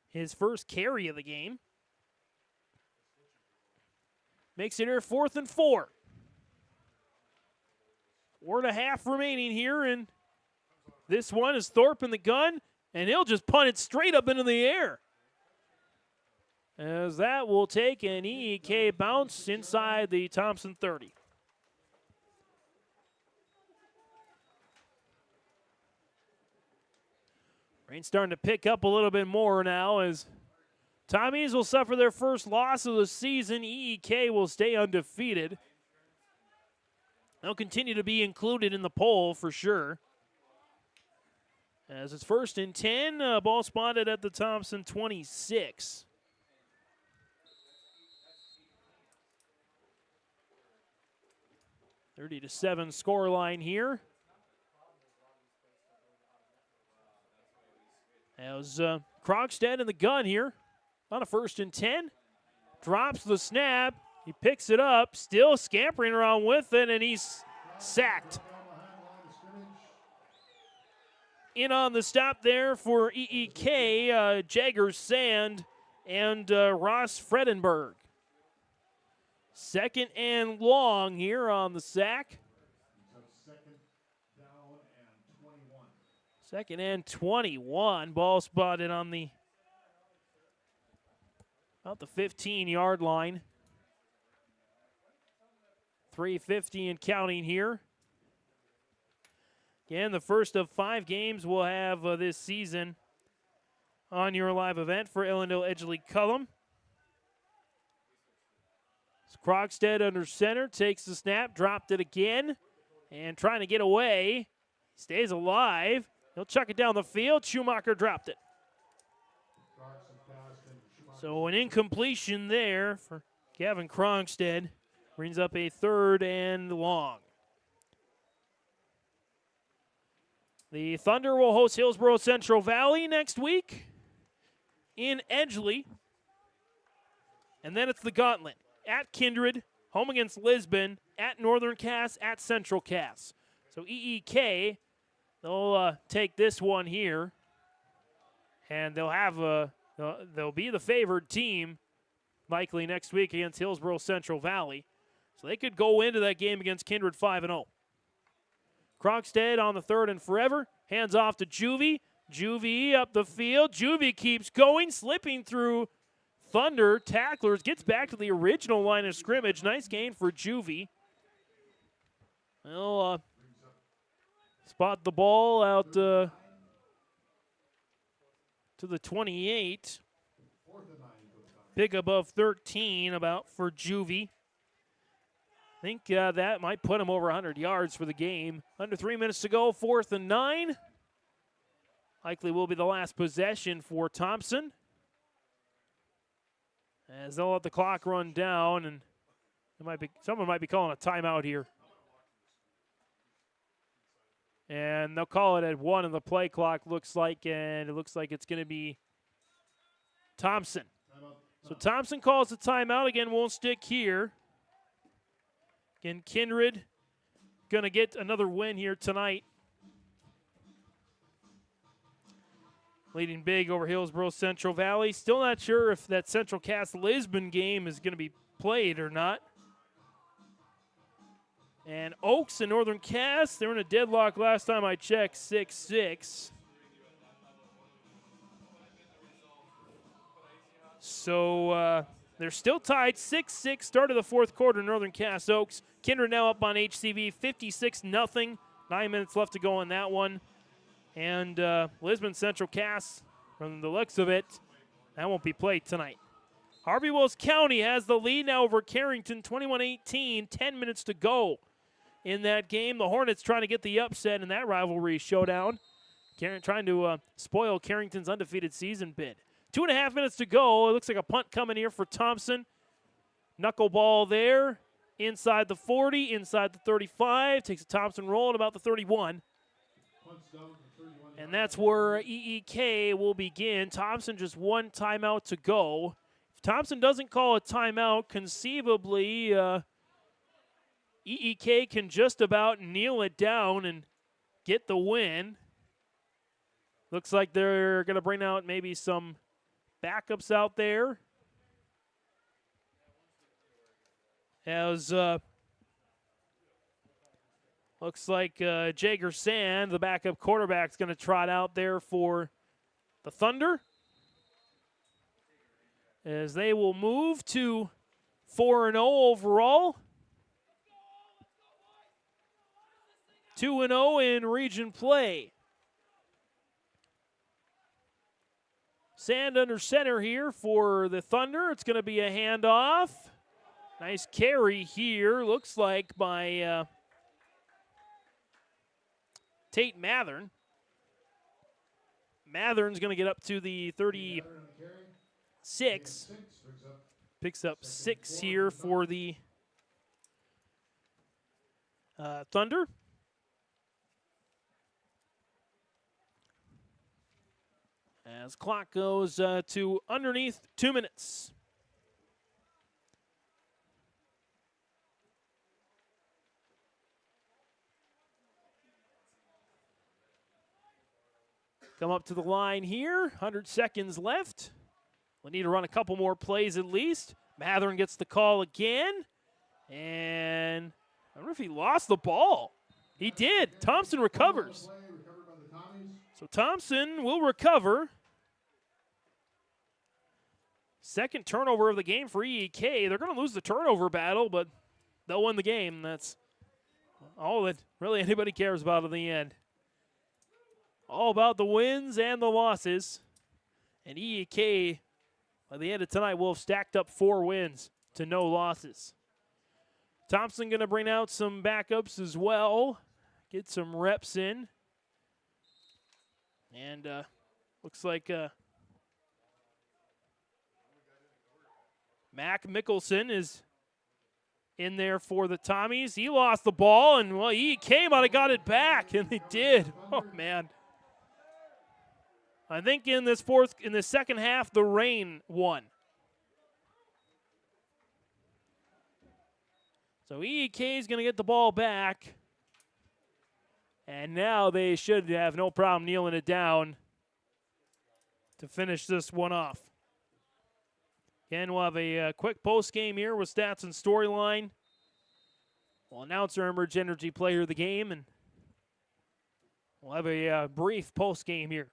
His first carry of the game. Makes it here 4th and 4. 4.5 remaining here, and this one is Thorpe in the gun, and he'll just punt it straight up into the air. As that will take an EEK bounce inside the Thompson 30. Rain's starting to pick up a little bit more now as Tommies will suffer their first loss of the season. EEK will stay undefeated. They'll continue to be included in the poll for sure. As it's 1st and 10, ball spotted at the Thompson 26. (30-7) scoreline here. As Krogstad in the gun here on a 1st and 10. Drops the snap. He picks it up, still scampering around with it, and he's sacked. In on the stop there for EEK, Jagger Sand and Ross Fredenberg. 2nd and long here on the sack. 2nd and 21. Ball spotted on the about the 15-yard line. 3:50 and counting here. Again, the first of 5 games we'll have this season on your live event for Ellendale-Edgeley-Kulm. Krogstad under center, takes the snap, dropped it again, and trying to get away. Stays alive. He'll chuck it down the field. Schumacher dropped it. So an incompletion there for Gavin Krogstad. Brings up a 3rd and long. The Thunder will host Hillsborough Central Valley next week in Edgeley. And then it's the gauntlet. At Kindred, home against Lisbon, at Northern Cass, at Central Cass. So EEK, they'll take this one here. And they'll be the favored team likely next week against Hillsborough Central Valley. So they could go into that game against Kindred 5-0. Krogstad on the 3rd and forever. Hands off to Juvie. Juvie up the field. Juvie keeps going, slipping through Thunder tacklers. Gets back to the original line of scrimmage. Nice gain for Juvie. They'll spot the ball out to the 28. Big above 13 about for Juvie. I think that might put him over 100 yards for the game. Under 3 minutes to go, 4th and 9. Likely will be the last possession for Thompson, as they'll let the clock run down, and someone might be calling a timeout here. And they'll call it at 1 on the play clock, looks like, and it looks like it's going to be Thompson. So Thompson calls the timeout. Again, won't stick here. Again, Kindred going to get another win here tonight. Leading big over Hillsborough Central Valley. Still not sure if that Central Cass Lisbon game is going to be played or not. And Oaks and Northern Cass, they were in a deadlock last time I checked, 6-6. So they're still tied, 6-6, start of the fourth quarter, Northern Cass Oaks. Kindred now up on HCV, 56-0. 9 minutes left to go on that one. And Lisbon Central Cass, from the looks of it, that won't be played tonight. Harvey Wills County has the lead now over Carrington, 21-18, 10 minutes to go in that game. The Hornets trying to get the upset in that rivalry showdown. Trying to spoil Carrington's undefeated season bid. 2.5 minutes to go. It looks like a punt coming here for Thompson. Knuckleball there. Inside the 40, inside the 35. Takes a Thompson roll at about the 31. And that's where EEK will begin. Thompson just one timeout to go. If Thompson doesn't call a timeout, conceivably EEK can just about kneel it down and get the win. Looks like they're going to bring out maybe some backups out there. As looks like Jager Sand, the backup quarterback, is going to trot out there for the Thunder, as they will move to 4-0 overall. 2-0 in region play. Sand under center here for the Thunder. It's going to be a handoff. Nice carry here, looks like, by Tate Mathern. Mathern's going to get up to the 36. Picks up 6 here for the Thunder. As clock goes to underneath 2 minutes. Come up to the line here. 100 seconds left. We'll need to run a couple more plays at least. Mathern gets the call again. And I don't know if he lost the ball. He did. Thompson recovers. So Thompson will recover. Second turnover of the game for EEK. They're going to lose the turnover battle, but they'll win the game. That's all that really anybody cares about in the end. All about the wins and the losses. And EEK, by the end of tonight, will have stacked up 4 wins to no losses. Thompson going to bring out some backups as well. Get some reps in. And looks like Mac Mickelson is in there for the Tommies. He lost the ball, and, well, EEK might have got it back, and they did. Oh, man. I think in the second half, the rain won. So EEK is going to get the ball back. And now they should have no problem kneeling it down to finish this one off. Again, we'll have a quick post game here with stats and storyline. We'll announce our Emerge Energy player of the game, and we'll have a brief post game here.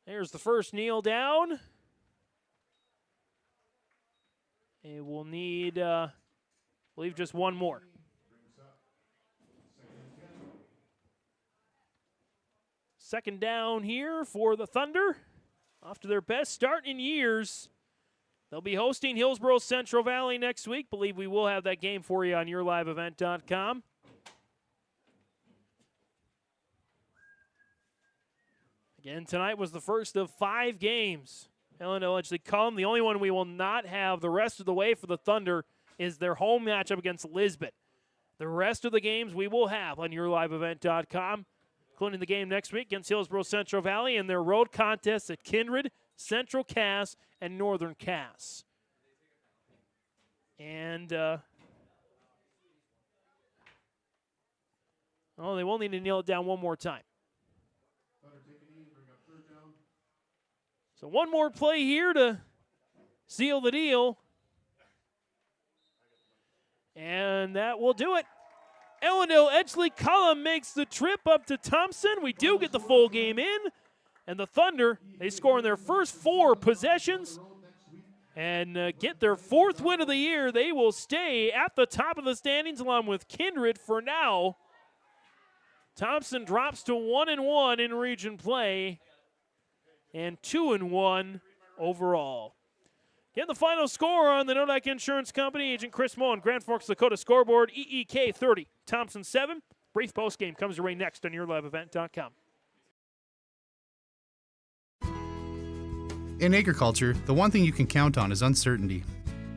There's the first kneel down. And we'll need, I believe, just one more. Second down here for the Thunder. Off to their best start in years. They'll be hosting Hillsborough Central Valley next week. Believe we will have that game for you on yourliveevent.com. Again, tonight was the first of 5 games. Ellendale-Edgeley-Kulm. The only one we will not have the rest of the way for the Thunder is their home matchup against Lisbon. The rest of the games we will have on yourliveevent.com, including the game next week against Hillsborough Central Valley and their road contests at Kindred, Central Cass, and Northern Cass. And, they will need to nail it down one more time. So one more play here to seal the deal. And that will do it. Ellendale-Edgeley-Kulm makes the trip up to Thompson. We do get the full game in. And the Thunder, they score in their first 4 possessions and get their 4th win of the year. They will stay at the top of the standings along with Kindred for now. Thompson drops to 1-1 in region play and 2-1 overall. Get the final score on the Nodak Insurance Company, Agent Chris Moen, Grand Forks, Dakota scoreboard, EEK 30, Thompson 7. Brief postgame comes your way next on yourliveevent.com. In agriculture, the one thing you can count on is uncertainty.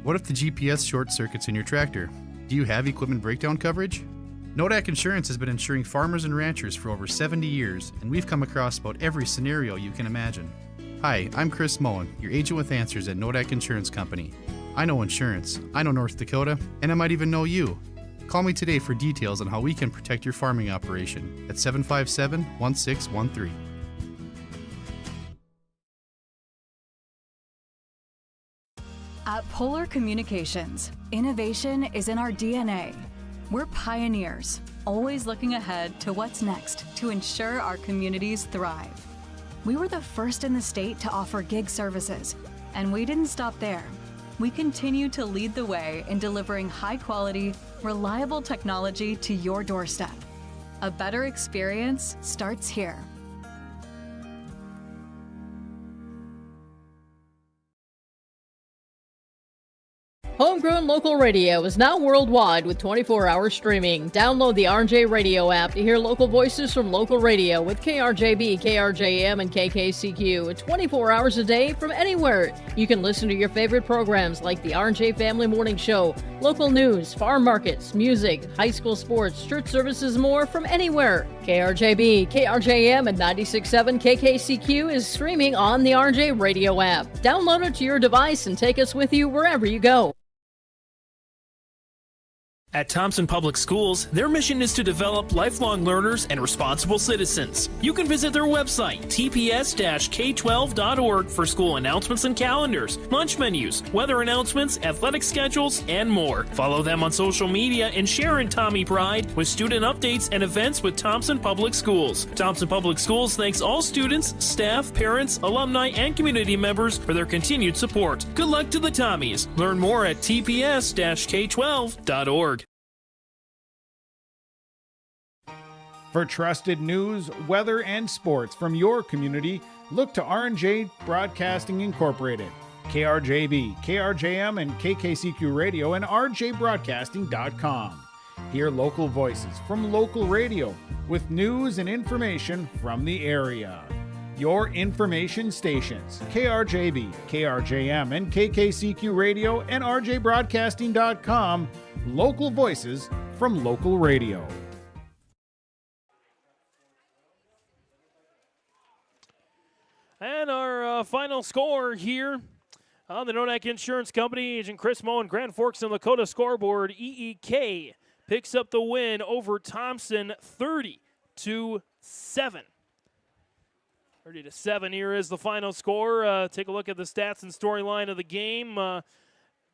What if the GPS short circuits in your tractor? Do you have equipment breakdown coverage? Nodak Insurance has been insuring farmers and ranchers for over 70 years, and we've come across about every scenario you can imagine. Hi, I'm Chris Moen, your agent with answers at Nodak Insurance Company. I know insurance, I know North Dakota, and I might even know you. Call me today for details on how we can protect your farming operation at 757-1613. At Polar Communications, innovation is in our DNA. We're pioneers, always looking ahead to what's next to ensure our communities thrive. We were the first in the state to offer gig services, and we didn't stop there. We continue to lead the way in delivering high-quality, reliable technology to your doorstep. A better experience starts here. Homegrown local radio is now worldwide with 24-hour streaming. Download the RJ Radio app to hear local voices from local radio with KRJB, KRJM, and KKCQ 24 hours a day from anywhere. You can listen to your favorite programs like the RJ Family Morning Show, local news, farm markets, music, high school sports, church services, more from anywhere. KRJB, KRJM, and 96.7 KKCQ is streaming on the RJ Radio app. Download it to your device and take us with you wherever you go. At Thompson Public Schools, their mission is to develop lifelong learners and responsible citizens. You can visit their website, tps-k12.org, for school announcements and calendars, lunch menus, weather announcements, athletic schedules, and more. Follow them on social media and share in Tommy Pride with student updates and events with Thompson Public Schools. Thompson Public Schools thanks all students, staff, parents, alumni, and community members for their continued support. Good luck to the Tommies. Learn more at tps-k12.org. For trusted news, weather, and sports from your community, look to R&J Broadcasting Incorporated, KRJB, KRJM, and KKCQ Radio, and rjbroadcasting.com. Hear local voices from local radio with news and information from the area. Your information stations, KRJB, KRJM, and KKCQ Radio, and rjbroadcasting.com. Local voices from local radio. And our final score here on the Nodak Insurance Company, Agent Chris Moen, Grand Forks and Dakota scoreboard, EEK picks up the win over Thompson 30-7. 30-7 here is the final score. Take a look at the stats and storyline of the game.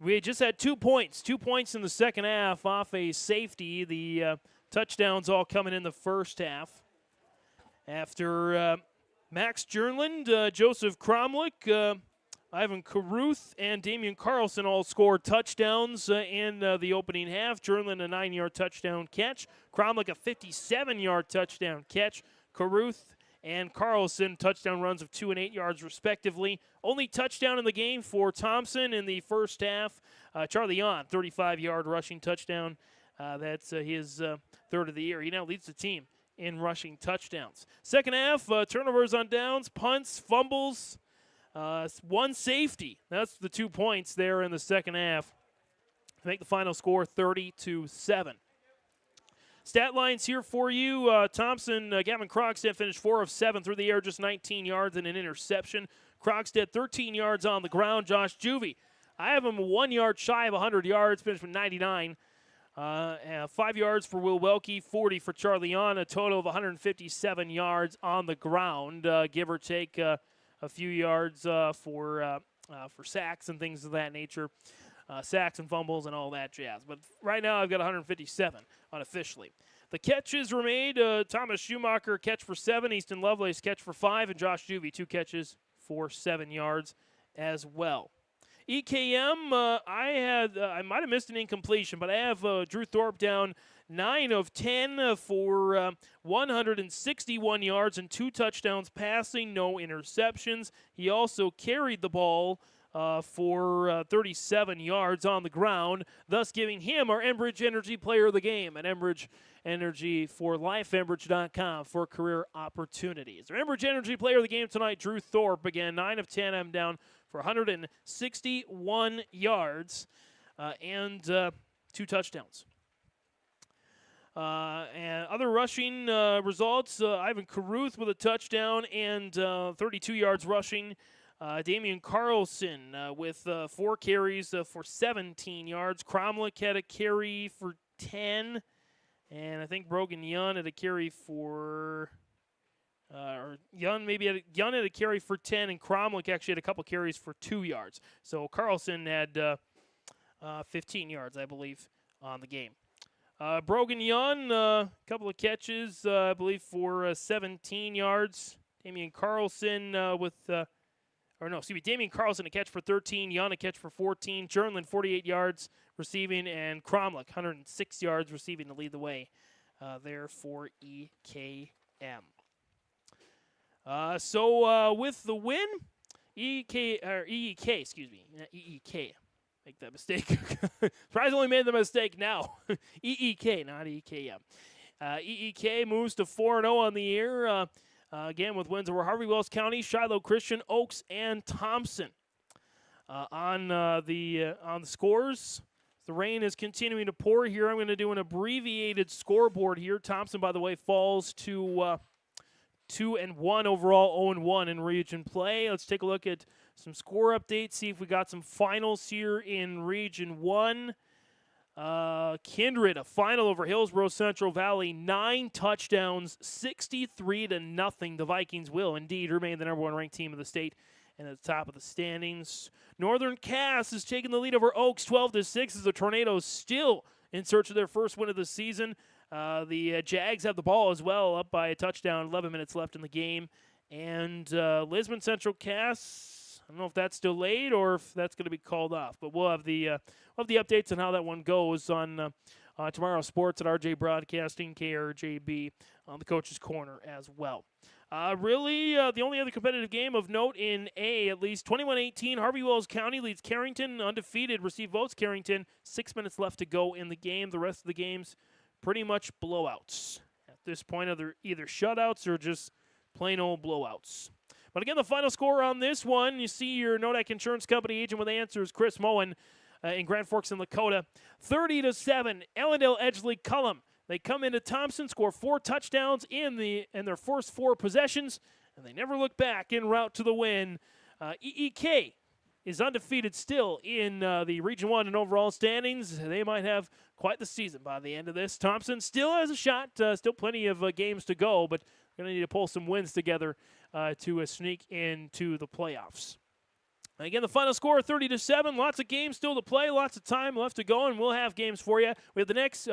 We just had 2 points. 2 points in the second half off a safety. The touchdowns all coming in the first half. After Max Jernland, Joseph Cromlick, Ivan Caruth, and Damian Carlson all scored touchdowns in the opening half. Jernland, a 9-yard touchdown catch. Cromlick, a 57-yard touchdown catch. Caruth and Carlson, touchdown runs of 2 and 8 yards respectively. Only touchdown in the game for Thompson in the first half. Charlie Yon, 35-yard rushing touchdown. That's his third of the year. He now leads the team in rushing touchdowns. Second half, turnovers on downs, punts, fumbles, one safety. That's the 2 points there in the second half to make the final score 30-7. Stat lines here for you. Thompson, Gavin Krogstad finished 4 of 7 through the air, just 19 yards and an interception. Krogstad 13 yards on the ground. Josh Juvie, I have him 1 yard shy of 100 yards, finished with 99. 5 yards for Will Welke, 40 for Charlie Yon, a total of 157 yards on the ground, give or take a few yards for sacks and things of that nature. Sacks and fumbles and all that jazz. But right now I've got 157 unofficially. The catches were made. Thomas Schumacher, catch for 7. Easton Lovelace, catch for 5. And Josh Juvie, 2 catches for 7 yards as well. EKM, I might have missed an incompletion, but I have Drew Thorpe down 9 of 10 for 161 yards and 2 touchdowns passing, no interceptions. He also carried the ball for 37 yards on the ground, thus giving him our Enbridge Energy Player of the Game at Enbridge Energy for Life, Enbridge.com for career opportunities. Our Enbridge Energy Player of the Game tonight, Drew Thorpe, again, 9 of 10. I'm down for 161 yards and 2 touchdowns. And other rushing results, Ivan Carruth with a touchdown and 32 yards rushing. Damian Carlson with 4 carries for 17 yards. Cromlick had a carry for 10. And I think Brogan Young had a carry for... Young had a carry for 10, and Cromlick actually had a couple carries for 2 yards. So Carlson had 15 yards, I believe, on the game. Brogan Young, a couple of catches, I believe, for 17 yards. Damian Carlson Damian Carlson a catch for 13, Young a catch for 14, Jernlin 48 yards receiving, and Cromlick 106 yards receiving to lead the way there for EKM. With the win, EEK, make that mistake. Surprisingly made the mistake now. EEK, not EKM. EEK moves to 4-0 on the year. Again, with wins over Harvey Wells County, Shiloh Christian, Oaks, and Thompson. On the scores, the rain is continuing to pour here. I'm going to do an abbreviated scoreboard here. Thompson, by the way, falls to 2-1 overall, 0-1 in region play. Let's take a look at some score updates, see if we got some finals here in Region 1. Kindred, a final over Hillsborough Central Valley, 9 touchdowns, 63-0. The Vikings will indeed remain the number 1 ranked team of the state and at the top of the standings. Northern Cass is taking the lead over Oaks, 12-6, as the Tornadoes still in search of their first win of the season. The Jags have the ball as well, up by a touchdown, 11 minutes left in the game. And Lisbon Central Cass, I don't know if that's delayed or if that's going to be called off, but we'll have the updates on how that one goes on tomorrow's sports at RJ Broadcasting, KRJB, on the Coach's Corner as well. The only other competitive game of note in A, at least, 21-18, Harvey Wells County leads Carrington, undefeated, receive votes Carrington, 6 minutes left to go in the game. The rest of the games, pretty much blowouts. At this point, either shutouts or just plain old blowouts. But again, the final score on this one, you see your Nodak Insurance Company agent with answers, Chris Moen in Grand Forks and Lakota. 30-7, Ellendale-Edgeley-Kulm. They come into Thompson, score 4 touchdowns in their first 4 possessions, and they never look back en route to the win. EEK is undefeated still in the Region 1 and overall standings. They might have quite the season by the end of this. Thompson still has a shot, still plenty of games to go, but going to need to pull some wins together to sneak into the playoffs. Again, the final score, 30-7. Lots of games still to play, lots of time left to go, and we'll have games for you. We have the next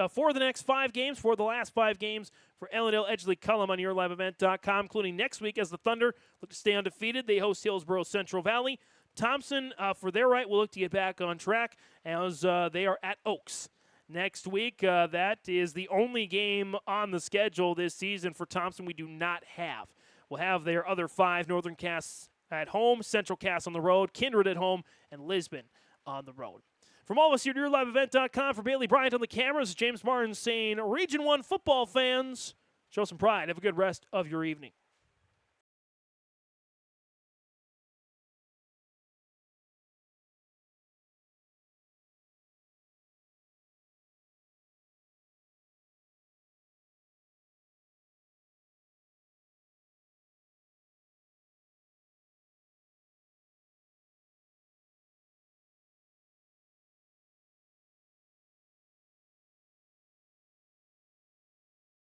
5 games, for the last 5 games for Ellendale-Edgeley-Kulm on YourLiveEvent.com, including next week as the Thunder look to stay undefeated. They host Hillsborough Central Valley. Thompson, for their right, will look to get back on track as they are at Oaks. Next week, that is the only game on the schedule this season for Thompson we do not have. will have their other 5 Northern Casts at home, Central Cast on the road, Kindred at home, and Lisbon on the road. From all of us here at YourLiveEvent.com, for Bailey Bryant on the cameras, James Martin saying, Region 1 football fans, show some pride. Have a good rest of your evening.